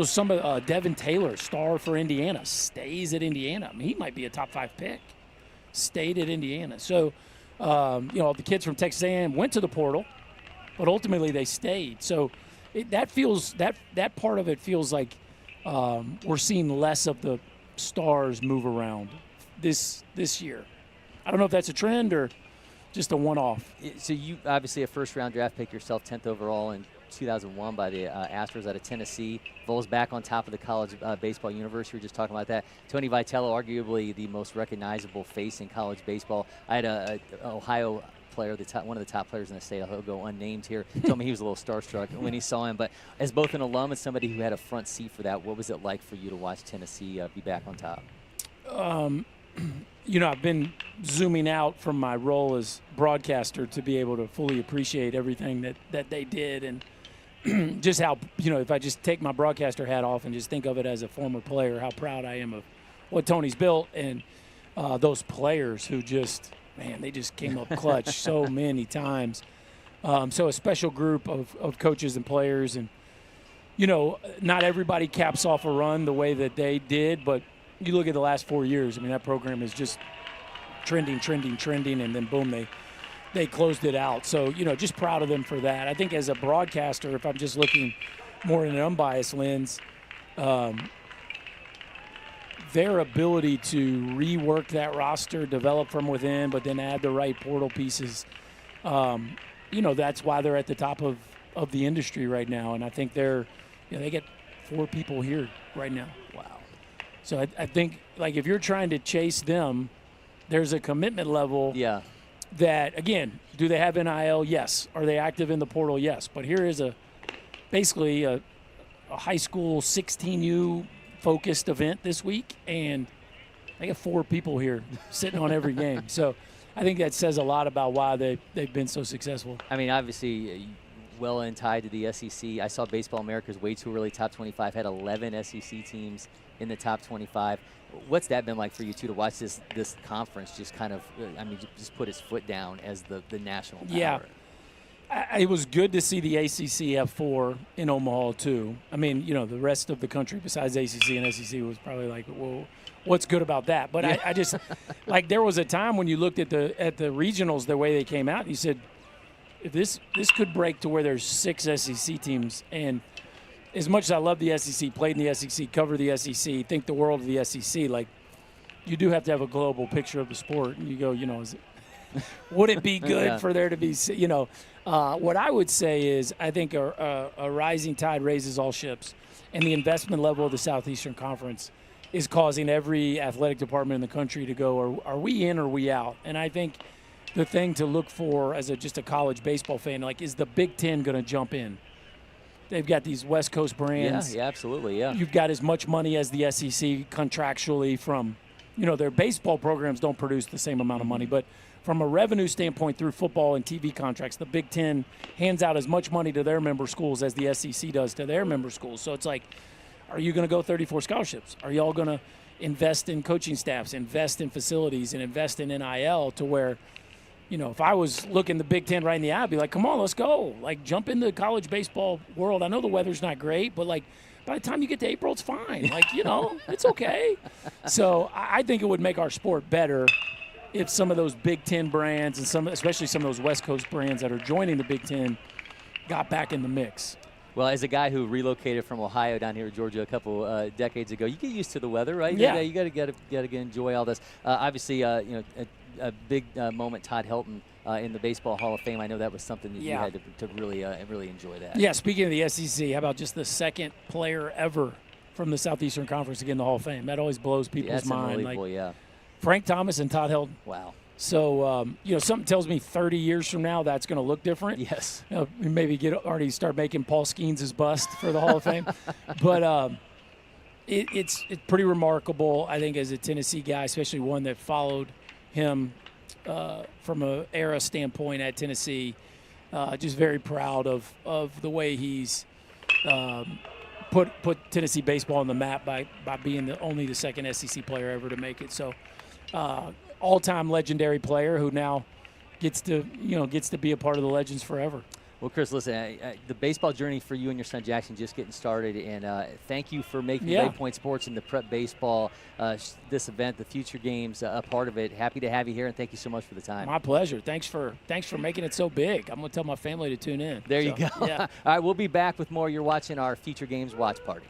some of Devin Taylor, star for Indiana, stays at Indiana. I mean, he might be a top 5 pick. Stayed at Indiana. So, the kids from Texas A&M went to the portal, but ultimately they stayed. So that part of it feels like we're seeing less of the stars move around this year. I don't know if that's a trend or just a one-off. So you obviously a first-round draft pick yourself, 10th overall in 2001 by the Astros out of Tennessee. Vols back on top of the college baseball universe. We were just talking about that. Tony Vitello, arguably the most recognizable face in college baseball. I had a Ohio player, one of the top players in the state, he'll go unnamed here, told me he was a little starstruck when he saw him. But as both an alum and somebody who had a front seat for that, what was it like for you to watch Tennessee be back on top? I've been zooming out from my role as broadcaster to be able to fully appreciate everything that they did, and just how, if I just take my broadcaster hat off and just think of it as a former player, how proud I am of what Tony's built, and those players who they just came up clutch so many times. So a special group of coaches and players, and, not everybody caps off a run the way that they did, but you look at the last 4 years, I mean, that program is just trending, and then boom, they closed it out. So, just proud of them for that. I think as a broadcaster, if I'm just looking more in an unbiased lens, their ability to rework that roster, develop from within, but then add the right portal pieces, that's why they're at the top of the industry right now. And I think they get 4 people here right now. Wow. So I think, like, if you're trying to chase them, there's a commitment level that, again, do they have NIL? Yes. Are they active in the portal? Yes. But here is basically a high school 16U focused event this week, and they got 4 people here sitting on every game. So I think that says a lot about why they've been so successful. I mean, obviously, well and tied to the SEC. I saw Baseball America's Way Too Early Top 25 had 11 SEC teams in the top 25. What's that been like for you, too, to watch this conference just kind of, just put its foot down as the national power? Yeah. It was good to see the ACC have 4 in Omaha, too. I mean, the rest of the country besides ACC and SEC was probably like, well, what's good about that? But I just, like, there was a time when you looked at the regionals, the way they came out, and you said, if this could break to where there's 6 SEC teams, and as much as I love the SEC, played in the SEC, cover the SEC, think the world of the SEC, like, you do have to have a global picture of the sport. And you go, would it be good for there to be, what I would say is I think a rising tide raises all ships, and the investment level of the Southeastern Conference is causing every athletic department in the country to go, are we in or are we out? And I think the thing to look for as just a college baseball fan, like, is the Big Ten going to jump in? They've got these West Coast brands. Yeah, absolutely, yeah. You've got as much money as the SEC contractually from, their baseball programs don't produce the same amount of money, but from a revenue standpoint through football and TV contracts, the Big Ten hands out as much money to their member schools as the SEC does to their member schools. So it's like, are you going to go 34 scholarships? Are y'all going to invest in coaching staffs, invest in facilities, and invest in NIL to where, if I was looking the Big Ten right in the eye, I'd be like, come on, let's go. Like, jump in the college baseball world. I know the weather's not great, but, like, by the time you get to April, it's fine. Like, it's okay. So I think it would make our sport better if some of those Big Ten brands and especially some of those West Coast brands that are joining the Big Ten got back in the mix. Well, as a guy who relocated from Ohio down here to Georgia a couple decades ago, you get used to the weather, right? Yeah. You got to enjoy all this. Obviously, a big moment, Todd Helton in the Baseball Hall of Fame. I know that was something that you had to really enjoy that. Yeah, speaking of the SEC, how about just the second player ever from the Southeastern Conference to get in the Hall of Fame? That always blows people's mind. Like, Frank Thomas and Todd Helton. Wow. So, something tells me 30 years from now that's going to look different. Yes. Maybe already start making Paul Skeens' bust for the Hall of Fame. But it's pretty remarkable, I think, as a Tennessee guy, especially one that followed him from an era standpoint at Tennessee. Just very proud of the way he's put Tennessee baseball on the map by being only the second SEC player ever to make it. So all-time legendary player who now gets to be a part of the legends forever. Well, Chris, listen, the baseball journey for you and your son Jackson just getting started, and thank you for making LakePoint Sports and the prep baseball, this event, the future games, a part of it. Happy to have you here, and thank you so much for the time. My pleasure. Thanks for making it so big. I'm going to tell my family to tune in. There you go. Yeah. All right, we'll be back with more. You're watching our Future Games Watch Party.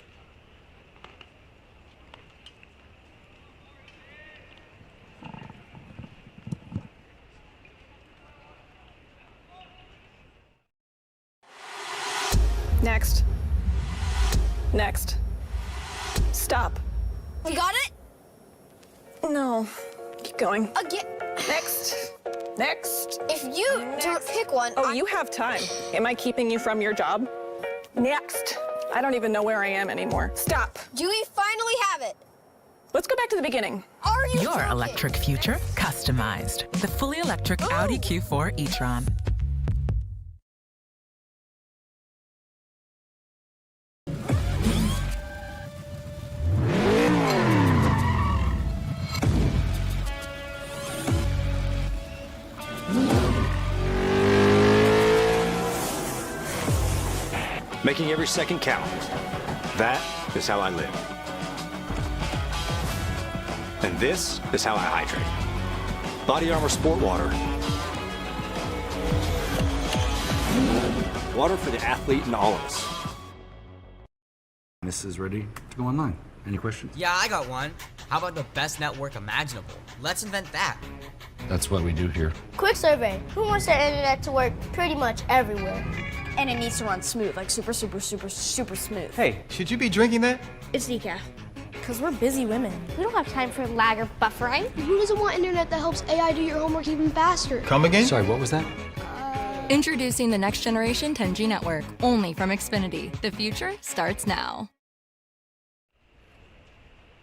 Next. Next. Stop. You got it? No. Keep going. Again. Next. Next. If you don't pick one. Oh, you have time. Am I keeping you from your job? Next. I don't even know where I am anymore. Stop. Do we finally have it? Let's go back to the beginning. Are you Your joking? electric future customized. The fully electric Audi Q4 e-tron. Making every second count. That is how I live. And this is how I hydrate. Body Armor Sport Water. Water for the athlete and all of us. This is ready to go online. Any questions? Yeah, I got one. How about the best network imaginable? Let's invent that. That's what we do here. Quick survey. Who wants their internet to work pretty much everywhere? And it needs to run smooth, like super, super, super, super smooth. Hey, should you be drinking that? It's decaf. Because we're busy women. We don't have time for lag or buffering. Who doesn't want internet that helps AI do your homework even faster? Come again? Sorry, what was that? Introducing the next generation 10G network, only from Xfinity. The future starts now.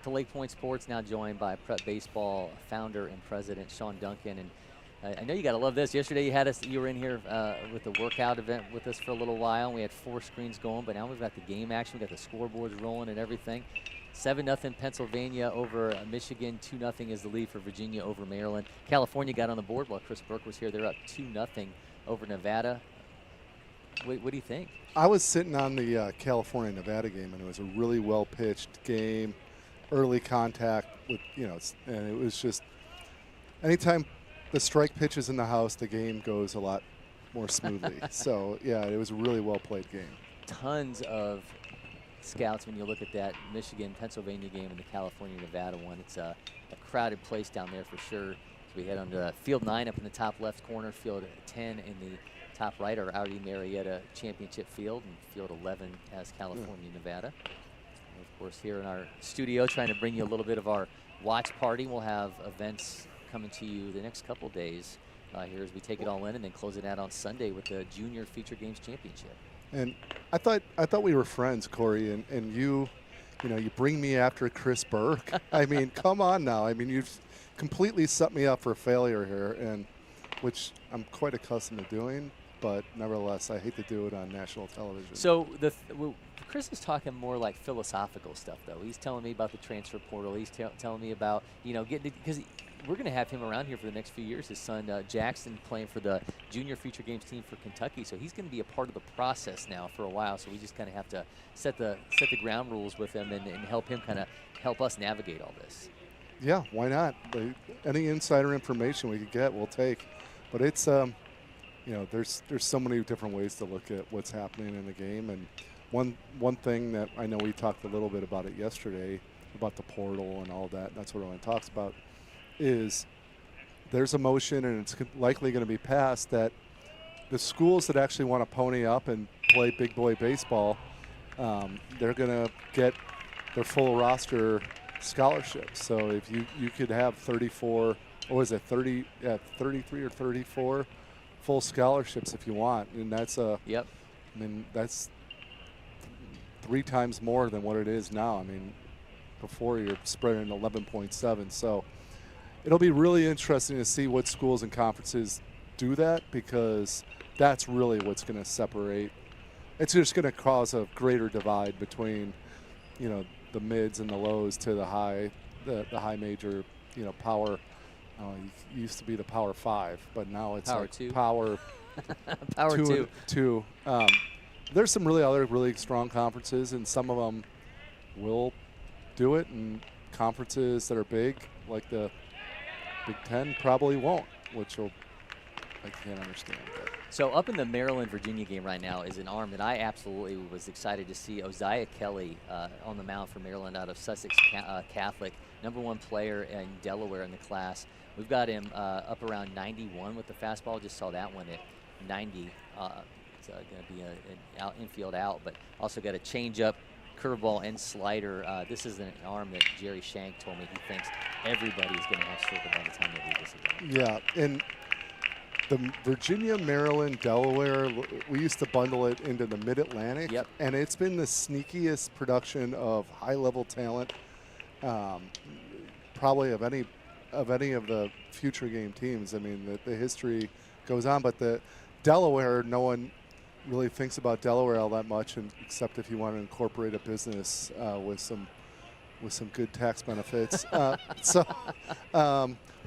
To LakePoint Sports, now joined by Prep Baseball founder and president Sean Duncan. And I know you got to love this. Yesterday you were in here with the workout event with us for a little while, and we had 4 screens going, but now we've got the game action. We've got the scoreboards rolling and everything. 7-0 Pennsylvania over Michigan. 2-0 is the lead for Virginia over Maryland. California got on the board while Chris Burke was here. They're up 2-0 over Nevada. What do you think? I was sitting on the California-Nevada game, and it was a really well-pitched game, early contact with, and it was just anytime the strike pitch is in the house, the game goes a lot more smoothly. So, yeah, it was a really well-played game. Tons of scouts when you look at that Michigan-Pennsylvania game and the California-Nevada one. It's a crowded place down there for sure. So we head on to field 9 up in the top left corner, field 10 in the top right, our Audi Marietta Championship field, and field 11 has California-Nevada. Of course, here in our studio, trying to bring you a little bit of our watch party. We'll have events coming to you the next couple days here as we take it all in, and then close it out on Sunday with the Junior Feature Games Championship. And I thought we were friends, Cory, and you bring me after Chris Burke. I mean, come on now. I mean, you've completely set me up for failure here, and which I'm quite accustomed to doing, but nevertheless, I hate to do it on national television. So Chris is talking more like philosophical stuff, though. He's telling me about the transfer portal. He's telling me about, getting, because we're going to have him around here for the next few years. His son, Jackson, playing for the Junior Feature Games team for Kentucky. So he's going to be a part of the process now for a while. So we just kind of have to set the ground rules with him and help him help us navigate all this. Yeah, why not? Any insider information we could get, we'll take. But it's, there's so many different ways to look at what's happening in the game. And one thing that I know we talked a little bit about it yesterday, about the portal and all that, that's what everyone talks about, is there's a motion, and it's likely going to be passed, that the schools that actually want to pony up and play big boy baseball, they're going to get their full roster scholarships. So if you could have 33 or 34 full scholarships if you want, and that's that's 3 times more than what it is now. I mean, before you're spreading 11.7. So it'll be really interesting to see what schools and conferences do that, because that's really what's going to separate. It's just going to cause a greater divide between, the mids and the lows to the high major, power. It used to be the Power 5, but now it's Power like 2. Power Power 2. 2. There's some really strong conferences, and some of them will do it, and conferences that are big, like the Big Ten, probably won't, which I can't understand. But. So up in the Maryland-Virginia game right now is an arm that I absolutely was excited to see. Uzziah Kelly on the mound for Maryland out of Sussex Catholic, #1 player in Delaware in the class. We've got him up around 91 with the fastball. Just saw that one at 90. It's going to be an infield out, but also got a changeup, curveball, and slider. This is an arm that Jerry Shank told me he thinks everybody is going to have circled by the time they do this again. Yeah, and the Virginia, Maryland, Delaware, we used to bundle it into the Mid-Atlantic, and it's been the sneakiest production of high-level talent, probably of any of the future game teams. I mean, the history goes on, but the Delaware, no one really thinks about Delaware all that much, except if you want to incorporate a business with some good tax benefits. But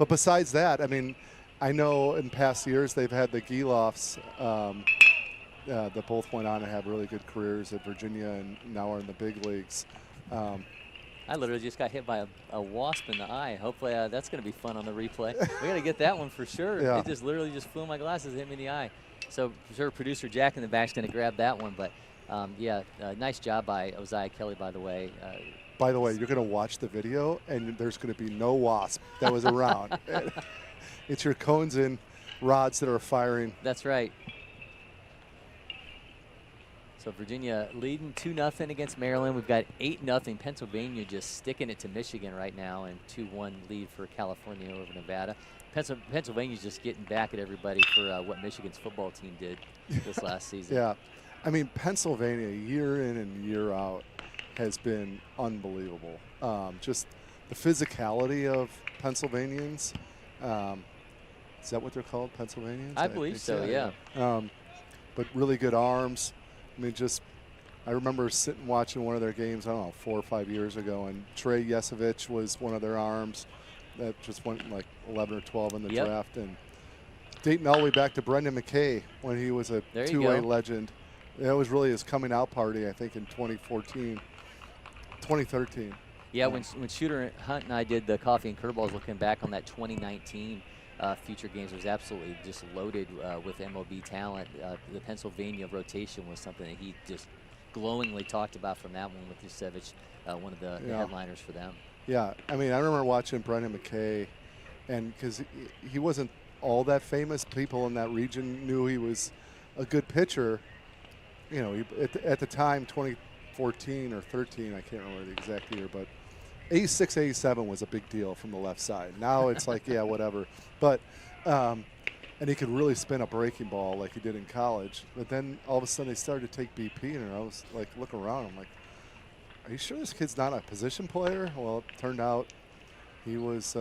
besides that, I mean, I know in past years they've had the Gelofs that both went on to have really good careers at Virginia and now are in the big leagues. I literally just got hit by a wasp in the eye. Hopefully that's going to be fun on the replay. We got to get that one for sure. Yeah. It just literally just flew my glasses, hit me in the eye. So for sure, producer Jack in the back is going to grab that one. But nice job by Uzziah Kelly, by the way. By the way, you're going to watch the video, and there's going to be no wasp that was around. It's your cones and rods that are firing. That's right. So Virginia leading 2-0 against Maryland. We've got 8-0. Pennsylvania just sticking it to Michigan right now, and 2-1 lead for California over Nevada. Pennsylvania's just getting back at everybody for what Michigan's football team did this last season. Yeah. I mean, Pennsylvania, year in and year out, has been unbelievable. Just the physicality of Pennsylvanians. Is that what they're called, Pennsylvanians? I believe so, yeah. But really good arms. I mean, I remember sitting watching one of their games, I don't know, 4 or 5 years ago, and Trey Yesevich was one of their arms that just went like 11 or 12 in the draft. And dating all the way back to Brendan McKay when he was a two-way legend. That was really his coming out party, I think, in 2013. Yeah, when Shooter Hunt and I did the Coffee and Curveballs, looking back on that 2019 future games, was absolutely just loaded with MLB talent. The Pennsylvania rotation was something that he just glowingly talked about from that one with Yesevich, one of the headliners for them. Yeah, I mean, I remember watching Brendan McKay, and because he wasn't all that famous, people in that region knew he was a good pitcher. You know, at the time, 14 or 13, I can't remember the exact year, but 86, 87 was a big deal from the left side. Now it's like, yeah, whatever. But, and he could really spin a breaking ball like he did in college. But then all of a sudden they started to take BP, and I was like looking around. I'm like, are you sure this kid's not a position player? Well, it turned out he was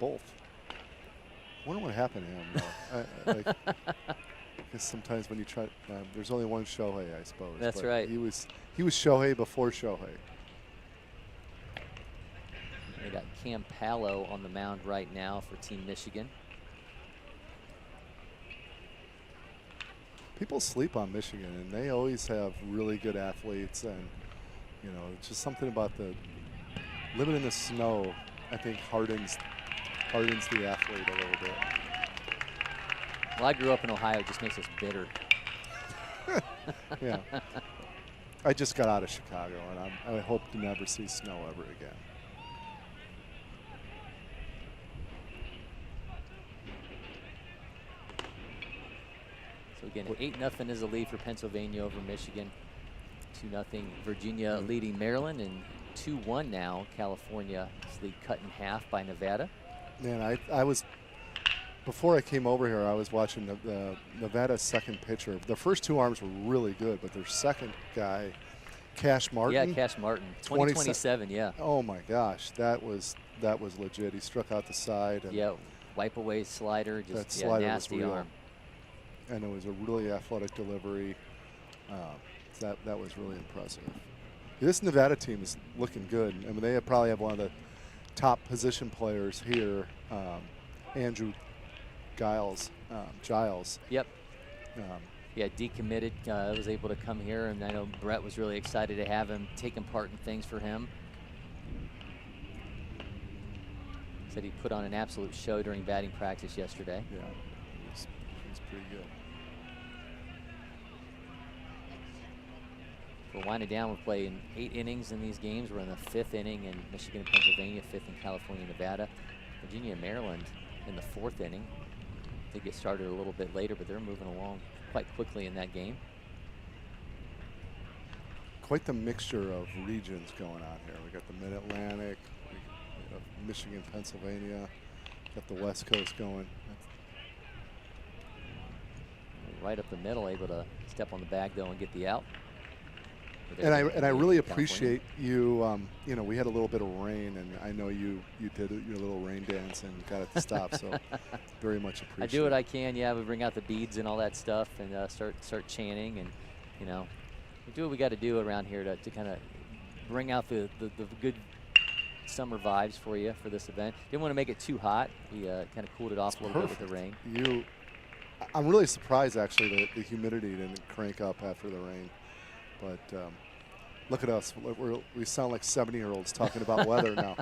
both. I wonder what happened to him, though. I guess sometimes when you try, there's only one Shohei, I suppose. That's but right. He was Shohei before Shohei. They got Cam Palo on the mound right now for Team Michigan. People sleep on Michigan, and they always have really good athletes, and you know, it's just something about the living in the snow, I think hardens the athlete a little bit. Well, I grew up in Ohio. It just makes us bitter. Yeah. I just got out of Chicago, and I hope to never see snow ever again. So again, 8-0 is the lead for Pennsylvania over Michigan. 2-0 Virginia leading Maryland, and 2-1 now. California is lead cut in half by Nevada. Man, I was, before I came over here, I was watching the Nevada's second pitcher. The first two arms were really good, but their second guy, Cash Martin. Yeah, Cash Martin, 2027, yeah. Oh my gosh, that was legit. He struck out the side. And yeah, wipe away slider, just that slider nasty was real. arm. And it was a really athletic delivery. That was really impressive. This Nevada team is looking good. I mean, they probably have one of the top position players here, Andrew Giles. Yep. Yeah, decommitted, was able to come here, and I know Brett was really excited to have him taking part in things for him. Said he put on an absolute show during batting practice yesterday. Yeah, he's pretty good. We're winding down. We're playing 8 innings in these games. We're in the 5th inning in Michigan and Pennsylvania, 5th in California and Nevada. Virginia and Maryland in the 4th inning. They get started a little bit later, but they're moving along quite quickly in that game. Quite the mixture of regions going on here. We got the Mid-Atlantic, we got Michigan, Pennsylvania, got the West Coast going. Right up the middle, able to step on the bag though and get the out. And I really appreciate you. You know, we had a little bit of rain, and I know you did your little rain dance and got it to stop. So very much appreciate. I do what I can. Yeah, we bring out the beads and all that stuff, and start chanting, and you know, we do what we got to do around here to kind of bring out the good summer vibes for you for this event. Didn't want to make it too hot. We kind of cooled it off a little bit with the rain. I'm really surprised actually that the humidity didn't crank up after the rain. But look at us. We sound like 70-year-olds talking about weather now.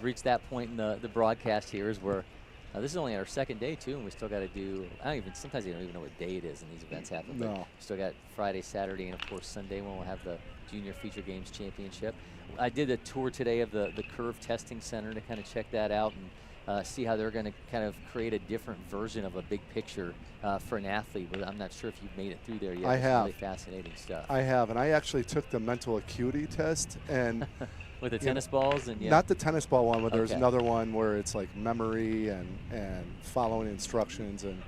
Reached that point in the broadcast here is where this is only our second day, too, and we still got to do, sometimes you don't even know what day it is when these events happen. No. But we still got Friday, Saturday, and, of course, Sunday when we'll have the Junior Feature Games Championship. I did a tour today of the Curve Testing Center to kind of check that out and see how they're going to kind of create a different version of a big picture for an athlete. But I'm not sure if you've made it through there yet. I have. Really fascinating stuff. I have, and I actually took the mental acuity test and with the tennis balls and not the tennis ball one, but there's Okay. another one where it's like memory and following instructions and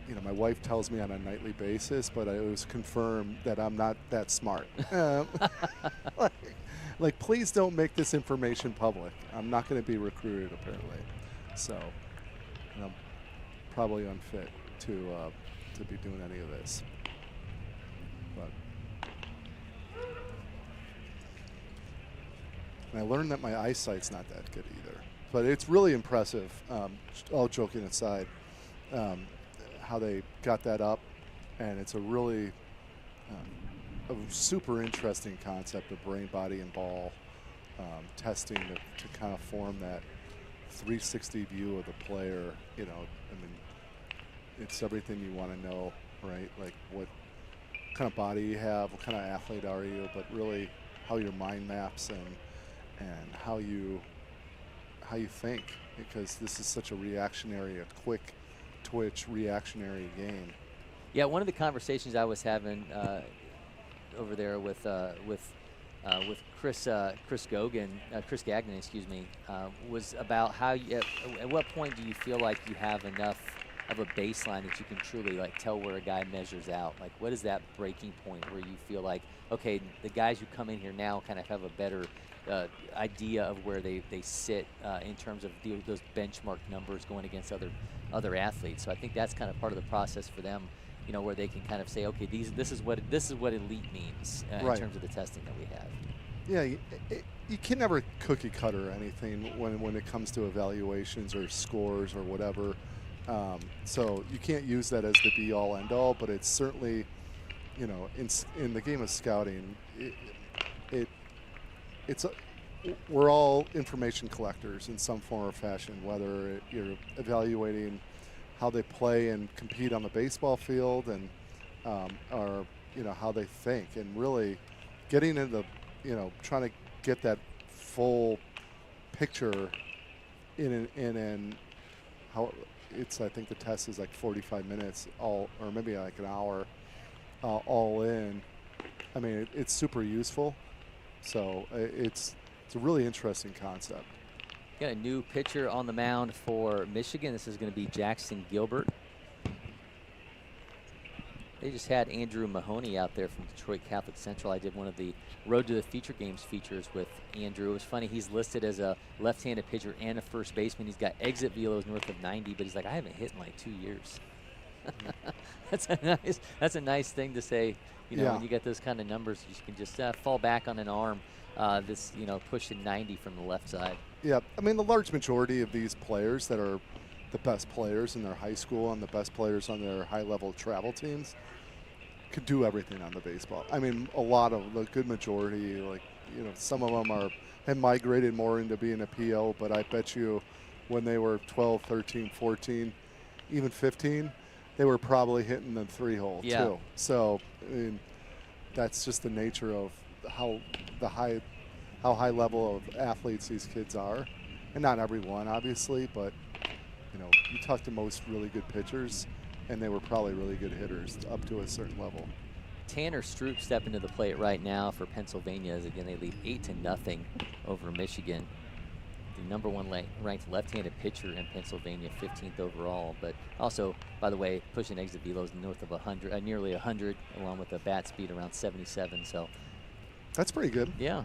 you know, my wife tells me on a nightly basis, but it was confirmed that I'm not that smart. Like, please don't make this information public. I'm not going to be recruited, apparently. So I'm probably unfit to be doing any of this. But and I learned that my eyesight's not that good either. But it's really impressive, all joking aside, how they got that up. And it's a really a super interesting concept of brain, body, and ball testing to kind of form that 360 view of the player. You know, I mean, it's everything you want to know, right? Like what kind of body you have, what kind of athlete are you, but really how your mind maps and how you think, because this is such a reactionary, a quick twitch reactionary game. Yeah, one of the conversations I was having over there with Chris Gagnon, excuse me, was about how at what point do you feel like you have enough of a baseline that you can truly like tell where a guy measures out? Like, what is that breaking point where you feel like, okay, the guys who come in here now kind of have a better idea of where they sit in terms of those benchmark numbers going against other athletes. So I think that's kind of part of the process for them, you know, where they can kind of say, okay, this is what elite means in terms of the testing that we have. Yeah, you can never cookie cutter anything when it comes to evaluations or scores or whatever. So you can't use that as the be-all, end-all, but it's certainly, you know, in the game of scouting, we're all information collectors in some form or fashion, whether you're evaluating how they play and compete on the baseball field and or, you know, how they think, and really getting into, you know, trying to get that full picture in how it's, I think the test is like 45 minutes or maybe like an hour all in. I mean, it's super useful. So it's a really interesting concept. Got a new pitcher on the mound for Michigan. This is going to be Jackson Gilbert. They just had Andrew Mahoney out there from Detroit Catholic Central. I did one of the Road to the Future Games features with Andrew. It was funny, he's listed as a left-handed pitcher and a first baseman. He's got exit velos north of 90, but he's like, I haven't hit in like 2 years. That's a nice thing to say. You know, when you get those kind of numbers, you can just fall back on an arm pushing 90 from the left side. Yeah, I mean, the large majority of these players that are the best players in their high school and the best players on their high-level travel teams could do everything on the baseball. I mean, a lot of the good majority, like, you know, some of them have migrated more into being a PO, but I bet you when they were 12, 13, 14, even 15, they were probably hitting the 3-hole too. So, I mean, that's just the nature of how high level of athletes these kids are. And not everyone, obviously, but, you know, you talk to most really good pitchers, and they were probably really good hitters up to a certain level. Tanner Stroop stepping to the plate right now for Pennsylvania as, again, they lead 8-0 over Michigan. The #1 ranked left-handed pitcher in Pennsylvania, 15th overall. But also, by the way, pushing exit velos north of 100, nearly 100, along with a bat speed around 77. So that's pretty good. Yeah.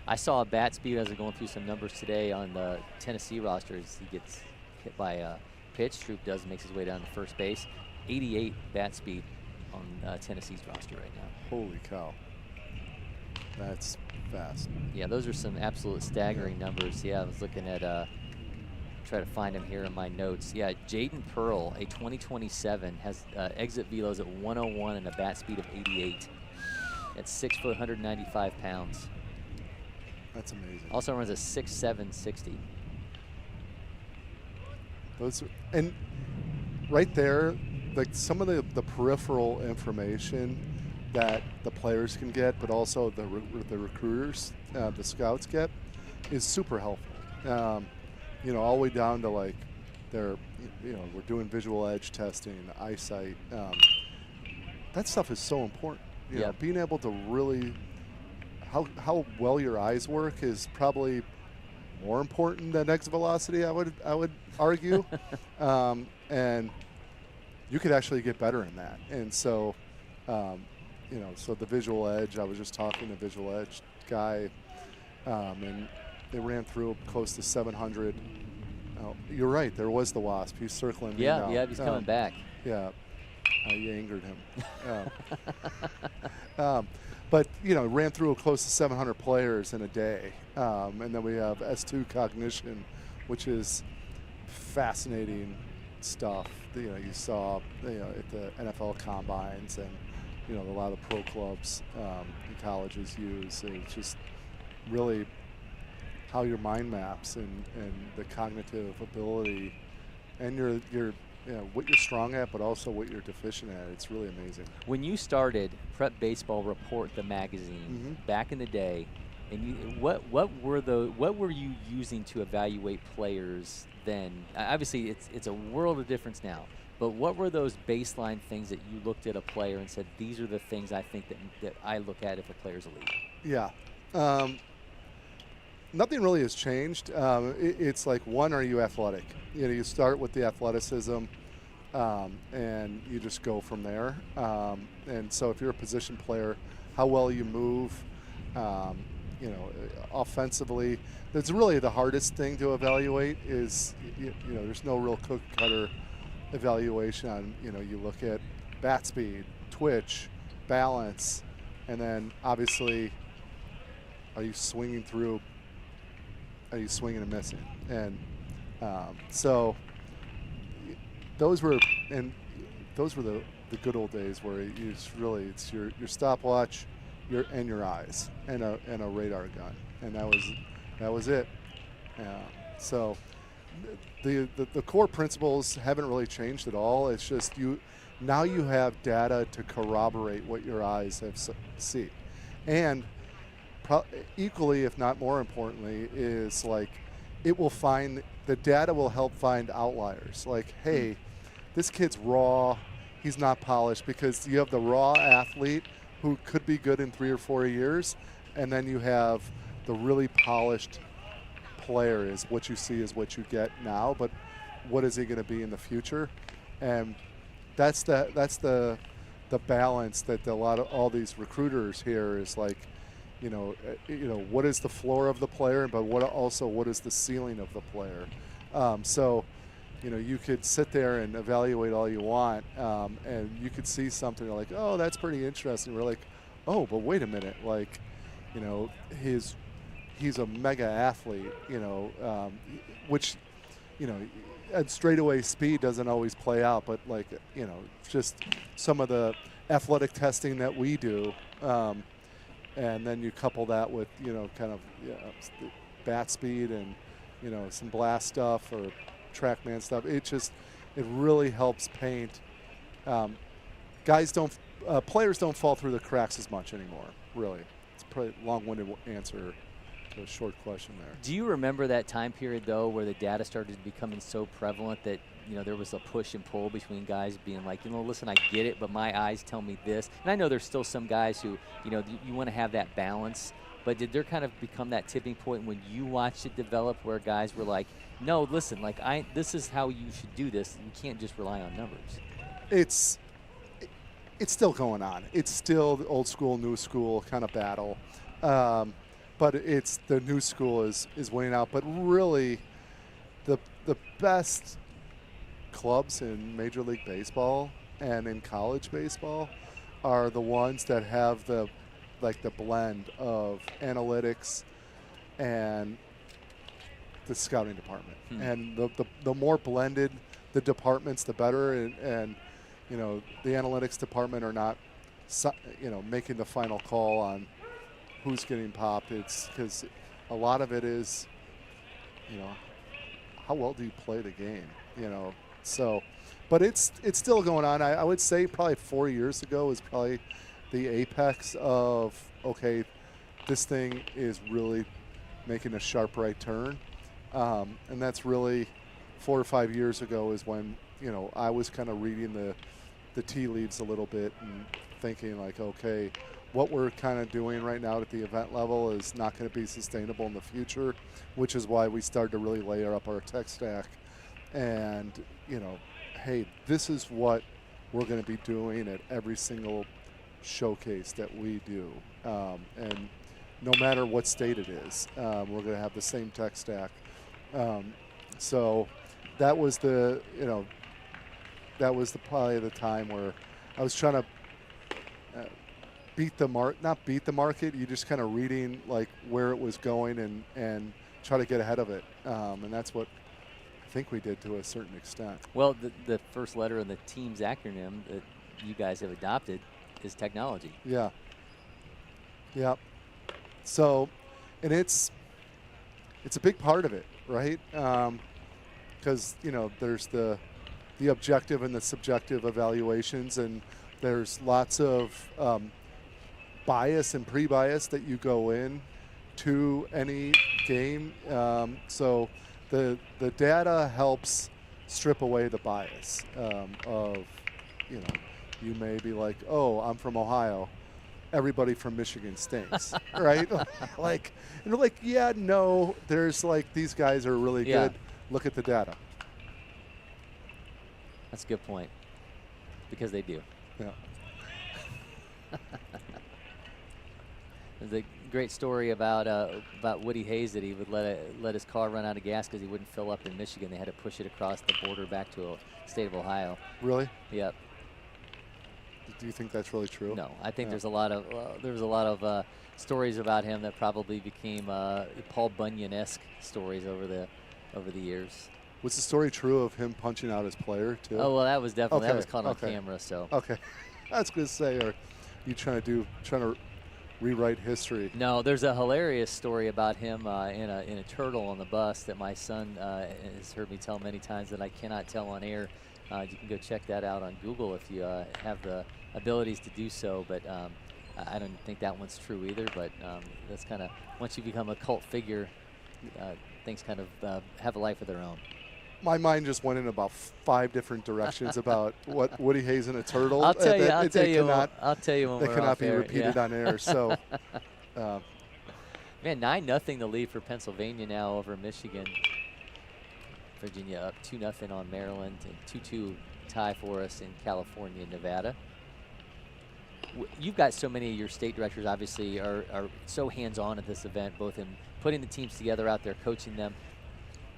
I saw a bat speed as we're going through some numbers today on the Tennessee roster as he gets hit by a pitch. Stroop makes his way down to first base. 88 bat speed on Tennessee's roster right now. Holy cow. That's fast. Yeah, those are some absolute staggering numbers. Yeah, I was looking at, try to find them here in my notes. Yeah, Jaden Pearl, a 2027, has exit velos at 101 and a bat speed of 88. At 6 foot, 195 pounds. That's amazing. Also runs a 6.7 60. And right there, like some of the peripheral information that the players can get, but also the recruiters, the scouts get, is super helpful. You know, all the way down to like we're doing visual edge testing, eyesight. That stuff is so important. You know, being able to really, how well your eyes work is probably more important than exit velocity, I would argue. And you could actually get better in that. And so, you know, so the visual edge, I was just talking to a visual edge guy, and they ran through close to 700. You're right, there was the wasp. He's circling me now. Yeah, he's coming back. Yeah, you angered him. But, you know, ran through close to 700 players in a day. And then we have S2 cognition, which is fascinating stuff. You know, you saw, you know, at the NFL combines and, you know, a lot of pro clubs and colleges use. It's just really how your mind maps and the cognitive ability and your you know, what you're strong at, but also what you're deficient at. It's really amazing. When you started Prep Baseball Report, the magazine, back in the day, and what were you using to evaluate players then? Obviously, it's a world of difference now. But what were those baseline things that you looked at a player and said, these are the things I think that I look at if a player's elite? Yeah. Nothing really has changed. It's like, one, are you athletic? You know, you start with the athleticism, and you just go from there. And so if you're a position player, how well you move, you know, offensively. That's really the hardest thing to evaluate is, you know, there's no real cookie-cutter evaluation on, you know, you look at bat speed, twitch, balance, and then obviously, are you swinging through, are you swinging and missing? And so those were the good old days where you just really, it's your stopwatch, your eyes, and a radar gun, and that was it. So the core principles haven't really changed at all. It's just now you have data to corroborate what your eyes have see, and equally, if not more importantly, is like the data will help find outliers. Like, hey, this kid's raw, he's not polished, because you have the raw athlete who could be good in 3 or 4 years, and then you have the really polished player. Is what you see is what you get now, but what is he going to be in the future? And that's the balance that all these recruiters here is like, you know, what is the floor of the player, but what is the ceiling of the player? So, you know, you could sit there and evaluate all you want, and you could see something like, oh, that's pretty interesting. We're like, oh, but wait a minute, like, you know, he's a mega athlete, you know, which, you know, and straightaway speed doesn't always play out, but like, you know, just some of the athletic testing that we do, and then you couple that with, you know, kind of bat speed and, you know, some blast stuff or TrackMan stuff. It really helps paint. Players don't fall through the cracks as much anymore, really. It's probably a long-winded answer to a short question there. Do you remember that time period, though, where the data started becoming so prevalent that, you know, there was a push and pull between guys being like, you know, listen, I get it, but my eyes tell me this. And I know there's still some guys who, you know, you want to have that balance. But did there kind of become that tipping point when you watched it develop where guys were like, no, listen, like this is how you should do this. You can't just rely on numbers. It's still going on. It's still the old school, new school kind of battle. But it's the new school is winning out. But really, the best clubs in Major League Baseball and in college baseball are the ones that have the blend of analytics and the scouting department. And the more blended the departments, the better. And you know, the analytics department are not, you know, making the final call on who's getting popped. It's because a lot of it is, you know, how well do you play the game, you know? So, but it's still going on. I would say probably 4 years ago is probably the apex of, okay, this thing is really making a sharp right turn. And that's really 4 or 5 years ago is when, you know, I was kind of reading the tea leaves a little bit and thinking like, okay, what we're kind of doing right now at the event level is not going to be sustainable in the future, which is why we started to really layer up our tech stack. And, you know, hey, this is what we're going to be doing at every single showcase that we do. And no matter what state it is, we're going to have the same tech stack. So that was probably the time where I was trying to not beat the market. You just kind of reading like where it was going and try to get ahead of it. And that's what I think we did to a certain extent. Well, the first letter in the team's acronym that you guys have adopted is technology. Yeah. Yeah. So, and it's a big part of it, right? Because, you know, there's the objective and the subjective evaluations, and there's lots of bias and pre-bias that you go in to any game. So the data helps strip away the bias of, you know, you may be like, oh, I'm from Ohio. Everybody from Michigan stinks, right? Like, and they're like, yeah, no, there's like, these guys are really good. Look at the data. That's a good point. Because they do. Yeah. There's a great story about Woody Hayes that he would let his car run out of gas because he wouldn't fill up in Michigan. They had to push it across the border back to the state of Ohio. Really? Yep. Do you think that's really true? No, I think there's a lot of stories about him that probably became Paul Bunyan-esque stories over the years. Was the story true of him punching out his player too? Oh well, that was definitely that was caught on camera. So okay, I was going to say, are you trying to rewrite history? No, there's a hilarious story about him in a turtle on the bus that my son has heard me tell many times that I cannot tell on air. You can go check that out on Google if you have the abilities to do so. But I don't think that one's true either. But that's kind of, once you become a cult figure, things kind of have a life of their own. My mind just went in about 5 different directions about what Woody Hayes and a turtle. I'll tell you. I'll tell you when they we're cannot off be air. repeated on air. So, man, 9-0 the lead for Pennsylvania now over Michigan. Virginia up 2-0 on Maryland, and 2-2 tie for us in California and Nevada. You've got so many of your state directors obviously are so hands-on at this event, both in putting the teams together out there, coaching them.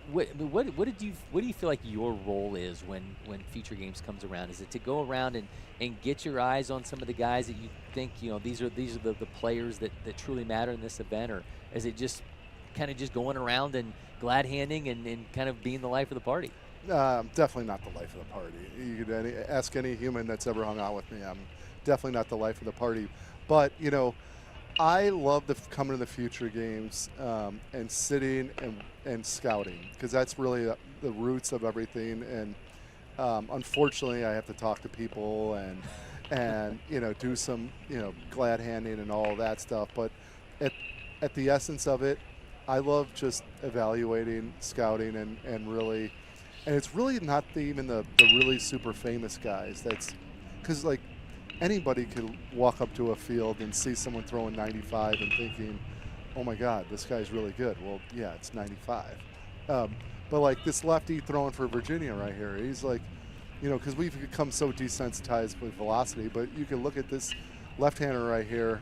What do you feel like your role is when Feature Games comes around? Is it to go around and get your eyes on some of the guys that you think, you know, these are the players that truly matter in this event, or is it just kind of just going around and glad handing and kind of being the life of the party? Definitely not the life of the party. You could ask any human that's ever hung out with me. I'm definitely not the life of the party. But, you know, I love coming to the Future Games and sitting and scouting, because that's really the roots of everything. And unfortunately, I have to talk to people and you know, do some, you know, glad handing and all that stuff. But at the essence of it, I love just evaluating, scouting, and really, and it's really not even the really super famous guys. That's because, like, anybody could walk up to a field and see someone throwing 95 and thinking, oh my God, this guy's really good. Well, yeah, it's 95. But like this lefty throwing for Virginia right here, he's like, you know, because we've become so desensitized with velocity, but you can look at this left-hander right here,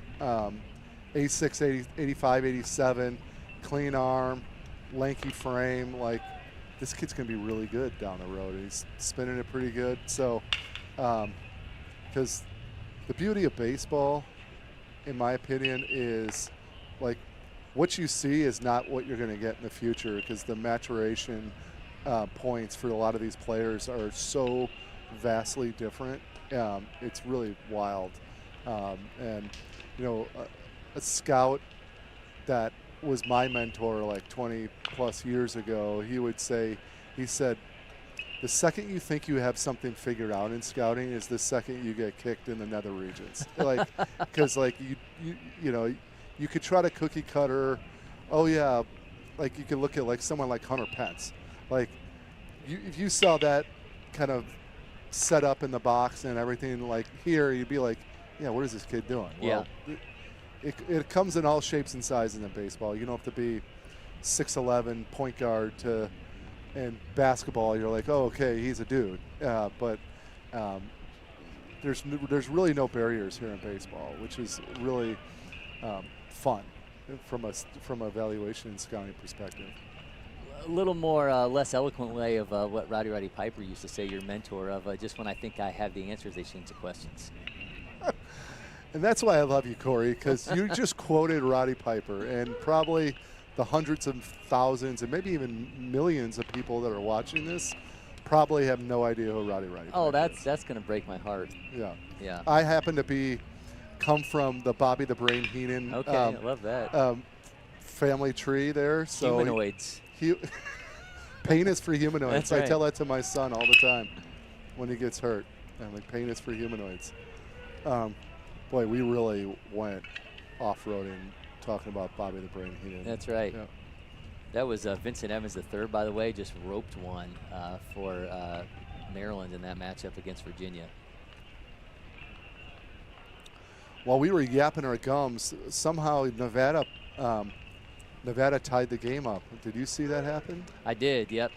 86, 80, 85, 87, clean arm, lanky frame. Like, this kid's going to be really good down the road. He's spinning it pretty good. So, because the beauty of baseball, in my opinion, is like what you see is not what you're going to get in the future, because the maturation points for a lot of these players are so vastly different. It's really wild. And, you know, a scout that was my mentor like 20 plus years ago, he said, the second you think you have something figured out in scouting is the second you get kicked in the nether regions. Like, because like you know, you could try to cookie cutter. Oh yeah, like you could look at like someone like Hunter Pence. Like, if you saw that kind of set up in the box and everything like here, you'd be like, yeah, what is this kid doing? Well, it comes in all shapes and sizes in baseball. You don't have to be 6'11" point guard and basketball, you're like, oh, okay, he's a dude. But there's really no barriers here in baseball, which is really fun from a evaluation and scouting perspective. A little more less eloquent way of what Roddy Piper used to say, your mentor, of just when I think I have the answers, they change the questions. And that's why I love you, Corey, because you just quoted Roddy Piper, and probably the hundreds of thousands and maybe even millions of people that are watching this probably have no idea who Roddy Piper is. Oh, that's going to break my heart. Yeah. I happen to come from the Bobby the Brain Heenan I love that. Family tree there. So humanoids. Pain is for humanoids. That's right. I tell that to my son all the time when he gets hurt. I'm like, pain is for humanoids. Boy, we really went off-roading talking about Bobby the Brain Heenan. That's right. Yeah. That was Vincent Evans III, by the way, just roped one for Maryland in that matchup against Virginia. While we were yapping our gums, somehow Nevada tied the game up. Did you see that happen? I did, yep.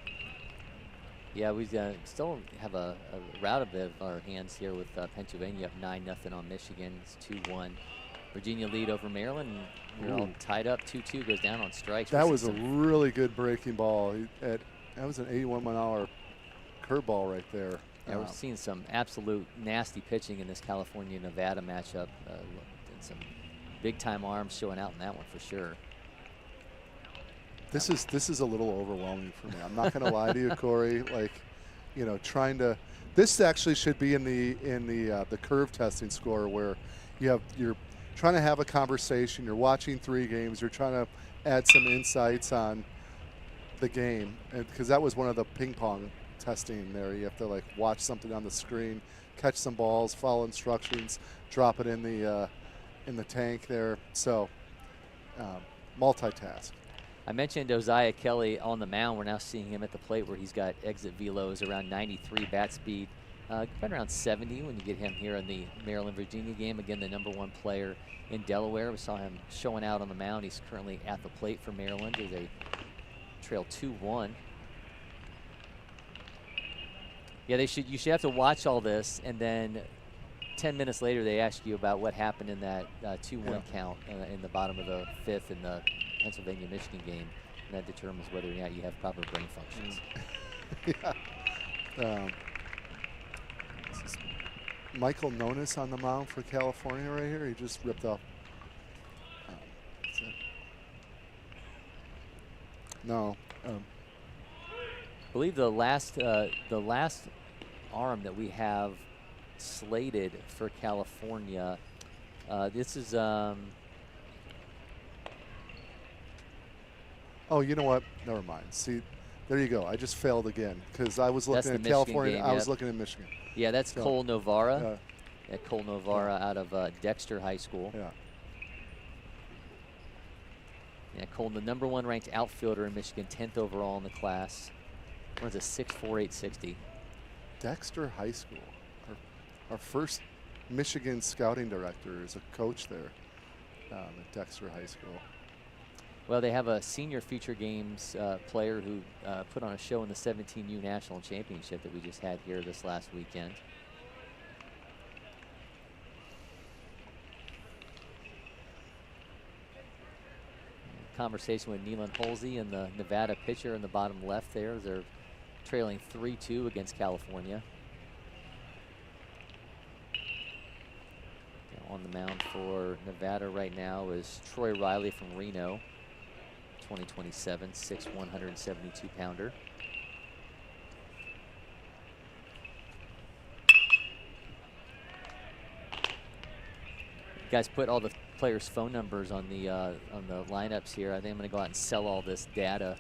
Yeah, we still have a rout of our hands here with Pennsylvania up 9-0 on Michigan. It's 2-1. Virginia lead over Maryland. We're all tied up. 2-2 goes down on strikes. That was a really good breaking ball. That was an 81-mile-an-hour curveball right there. Yeah, we're seeing some absolute nasty pitching in this California-Nevada matchup. And some big-time arms showing out in that one for sure. This is a little overwhelming for me. I'm not going to lie to you, Corey. Like, you know, trying to. This actually should be in the curve testing score where you're trying to have a conversation. You're watching 3 games. You're trying to add some insights on the game, because that was one of the ping pong testing there. You have to like watch something on the screen, catch some balls, follow instructions, drop it in the tank there. So multitask. I mentioned Osiah Kelly on the mound. We're now seeing him at the plate where he's got exit velos around 93 bat speed, right around 70 when you get him here in the Maryland-Virginia game. Again, the #1 player in Delaware. We saw him showing out on the mound. He's currently at the plate for Maryland as they trail 2-1. Yeah, you should have to watch all this, and then 10 minutes later they ask you about what happened in that 2-1 count in the bottom of the 5th in the Pennsylvania-Michigan game, and that determines whether or not you have proper brain functions. This is Michael Nonis on the mound for California right here. He just ripped off. That's it. No. I believe the last arm that we have slated for California. This is. Oh, you know what? Never mind. See, there you go. I just failed again because I was looking at California. Game, I was looking at Michigan. Yeah, that's Cole Novara. Cole Novara out of Dexter High School. Yeah. Yeah, Cole, the #1 ranked outfielder in Michigan, 10th overall in the class. Runs a 6.4860. Dexter High School. Our first Michigan scouting director is a coach there at Dexter High School. Well, they have a senior feature games player who put on a show in the 17U National Championship that we just had here this last weekend. Conversation with Neelan Holsey and the Nevada pitcher in the bottom left there as they're trailing 3-2 against California. On the mound for Nevada right now is Troy Riley from Reno. 2027, 6'1", 172-pounder. You guys put all the players' phone numbers on the lineups here. I think I'm going to go out and sell all this data.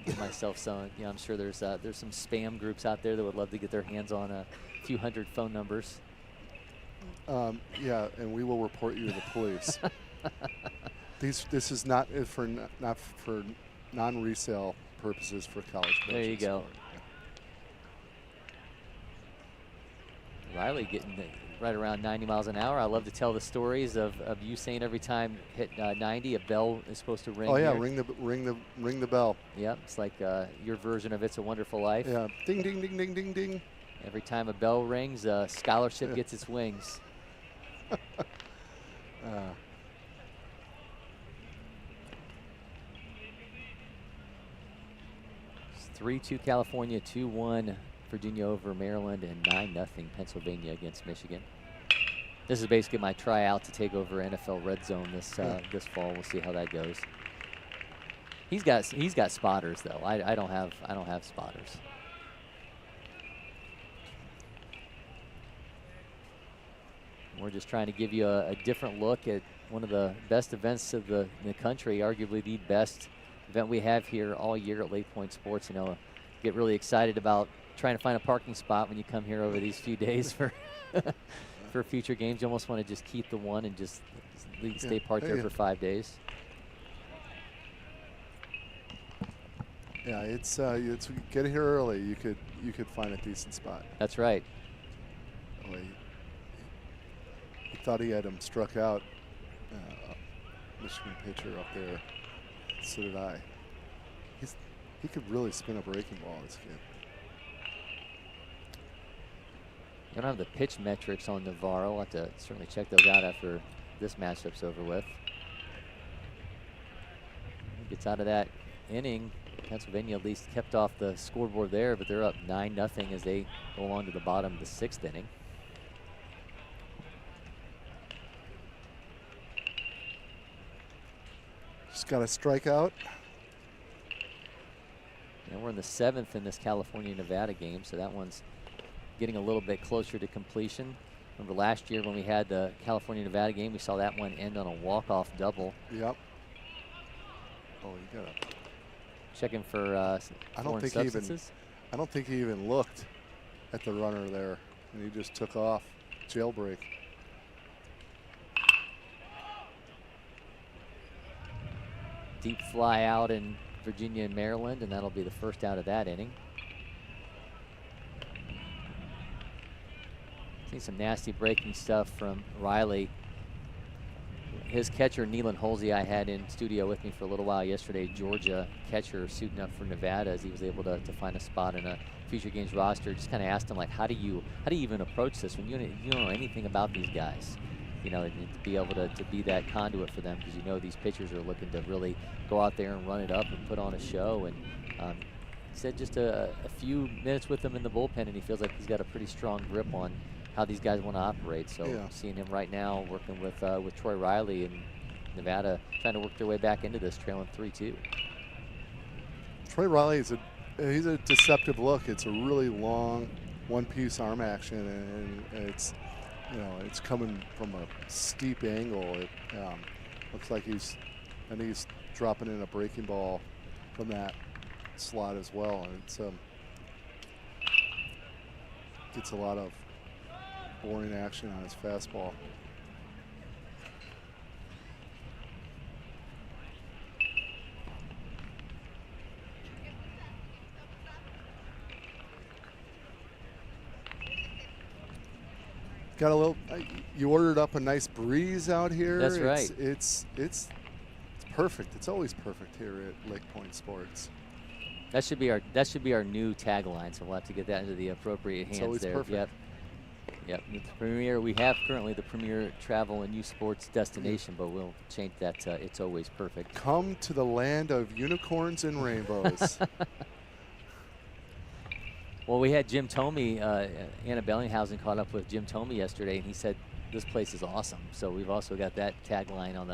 Give myself some. You know, I'm sure there's some spam groups out there that would love to get their hands on a few hundred phone numbers. Yeah, and we will report you to the police. This is not for non-resale purposes for college coaches. There you go. Riley getting right around 90 miles an hour. I love to tell the stories of you saying every time hit 90, a bell is supposed to ring. Oh yeah, here. ring the bell. Yep, it's like your version of It's a Wonderful Life. Yeah, ding ding ding ding ding ding. Every time a bell rings, a scholarship gets its wings. 3-2 California, 2-1 Virginia over Maryland, and 9-0 Pennsylvania against Michigan. This is basically my tryout to take over NFL Red Zone this fall. We'll see how that goes. He's got spotters though. I don't have spotters. We're just trying to give you a different look at one of the best events of the country, arguably the best event we have here all year at LakePoint Sports. You know, get really excited about trying to find a parking spot when you come here over these few days for for future games. You almost want to just keep the one and just stay parked there for 5 days. Yeah, it's get here early. You could find a decent spot. That's right. Oh, he thought he had him struck out. Michigan pitcher up there. So did I. He could really spin a breaking ball, this kid. You don't have the pitch metrics on Navarro. We'll have to certainly check those out after this matchup's over with. He gets out of that inning. Pennsylvania at least kept off the scoreboard there, but they're up 9-0 as they go on to the bottom of the 6th inning. Just got a strikeout. And we're in the 7th in this California-Nevada game, so that one's getting a little bit closer to completion. Remember last year when we had the California-Nevada game, we saw that one end on a walk-off double. Yep. Oh, you got to checking for foreign substances. I don't think he even looked at the runner there, and he just took off. Jailbreak. Deep fly out in Virginia and Maryland, and that'll be the first out of that inning. Seen some nasty breaking stuff from Riley. His catcher, Neelan Holsey, I had in studio with me for a little while yesterday. Georgia catcher suiting up for Nevada as he was able to find a spot in a future games roster. Just kind of asked him, like, how do you even approach this when you don't know anything about these guys? You know, to be able to be that conduit for them, because you know these pitchers are looking to really go out there and run it up and put on a show. And he said just a few minutes with them in the bullpen, and he feels like he's got a pretty strong grip on how these guys want to operate. So seeing him right now working with Troy Riley and Nevada, trying to work their way back into this, trailing 3-2. Troy Riley he's a deceptive look. It's a really long one-piece arm action, and it's it's coming from a steep angle. It looks like he's dropping in a breaking ball from that slot as well, and it's gets a lot of boring action on his fastball. Got a little. You ordered up a nice breeze out here. That's right. It's perfect. It's always perfect here at LakePoint Sports. That should be our new tagline. So we'll have to get that into the appropriate hands. It's always there. perfect. Yep. The premier. We have currently the premier travel and youth sports destination, but we'll change that to it's always perfect. Come to the land of unicorns and rainbows. Well, we had Jim Thome, Anna Bellinghausen caught up with Jim Thome yesterday, and he said this place is awesome. So we've also got that tagline on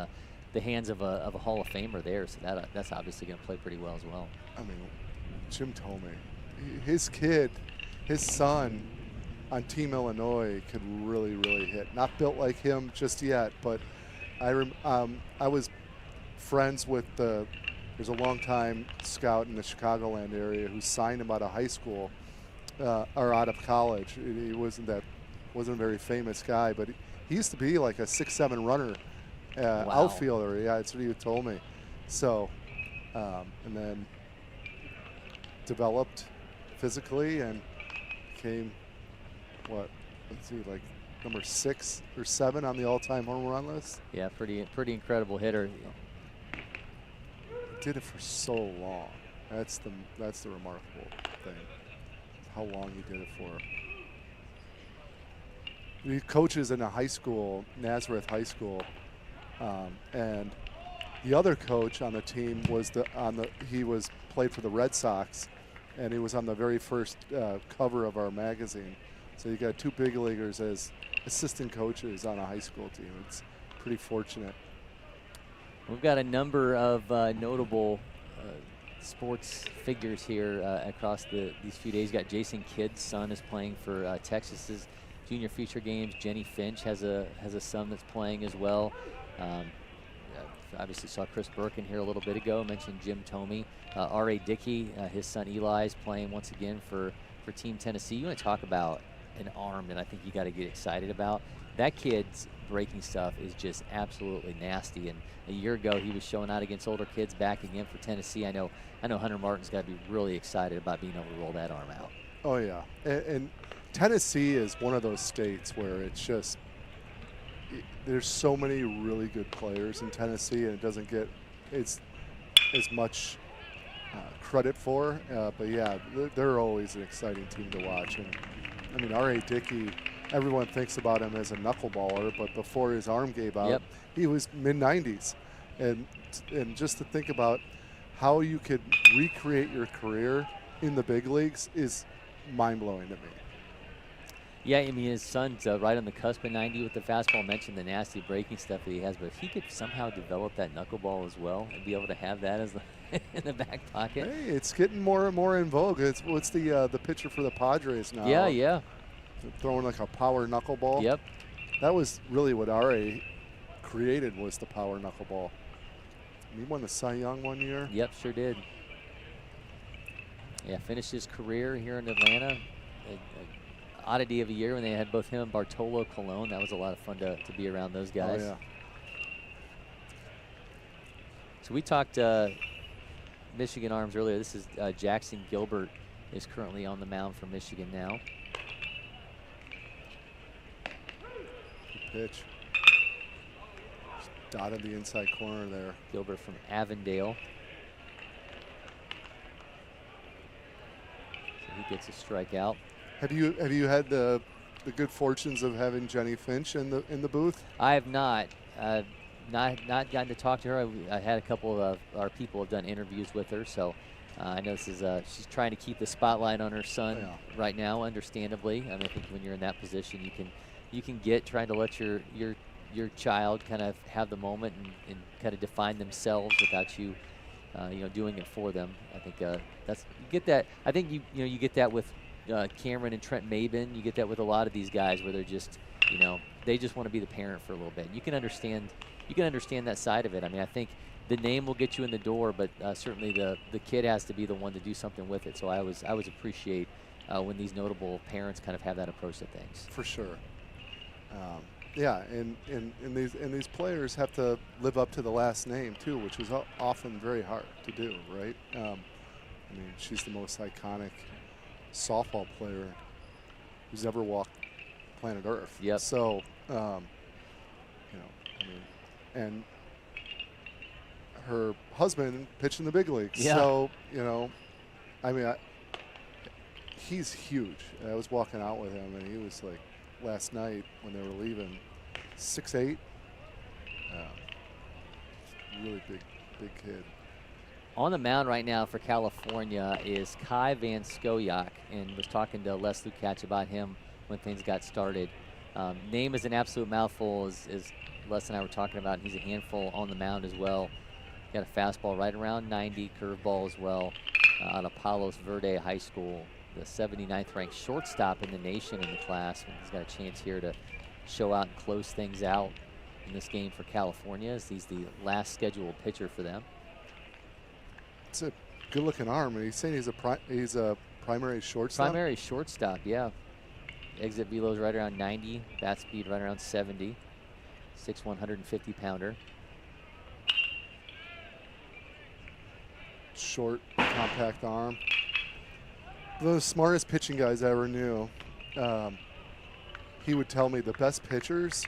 the hands of a Hall of Famer there. So that's obviously going to play pretty well as well. I mean, Jim Thome, his kid, his son on Team Illinois could really, really hit. Not built like him just yet, but I was friends with there's a longtime scout in the Chicagoland area who signed him out of high school. Or out of college. He wasn't a very famous guy, but he used to be like a 6'7" runner, outfielder. Yeah, that's what he told me. So, and then developed physically and became like number 6 or 7 on the all-time home run list. Yeah, pretty incredible hitter. Did it for so long. That's the remarkable thing. How long he did it for. He coaches in a high school, Nazareth High School, and the other coach on the team was played for the Red Sox, and he was on the very first cover of our magazine. So you got 2 big leaguers as assistant coaches on a high school team. It's pretty fortunate. We've got a number of notable sports figures here across these few days. Got Jason Kidd's son is playing for Texas's junior feature games. Jenny Finch has a son that's playing as well. Obviously saw Chris Burke in here a little bit ago. Mentioned Jim Thome. R.A. Dickey, his son Eli is playing once again for Team Tennessee. You want to talk about an arm that I think you got to get excited about. That kid's breaking stuff is just absolutely nasty. And a year ago, he was showing out against older kids back again for Tennessee. I know Hunter Martin's got to be really excited about being able to roll that arm out. Oh, yeah. And Tennessee is one of those states where it's just there's so many really good players in Tennessee, and it doesn't get as much credit for. But, yeah, they're always an exciting team to watch. And, I mean, R.A. Dickey, everyone thinks about him as a knuckleballer, but before his arm gave out, he was mid-90s. And just to think about how you could recreate your career in the big leagues is mind-blowing to me. Yeah, I mean, his son's right on the cusp of 90 with the fastball. I mentioned the nasty breaking stuff that he has, but if he could somehow develop that knuckleball as well and be able to have that as in the back pocket. Hey, it's getting more and more in vogue. What's the pitcher for the Padres now? Yeah. Throwing like a power knuckleball. Yep. That was really what R.A. created, was the power knuckleball. He won the Cy Young one year. Yep, sure did. Yeah, finished his career here in Atlanta. Oddity of a year when they had both him and Bartolo Colon. That was a lot of fun to be around those guys. Oh, yeah. So we talked Michigan arms earlier. This is Jackson Gilbert is currently on the mound for Michigan now. Good pitch. Just dotted the inside corner there. Gilbert from Avondale. So he gets a strikeout. Have you had the good fortunes of having Jenny Finch in the booth? I have not. Not gotten to talk to her. I had a couple of our people have done interviews with her, so I know this is she's trying to keep the spotlight on her son right now. Understandably, I mean, I think when you're in that position, you can get trying to let your child kind of have the moment and kind of define themselves without you doing it for them. I think that's you get that. I think you get that with Cameron and Trent Maben. You get that with a lot of these guys where they're just they just want to be the parent for a little bit. You can understand that side of it. I mean, I think the name will get you in the door, but certainly the kid has to be the one to do something with it. So I always appreciate when these notable parents kind of have that approach to things. For sure. Yeah, and these players have to live up to the last name too, which is often very hard to do, right? I mean, she's the most iconic softball player who's ever walked planet Earth. Yep. So, and her husband pitched in the big leagues. Yeah. So, I mean, he's huge. I was walking out with him, and he was like, last night when they were leaving, 6'8", really big kid. On the mound right now for California is Kai Van Scoyoc, and was talking to Les Lukács about him when things got started. Name is an absolute mouthful, as Les and I were talking about. He's a handful on the mound as well. Got a fastball right around 90, curveball as well, out of Palos Verde High School. The 79th ranked shortstop in the nation in the class. And he's got a chance here to show out and close things out in this game for California, as he's the last scheduled pitcher for them. It's a good-looking arm. And he's saying he's a primary shortstop. Primary shortstop, yeah. Exit velo is right around 90. Bat speed right around 70. 6'1", 150-pounder. Short, compact arm. One of the smartest pitching guys I ever knew. He would tell me the best pitchers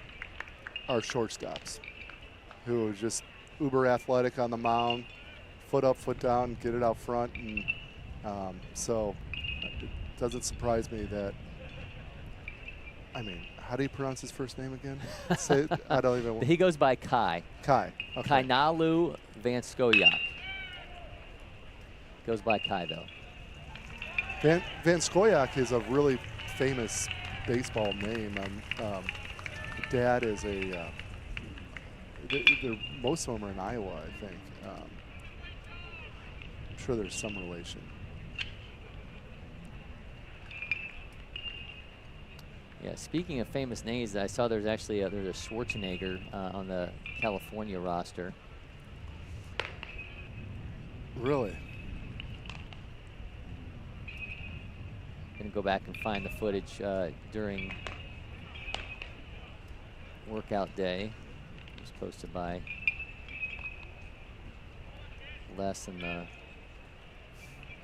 are shortstops, who are just uber athletic on the mound, foot up, foot down, get it out front. And so it doesn't surprise me that, I mean, how do you pronounce his first name again? Say it, I don't even. He goes by Kai. Kai. Okay. Kainalu Van Scoyoc. Goes by Kai, though. Van Scoyoc is a really famous baseball name. Dad is most of them are in Iowa, I think. I'm sure there's some relation. Yeah, speaking of famous names, I saw there's actually there's a Schwarzenegger on the California roster. Really? Going to go back and find the footage during workout day. It was posted by Les and the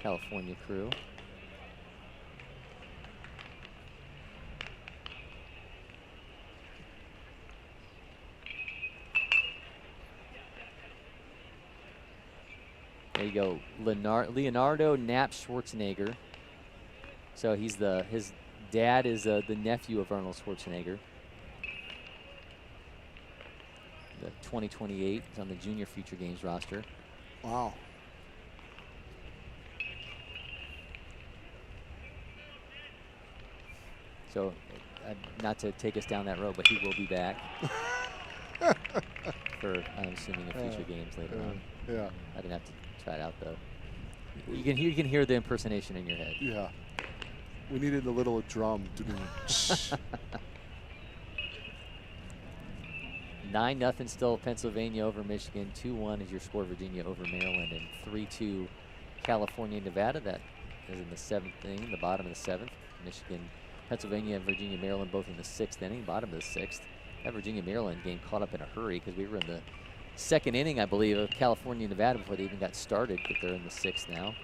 California crew. There you go, Leonardo Knapp Schwarzenegger. So he's his dad is the nephew of Arnold Schwarzenegger. The 2028 is on the Junior Future Games roster. Wow. So, not to take us down that road, but he will be back for, I'm assuming, the future games later on. Yeah. I didn't have to try it out though. You can hear the impersonation in your head. Yeah. We needed a little drum. 9-0 still Pennsylvania over Michigan. 2-1 is your score, Virginia over Maryland, and 3-2 California, Nevada. That is in the 7th inning, the bottom of the 7th. Michigan, Pennsylvania, and Virginia, Maryland both in the 6th inning, bottom of the 6th. That Virginia, Maryland game caught up in a hurry because we were in the 2nd inning, I believe, of California, Nevada before they even got started, but they're in the 6th now.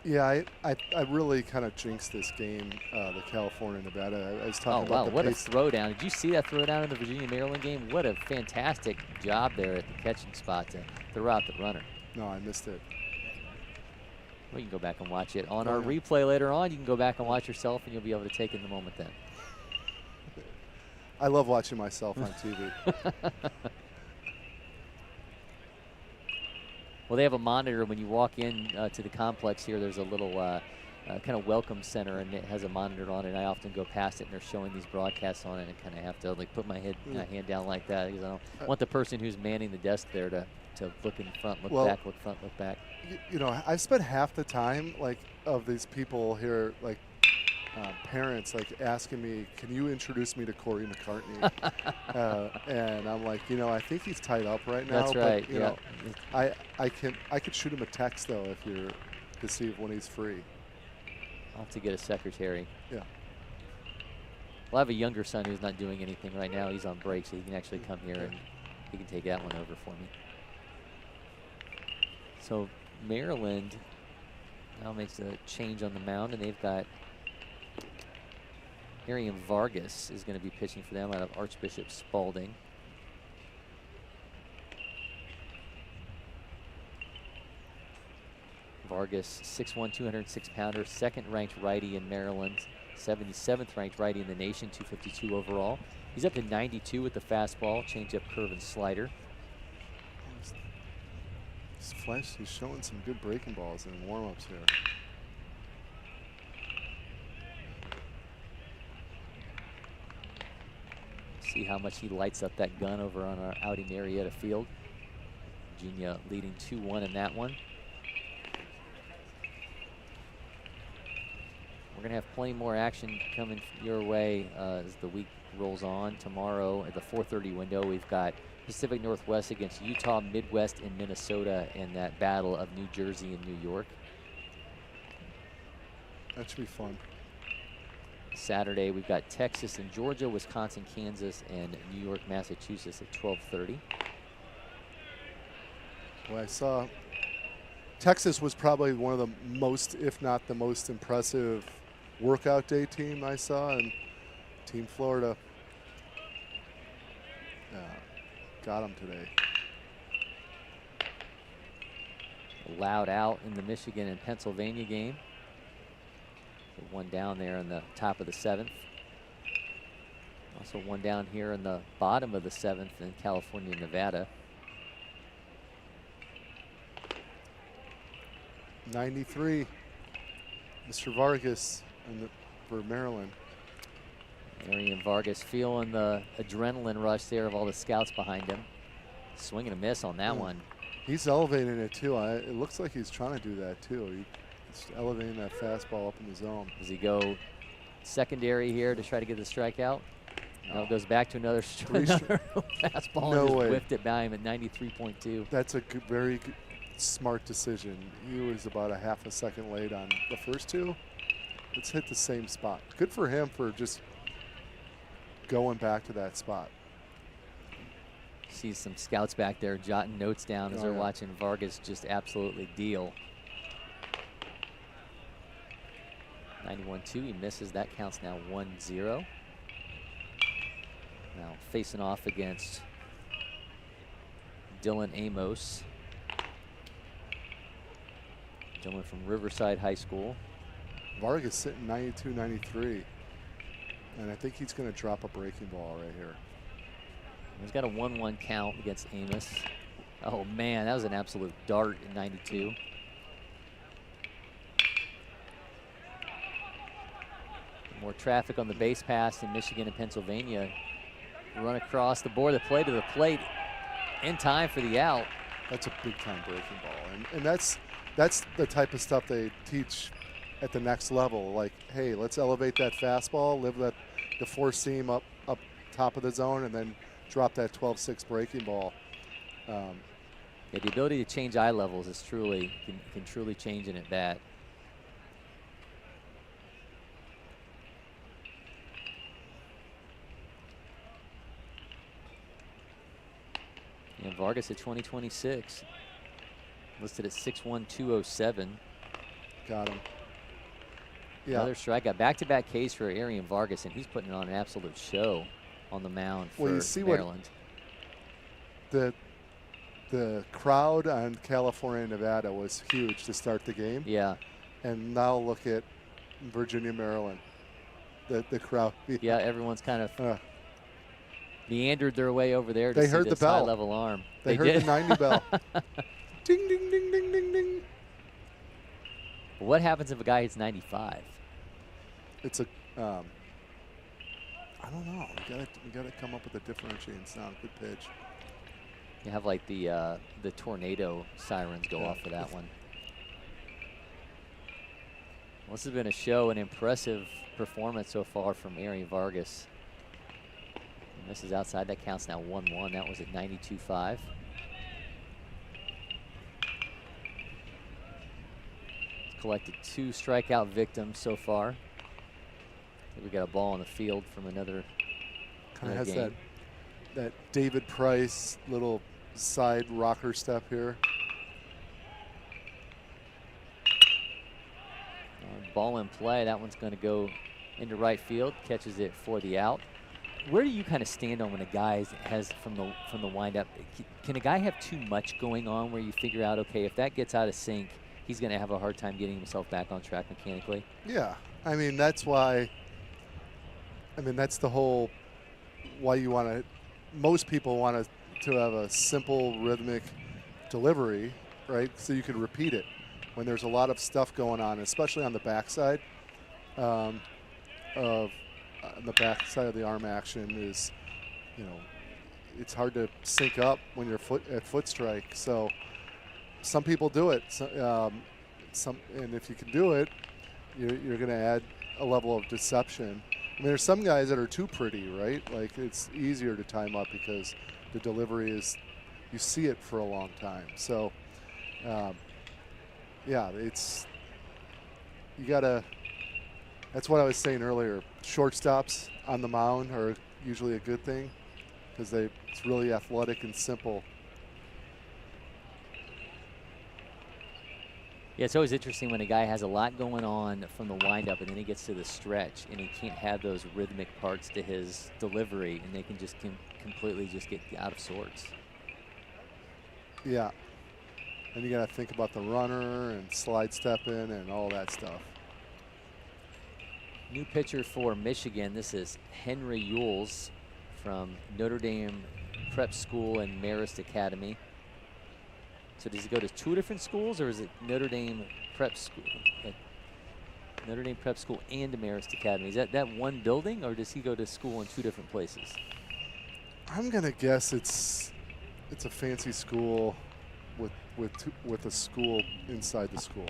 Yeah, I really kind of jinxed this game, the California, Nevada. I was talking about the what pace. a throwdown. Did you see that throwdown in the Virginia, Maryland game? What a fantastic job there at the catching spot to throw out the runner. No, I missed it. We can go back and watch it on our replay later on. You can go back and watch yourself, and you'll be able to take in the moment then. I love watching myself on TV. Well, they have a monitor when you walk in to the complex here. There's a little kind of welcome center, and it has a monitor on it. And I often go past it, and they're showing these broadcasts on it, and kind of have to like put my hand down like that because I don't want the person who's manning the desk there to look in front, look back, look front, look back. You know, I've spent half the time of these people here, parents asking me, can you introduce me to Cory McCartney? And I'm like, I think he's tied up right now. That's right. But, you know, I could shoot him a text though to see when he's free. I'll have to get a secretary. Yeah. Well, I have a younger son who's not doing anything right now. He's on break, so he can actually come here and he can take that one over for me. So Maryland now makes a change on the mound, and they've got Arian Vargas is going to be pitching for them out of Archbishop Spalding. Vargas, 6'1", 206-pounder, second-ranked righty in Maryland, 77th ranked righty in the nation, 252 overall. He's up to 92 with the fastball, changeup, curve, and slider. He's showing some good breaking balls in warm-ups here. See how much he lights up that gun over on our Audi Marietta field. Virginia leading 2-1 in that one. We're going to have plenty more action coming your way as the week rolls on. Tomorrow at the 4:30 window, we've got Pacific Northwest against Utah, Midwest, and Minnesota in that battle of New Jersey and New York. That should be fun. Saturday, we've got Texas and Georgia, Wisconsin, Kansas, and New York, Massachusetts at 12:30. Well, I saw Texas was probably one of the most, if not the most impressive workout day team I saw, and Team Florida got them today. Loud out in the Michigan and Pennsylvania game. One down there in the top of the 7th. Also one down here in the bottom of the 7th in California, Nevada. 93, Mr. Vargas for Maryland. Arian Vargas feeling the adrenaline rush there of all the scouts behind him. Swing and a miss on that one. He's elevating it too. It looks like he's trying to do that too. He's elevating that fastball up in the zone. Does he go secondary here to try to get the strikeout? No, it goes back to another fastball and just whiffed it by him at 93.2. That's a very good, smart decision. He was about a half a second late on the first two. let's hit the same spot. Good for him for just going back to that spot. See some scouts back there jotting notes down as they're watching Vargas just absolutely deal. 91-2, he misses. That counts now 1-0. Now facing off against Dylan Amos. Dylan from Riverside High School. Vargas sitting 92-93. And I think he's going to drop a breaking ball right here. He's got a 1-1 count against Amos. Oh man, that was an absolute dart in 92. More traffic on the base pass in Michigan and Pennsylvania. Run across the board, the play to the plate in time for the out. That's a big time breaking ball. And that's the type of stuff they teach at the next level. Like, hey, let's elevate that fastball, live the four seam up top of the zone, and then drop that 12-6 breaking ball. Yeah, the ability to change eye levels is truly can truly change an at bat. And Vargas at 2026, listed at 6'1", 207. Got him. Yeah. Another strikeout. Back-to-back Ks for Arian Vargas, and he's putting on an absolute show on the mound for Maryland. The crowd on California and Nevada was huge to start the game. Yeah. And now look at Virginia, Maryland. The crowd. Yeah, everyone's kind of meandered their way over there to they see heard this the bell. high-level arm. They heard did. the 90 bell. Ding, ding, ding, ding, ding, ding. What happens if a guy hits 95? It's a, I don't know. We gotta come up with a differentiating sound. Good pitch. You have like the tornado sirens go off for that one. Well, this has been a show, an impressive performance so far from Arian Vargas. And this is outside. That counts now 1-1. That was at 92.5. Collected 2 strikeout victims so far. We got a ball on the field from another Kind of has game. that David Price little side rocker step here. Ball in play. That one's going to go into right field. Catches it for the out. Where do you kind of stand on when a guy has from the windup? Can a guy have too much going on where you figure out, okay, if that gets out of sync, he's going to have a hard time getting himself back on track mechanically? Yeah, I mean that's why. I mean that's the whole why you want to. Most people want to have a simple rhythmic delivery, right? So you can repeat it when there's a lot of stuff going on, especially on the backside of the backside of the arm action is, you know, it's hard to sync up when you're at foot strike. So some people do it. So, and if you can do it, you're going to add a level of deception. I mean, there's some guys that are too pretty, right? Like it's easier to time up because the delivery is, you see it for a long time. So, yeah, it's, you gotta, that's what I was saying earlier. Shortstops on the mound are usually a good thing because it's really athletic and simple. Yeah, it's always interesting when a guy has a lot going on from the windup and then he gets to the stretch and he can't have those rhythmic parts to his delivery and they can just completely just get out of sorts. Yeah. And you got to think about the runner and slide step in and all that stuff. New pitcher for Michigan. This is Henry Yules from Notre Dame Prep School and Marist Academy. So does he go to 2 different schools, or is it Notre Dame Prep School? Notre Dame Prep School and Marist Academy. Is that one building, or does he go to school in 2 different places? I'm gonna guess it's a fancy school with a school inside the school.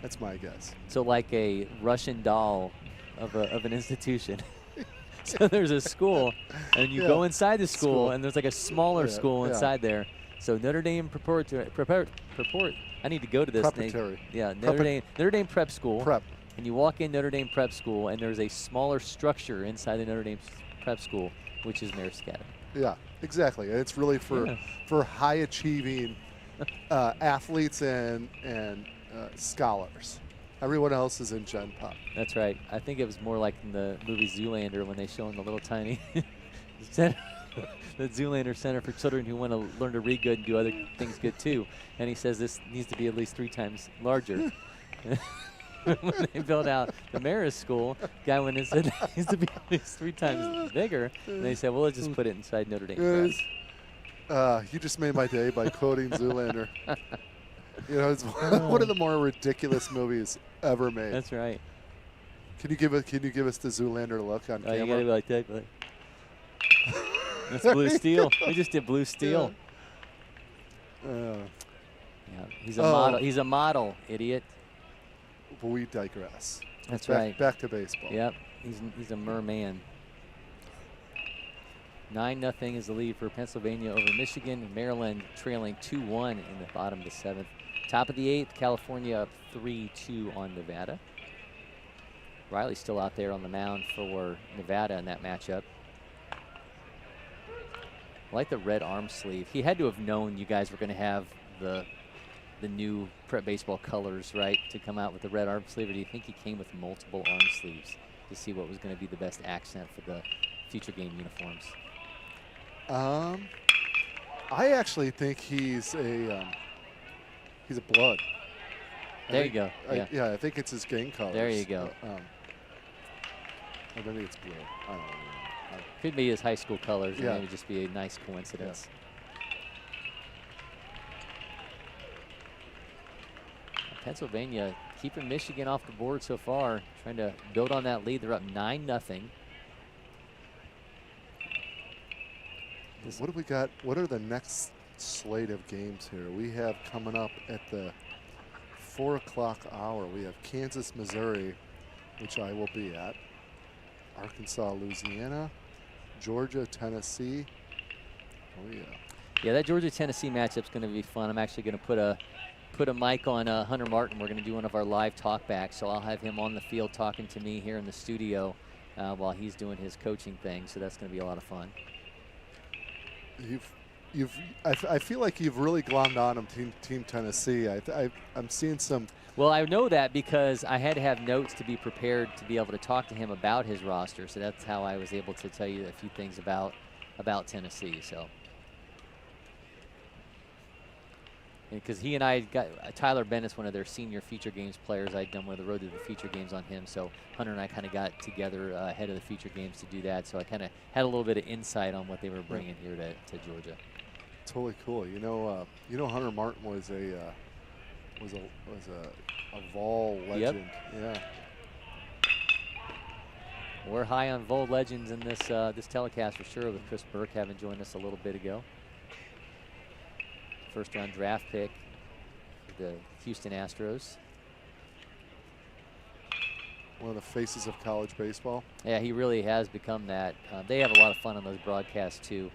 That's my guess. So like a Russian doll of an institution. So there's a school, and you go inside the school, and there's like a smaller school inside there. So Notre Dame I need to go to this thing. Preparatory. Yeah, Notre Dame Prep School. Prep. And you walk in Notre Dame Prep School, and there's a smaller structure inside the Notre Dame Prep School, which is Marist Academy. Yeah, exactly. And it's really for high achieving athletes and scholars. Everyone else is in Gen Pop. That's right. I think it was more like in the movie Zoolander when they show him the little tiny center, the Zoolander Center for Children who want to learn to read good and do other things good too. And he says this needs to be at least 3 times larger. When they built out the Marist School, guy went and said it needs to be at least 3 times bigger. And they said, well, let's just put it inside Notre Dame Prep. You just made my day by quoting Zoolander. You know, it's one of the more ridiculous movies ever made. That's right. Can you give us the Zoolander look on camera? You gotta be like that. Like. That's Blue Steel. We just did Blue Steel. Yeah. Yeah, he's a model. He's a model, idiot. But we digress. That's right. Back to baseball. Yep. He's a merman. 9-0 is the lead for Pennsylvania over Michigan. Maryland trailing 2-1 in the bottom of the 7th. Top of the 8th, California up 3-2 on Nevada. Riley's still out there on the mound for Nevada in that matchup. I like the red arm sleeve. He had to have known you guys were going to have the new prep baseball colors, right, to come out with the red arm sleeve, or do you think he came with multiple arm sleeves to see what was going to be the best accent for the future game uniforms? I actually think he's a blood. There you go. Yeah, I think it's his gang colors. There you go. I think it's blue. I don't know. Could be his high school colors, and it would just be a nice coincidence. Yeah. Pennsylvania keeping Michigan off the board so far, trying to build on that lead. They're up 9-0. What do we got? What are the next slate of games here? We have coming up at the 4 o'clock hour. We have Kansas, Missouri, which I will be at. Arkansas, Louisiana. Georgia, Tennessee. Oh yeah. Yeah, that Georgia-Tennessee matchup's going to be fun. I'm actually going to put a mic on Hunter Martin. We're going to do one of our live talkbacks, so I'll have him on the field talking to me here in the studio while he's doing his coaching thing. So that's going to be a lot of fun. I feel like you've really glommed on him, Team Tennessee. I'm seeing some. Well, I know that because I had to have notes to be prepared to be able to talk to him about his roster. So that's how I was able to tell you a few things about Tennessee. So, because he and I got Tyler Bennett's one of their senior feature games players. I'd done one of the Road to the Feature games on him. So Hunter and I kind of got together ahead of the feature games to do that. So I kind of had a little bit of insight on what they were bringing here to Georgia. Totally cool. You know, Hunter Martin was a Vol legend. Yep. Yeah. We're high on Vol legends in this this telecast for sure, with Chris Burke having joined us a little bit ago. First round draft pick for the Houston Astros. One of the faces of college baseball. Yeah, he really has become that. They have a lot of fun on those broadcasts too.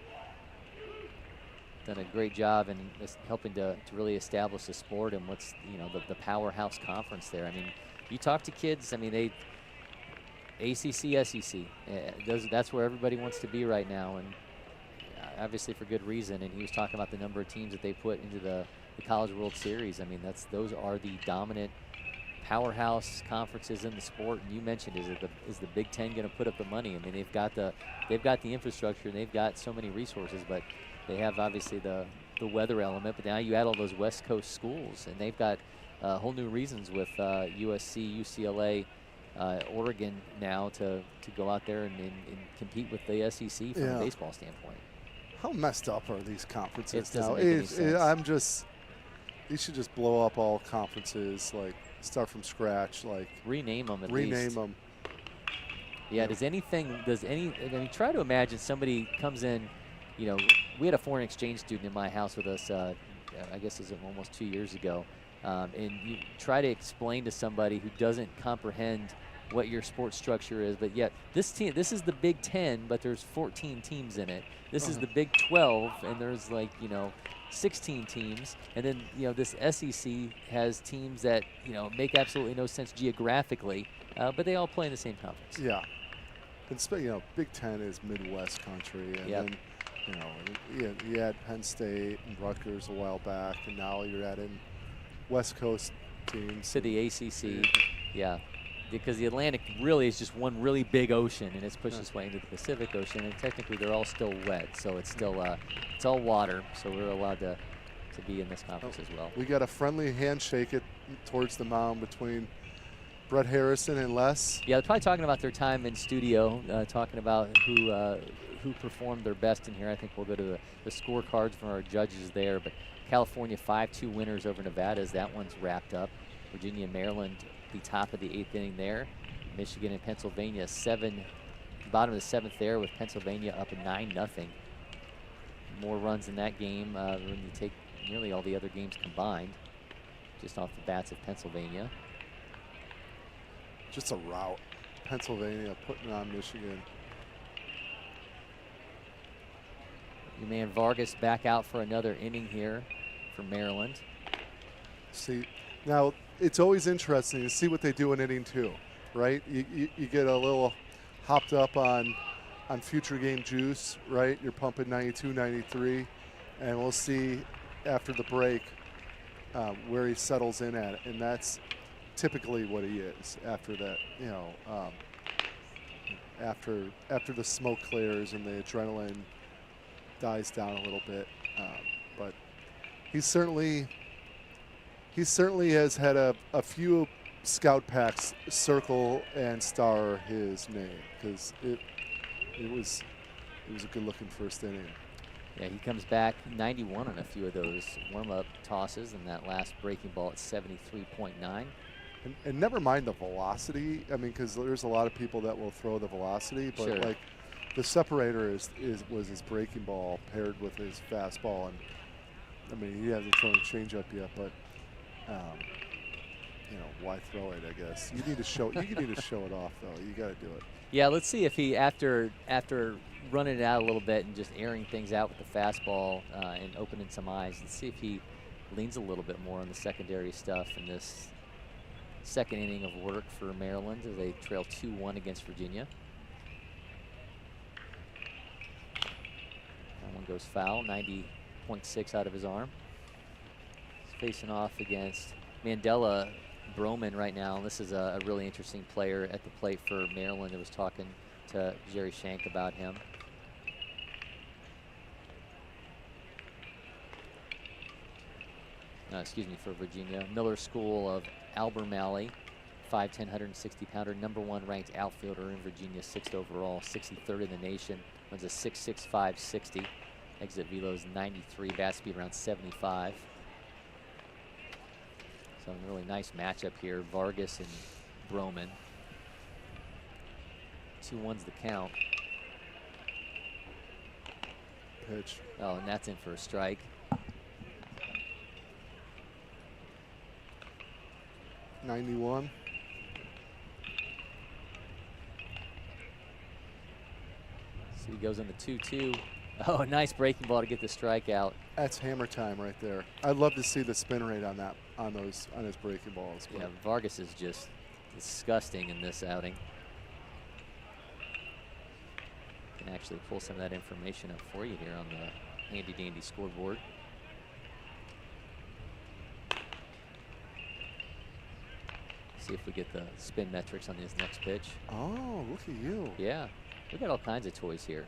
Done a great job in helping to really establish the sport and what's, you know, the powerhouse conference there. I mean, you talk to kids, I mean, they ACC, SEC, that's where everybody wants to be right now, and obviously for good reason. And he was talking about the number of teams that they put into the College World Series. I mean, those are the dominant powerhouse conferences in the sport. And you mentioned, is the Big Ten going to put up the money? I mean, they've got the infrastructure and they've got so many resources, but they have obviously the weather element. But now you add all those West Coast schools, and they've got whole new reasons with USC, UCLA, Oregon now to go out there and compete with the SEC from a baseball standpoint. How messed up are these conferences now? You should just blow up all conferences, like start from scratch, like rename them at least. Rename them. Yeah. I mean, try to imagine somebody comes in. You know, we had a foreign exchange student in my house with us, I guess it was almost 2 years ago. And you try to explain to somebody who doesn't comprehend what your sports structure is. But yet this is the Big Ten, but there's 14 teams in it. This is the Big 12, and there's 16 teams. And then, this SEC has teams that, make absolutely no sense geographically, but they all play in the same conference. Yeah. And, Big Ten is Midwest country. And then, you had Penn State and Rutgers a while back, and now you're adding West Coast teams. To the ACC, yeah. Because the Atlantic really is just one really big ocean, and it's pushed its way into the Pacific Ocean, and technically they're all still wet, so it's still it's all water, so we're allowed to be in this conference as well. We got a friendly handshake towards the mound between Brett Harrison and Les. Yeah, they're probably talking about their time in studio, talking about who performed their best in here. I think we'll go to the scorecards from our judges there, but California 5-2 winners over Nevada as that one's wrapped up. Virginia and Maryland the top of the 8th inning there. Michigan and Pennsylvania bottom of the 7th there with Pennsylvania up at 9-0. More runs in that game when you take nearly all the other games combined, just off the bats of Pennsylvania. Just a rout. Pennsylvania putting on Michigan. Your man Vargas back out for another inning here for Maryland. See, now it's always interesting to see what they do in inning 2, right? You get a little hopped up on future game juice, right? You're pumping 92, 93, and we'll see after the break where he settles in at, and that's typically what he is after that. After the smoke clears and the adrenaline dies down a little bit, but he certainly has had a few scout packs circle and star his name, because it was a good looking first inning. Yeah, he comes back 91 on a few of those warm-up tosses, and that last breaking ball at 73.9. And never mind the velocity. I mean, because there's a lot of people that will throw the velocity, but sure. Like the separator was his breaking ball paired with his fastball, and I mean he hasn't thrown a changeup yet, but why throw it? I guess you need to show it off though. You got to do it. Yeah, let's see if he after running it out a little bit and just airing things out with the fastball and opening some eyes, let's see if he leans a little bit more on the secondary stuff in this second inning of work for Maryland as they trail 2-1 against Virginia. That one goes foul, 90.6 out of his arm. He's facing off against Mandela Broman right now. This is a really interesting player at the plate for Maryland. I was talking to Jerry Shank about him. Excuse me, for Virginia. Miller School of Albemarle, 5'10", 160-pounder, #1 ranked outfielder in Virginia, 6th overall, 63rd in the nation. Runs a 6.65 560. Exit velo's 93, bat speed around 75. So a really nice matchup here. Vargas and Broman. 2-1's the count. Pitch. Oh, and that's in for a strike. '91. So he goes on the 2-2. Oh, a nice breaking ball to get the strikeout. That's hammer time right there. I'd love to see the spin rate on his breaking balls. Yeah, Vargas is just disgusting in this outing. Can actually pull some of that information up for you here on the handy dandy scoreboard. See if we get the spin metrics on this next pitch. Oh, look at you. Yeah, we got all kinds of toys here.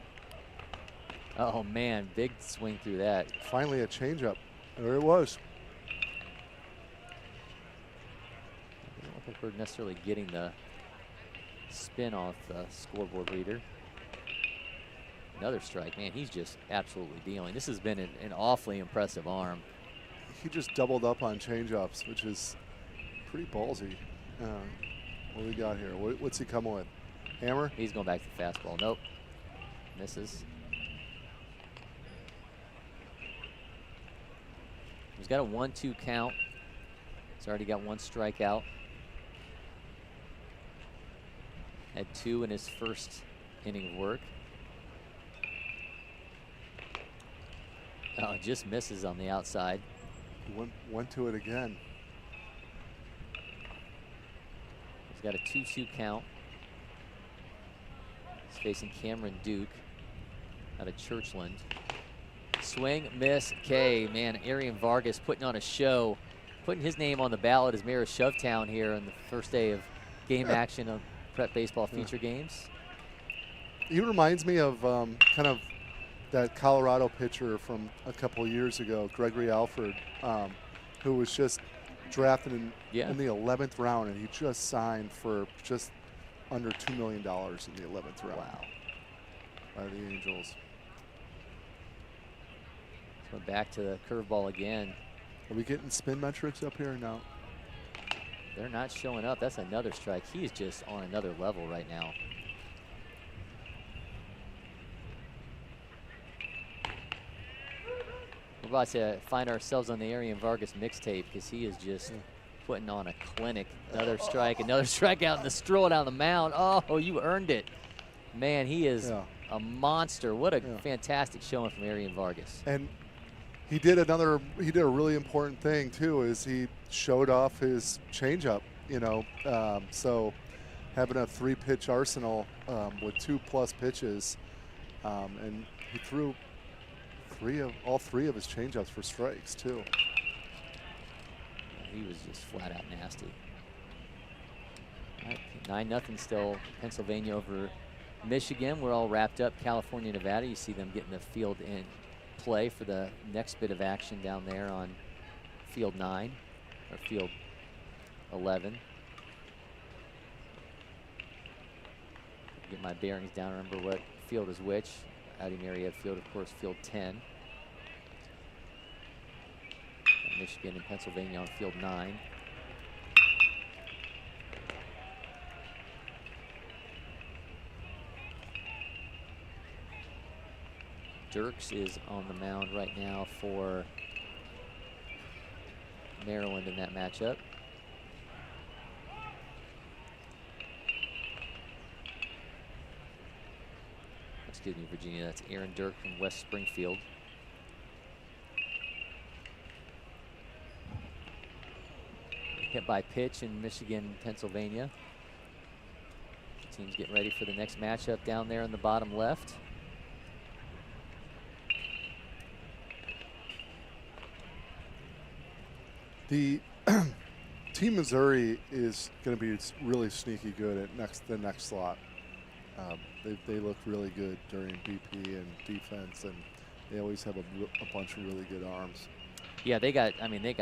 Oh man, big swing through that. Finally a changeup. There it was. I don't think we're necessarily getting the spin off the scoreboard reader. Another strike. Man, he's just absolutely dealing. This has been an awfully impressive arm. He just doubled up on changeups, which is pretty ballsy. What do we got here? What's he coming with? Hammer? He's going back to fastball. Nope. Misses. He's got a 1-2 count. He's already got one strikeout. Had 2 in his first inning of work. Oh, just misses on the outside. Went to it again. He's got a 2-2 count. He's facing Cameron Duke out of Churchland. Swing, miss, K. Man, Arian Vargas putting on a show, putting his name on the ballot as mayor of Shovetown here on the first day of game action of prep baseball feature games. He reminds me of kind of that Colorado pitcher from a couple of years ago, Gregory Alford, who was just drafted in the 11th round, and he just signed for just under $2 million in the 11th round. Wow. By the Angels. So back to the curveball again. Are we getting spin metrics up here now? They're not showing up. That's another strike. He's just on another level right now. We're about to find ourselves on the Arian Vargas mixtape because he is just putting on a clinic. Another strike, another strikeout, and the stroll down the mound. Oh, you earned it. Man, he is a monster. What a fantastic showing from Arian Vargas. And he did a really important thing too, is he showed off his changeup, you know. So having a 3-pitch arsenal with 2+ pitches, and he threw all three of his changeups for strikes too. He was just flat out nasty. All right, 9-0 still Pennsylvania over Michigan. We're all wrapped up. California, Nevada. You see them getting the field in play for the next bit of action down there on field 9 or field 11. Get my bearings down. Remember what field is which. Addie Marietta Field, of course, field 10. Michigan and Pennsylvania on field 9. Dirks is on the mound right now for Maryland in that matchup. Excuse me, Virginia. That's Aaron Dirk from West Springfield. Hit by pitch in Michigan, Pennsylvania. The team's getting ready for the next matchup down there in the bottom left. The Team Missouri is going to be really sneaky good at the next slot. They look really good during BP and defense, and they always have a bunch of really good arms. Yeah, they got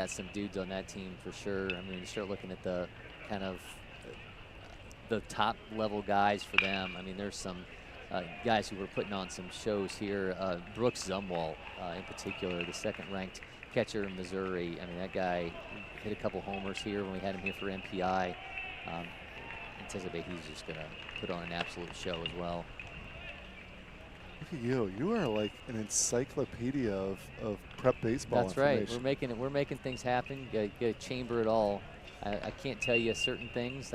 some dudes on that team for sure. I mean, you start looking at the kind of the top level guys for them. I mean, there's some guys who were putting on some shows here. Brooks Zumwalt, in particular, the second-ranked catcher in Missouri. I mean, that guy hit a couple homers here when we had him here for MPI. Anticipate he's just going to put on an absolute show as well. Look at you. You are like an encyclopedia of prep baseball. That's right. We're making things happen. Got to chamber it all. I can't tell you certain things.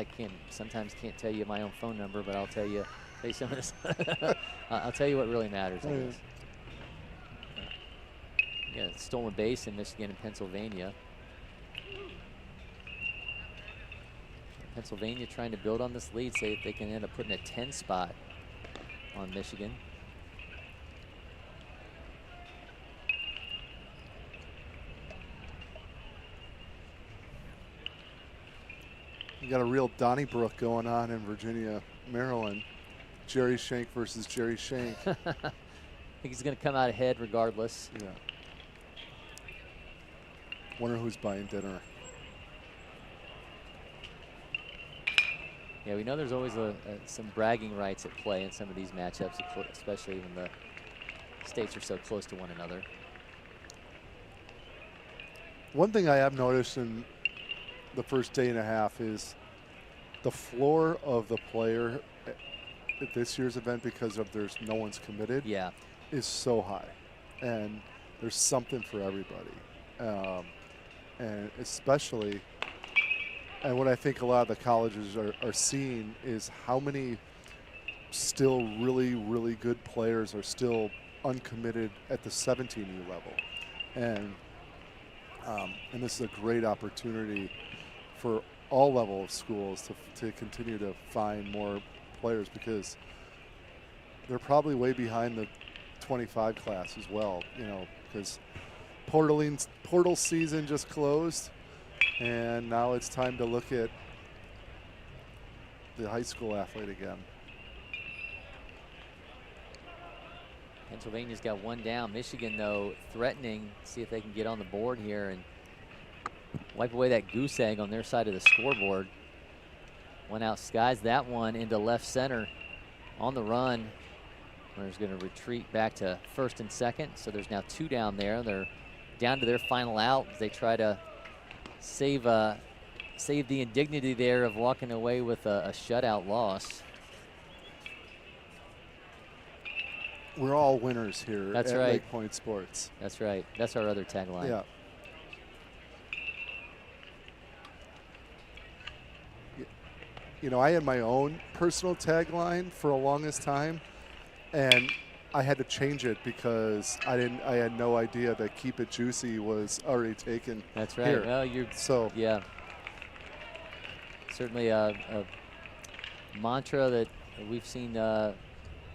Sometimes can't tell you my own phone number, but I'll tell you some of this. I'll tell you what really matters. I guess. Yeah, stolen base in Michigan and Pennsylvania. Pennsylvania trying to build on this lead, say if they can end up putting a 10 spot on Michigan. You got a real Donnybrook going on in Virginia, Maryland. Jerry Shank versus Jerry Shank. I think he's going to come out ahead regardless. Yeah. Wonder who's buying dinner. Yeah, we know there's always some bragging rights at play in some of these matchups, especially when the states are so close to one another. One thing I have noticed in the first day and a half is the floor of the player at this year's event, because there's no one's committed, is so high, and there's something for everybody, and especially And what I think a lot of the colleges are seeing is how many still really, really good players are still uncommitted at the 17U level. And this is a great opportunity for all level of schools to continue to find more players, because they're probably way behind the 25 class as well, you know, because portal season just closed, and now it's time to look at the high school athlete again. Pennsylvania's got one down. Michigan, though, threatening, see if they can get on the board here and wipe away that goose egg on their side of the scoreboard. One out skies that one into left center on the run. Runner's going to retreat back to first and second. So there's now 2 down there. They're down to their final out as they try to save the indignity there of walking away with a shutout loss. We're all winners here That's at right. LakePoint Sports. That's right. That's our other tagline. Yeah. You know, I had my own personal tagline for the longest time, and I had to change it because I had no idea that "Keep It Juicy" was already taken. That's right. Here. Well, yeah. Certainly a mantra that we've seen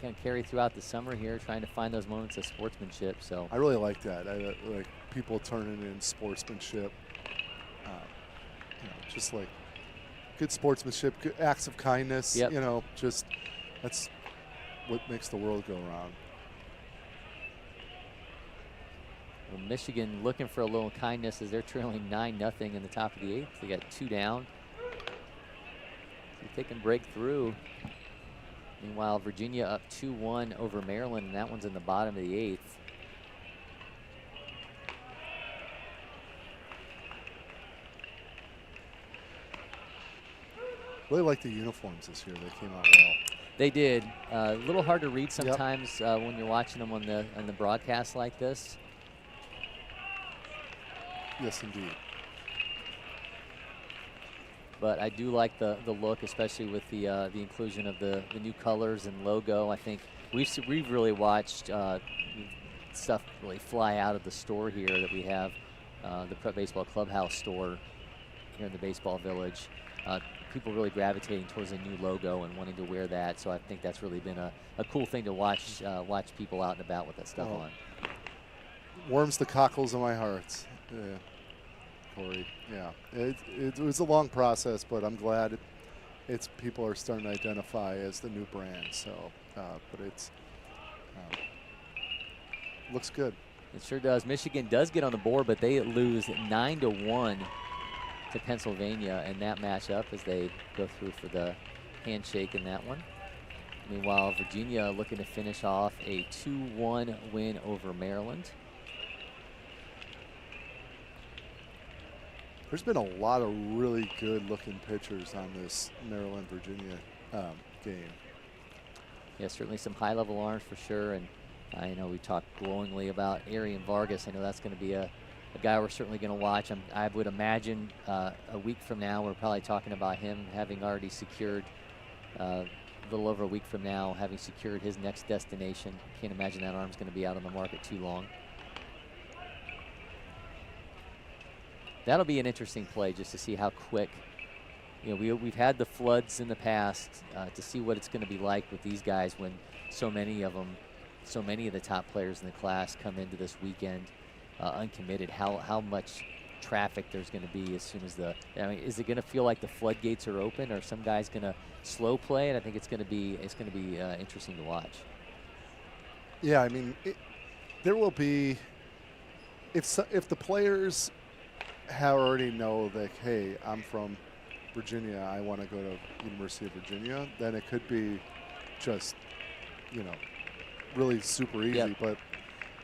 kind of carry throughout the summer here, trying to find those moments of sportsmanship. So I really like that. I like people turning in sportsmanship. You know, just like good sportsmanship, good acts of kindness. Yep. You know, just that's what makes the world go around. Well, Michigan looking for a little kindness as they're trailing 9-0 in the top of the 8th. They got 2 down. See if they can break through. Meanwhile, Virginia up 2-1 over Maryland, and that one's in the bottom of the 8th. Really like the uniforms this year. They came out well. They did. A little hard to read sometimes when you're watching them on the broadcast like this. Yes, indeed. But I do like the look, especially with the inclusion of the new colors and logo. I think we've really watched stuff really fly out of the store here that we have, the Prep Baseball Clubhouse store here in the Baseball Village. People really gravitating towards a new logo and wanting to wear that. So I think that's really been a cool thing to watch people out and about with that stuff on. Warms the cockles of my heart. Yeah, Cory. Yeah, it was a long process, but I'm glad it's people are starting to identify as the new brand. So, but it's looks good. It sure does. Michigan does get on the board, but they lose 9-1 to Pennsylvania in that matchup as they go through for the handshake in that one. Meanwhile, Virginia looking to finish off a 2-1 win over Maryland. There's been a lot of really good-looking pitchers on this Maryland-Virginia game. Yeah, certainly some high-level arms for sure, and I know we talked glowingly about Arian Vargas. I know that's going to be a guy we're certainly going to watch. I would imagine a week from now we're probably talking about him having already secured, a little over a week from now, having secured his next destination. Can't imagine that arm's going to be out on the market too long. That'll be an interesting play just to see how quick. You know, we've had the floods in the past, to see what it's going to be like with these guys when so many of the top players in the class come into this weekend uncommitted. How much traffic there's going to be as soon as is it going to feel like the floodgates are open, or some guys going to slow play? And I think it's going to be interesting to watch. Yeah, I mean, there will be if the players already know that, hey, I'm from Virginia, I want to go to University of Virginia, then it could be just, you know, really super easy. Yep. But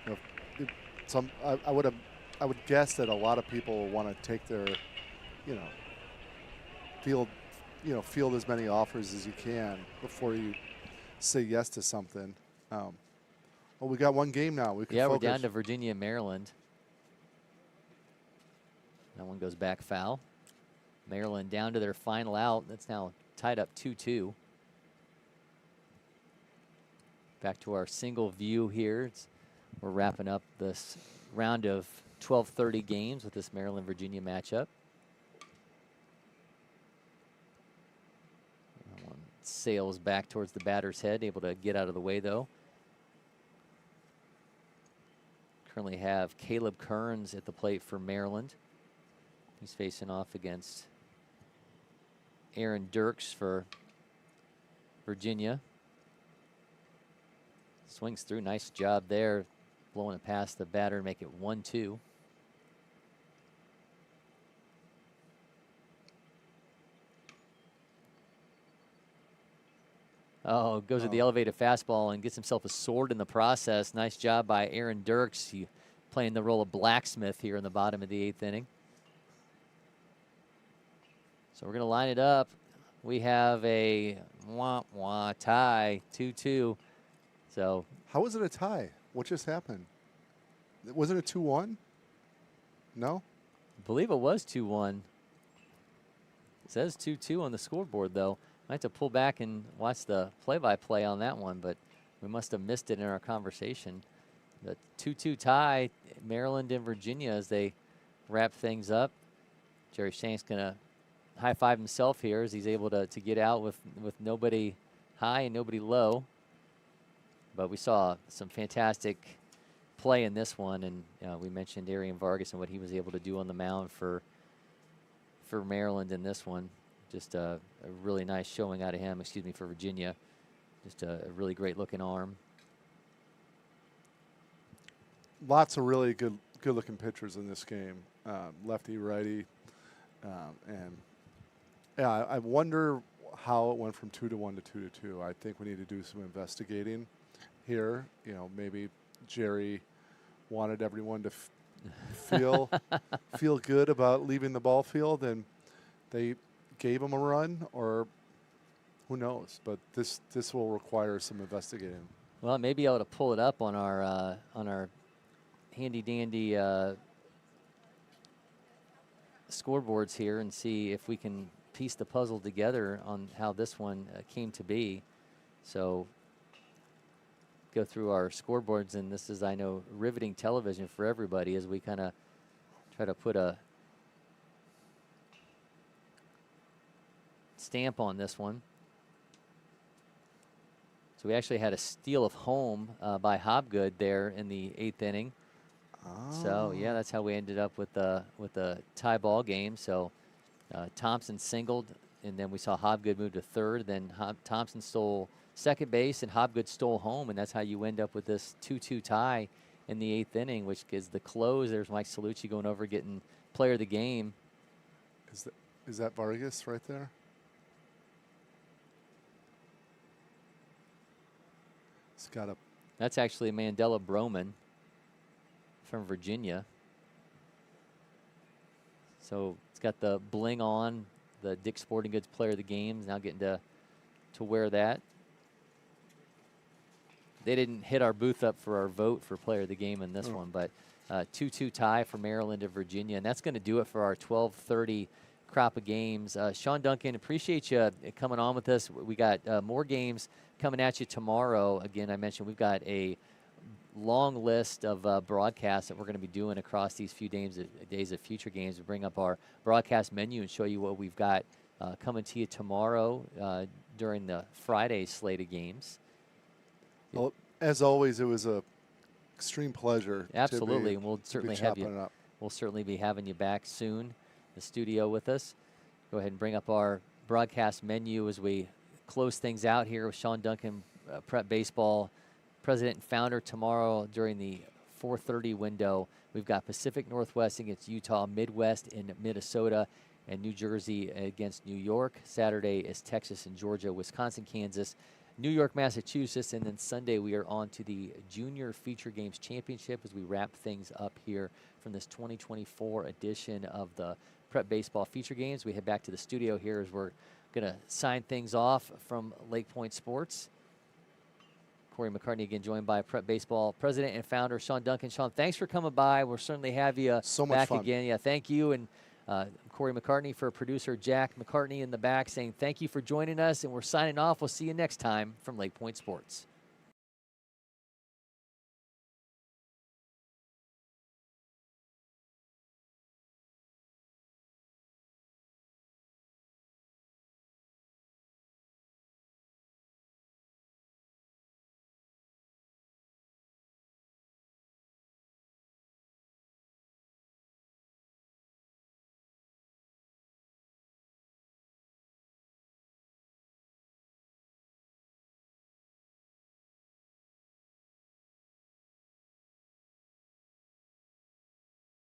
you know, I would guess that a lot of people want to take their, you know, field as many offers as you can before you say yes to something. Well, we got one game now. We can focus. We're down to Virginia and Maryland. That one goes back foul. Maryland down to their final out. That's now tied up 2-2. Back to our single view here. We're wrapping up this round of 12:30 games with this Maryland-Virginia matchup. That one sails back towards the batter's head, able to get out of the way though. Currently have Caleb Kearns at the plate for Maryland. He's facing off against Aaron Dirks for Virginia. Swings through, nice job there, blowing it past the batter and make it 1-2. Oh, goes with the elevated fastball and gets himself a sword in the process. Nice job by Aaron Dirks. He playing the role of blacksmith here in the bottom of the 8th inning. So we're going to line it up. We have a tie, 2-2. So how was it a tie? What just happened? Wasn't it 2-1? No? I believe it was 2-1. It says 2-2 on the scoreboard, though. I have to pull back and watch the play-by-play on that one, but we must have missed it in our conversation. The 2-2 tie, Maryland and Virginia as they wrap things up. Jerry Shank's going to high-five himself here as he's able to get out with nobody high and nobody low. But we saw some fantastic play in this one, and we mentioned Arian Vargas and what he was able to do on the mound for Maryland in this one. Just a really nice showing out of him, for Virginia. Just a really great looking arm. Lots of really good looking pitchers in this game. Lefty, righty. And yeah, I wonder how it went from 2-1 to 2-2. I think we need to do some investigating here. Maybe Jerry wanted everyone to feel good about leaving the ball field, and they gave him a run, or who knows? But this will require some investigating. Well, maybe able to pull it up on our handy dandy scoreboards here and see if we can piece the puzzle together on how this one came to be. So go through our scoreboards, and this is, I know, riveting television for everybody as we kind of try to put a stamp on this one. So we actually had a steal of home by Hobgood there in the 8th inning. Oh. So yeah, that's how we ended up with the tie ball game. So Thompson singled, and then we saw Hobgood move to third. Then Thompson stole second base, and Hobgood stole home, and that's how you end up with this 2-2 tie in the 8th inning, which is the close. There's Mike Salucci going over, getting player of the game. Is that Vargas right there? It's got a. That's actually Mandela Broman from Virginia. So it's got the bling on, the Dick's Sporting Goods player of the game. Now getting to wear that. They didn't hit our booth up for our vote for player of the game in this one, but 2-2 tie for Maryland and Virginia, and that's going to do it for our 12:30 crop of games. Sean Duncan, appreciate you coming on with us. We got more games coming at you tomorrow. Again, I mentioned we've got a long list of broadcasts that we're going to be doing across these few days of future games. We bring up our broadcast menu and show you what we've got coming to you tomorrow during the Friday slate of games. Well, as always, it was a extreme pleasure. Absolutely, and we'll certainly have you. We'll certainly be having you back soon in the studio with us. Go ahead and bring up our broadcast menu as we close things out here with Sean Duncan, Prep Baseball president and founder. Tomorrow during the 4:30 window, we've got Pacific Northwest against Utah, Midwest in Minnesota, and New Jersey against New York. Saturday is Texas and Georgia, Wisconsin, Kansas, New York, Massachusetts, and then Sunday we are on to the Junior Feature Games Championship as we wrap things up here from this 2024 edition of the Prep Baseball Feature Games. We head back to the studio here as we're going to sign things off from LakePoint Sports. Cory McCartney again, joined by Prep Baseball president and founder Sean Duncan. Sean, thanks for coming by. We'll certainly have you so back much fun again. Yeah, thank you. And Cory McCartney for producer Jack McCartney in the back saying thank you for joining us, and we're signing off. We'll see you next time from LakePoint Sports.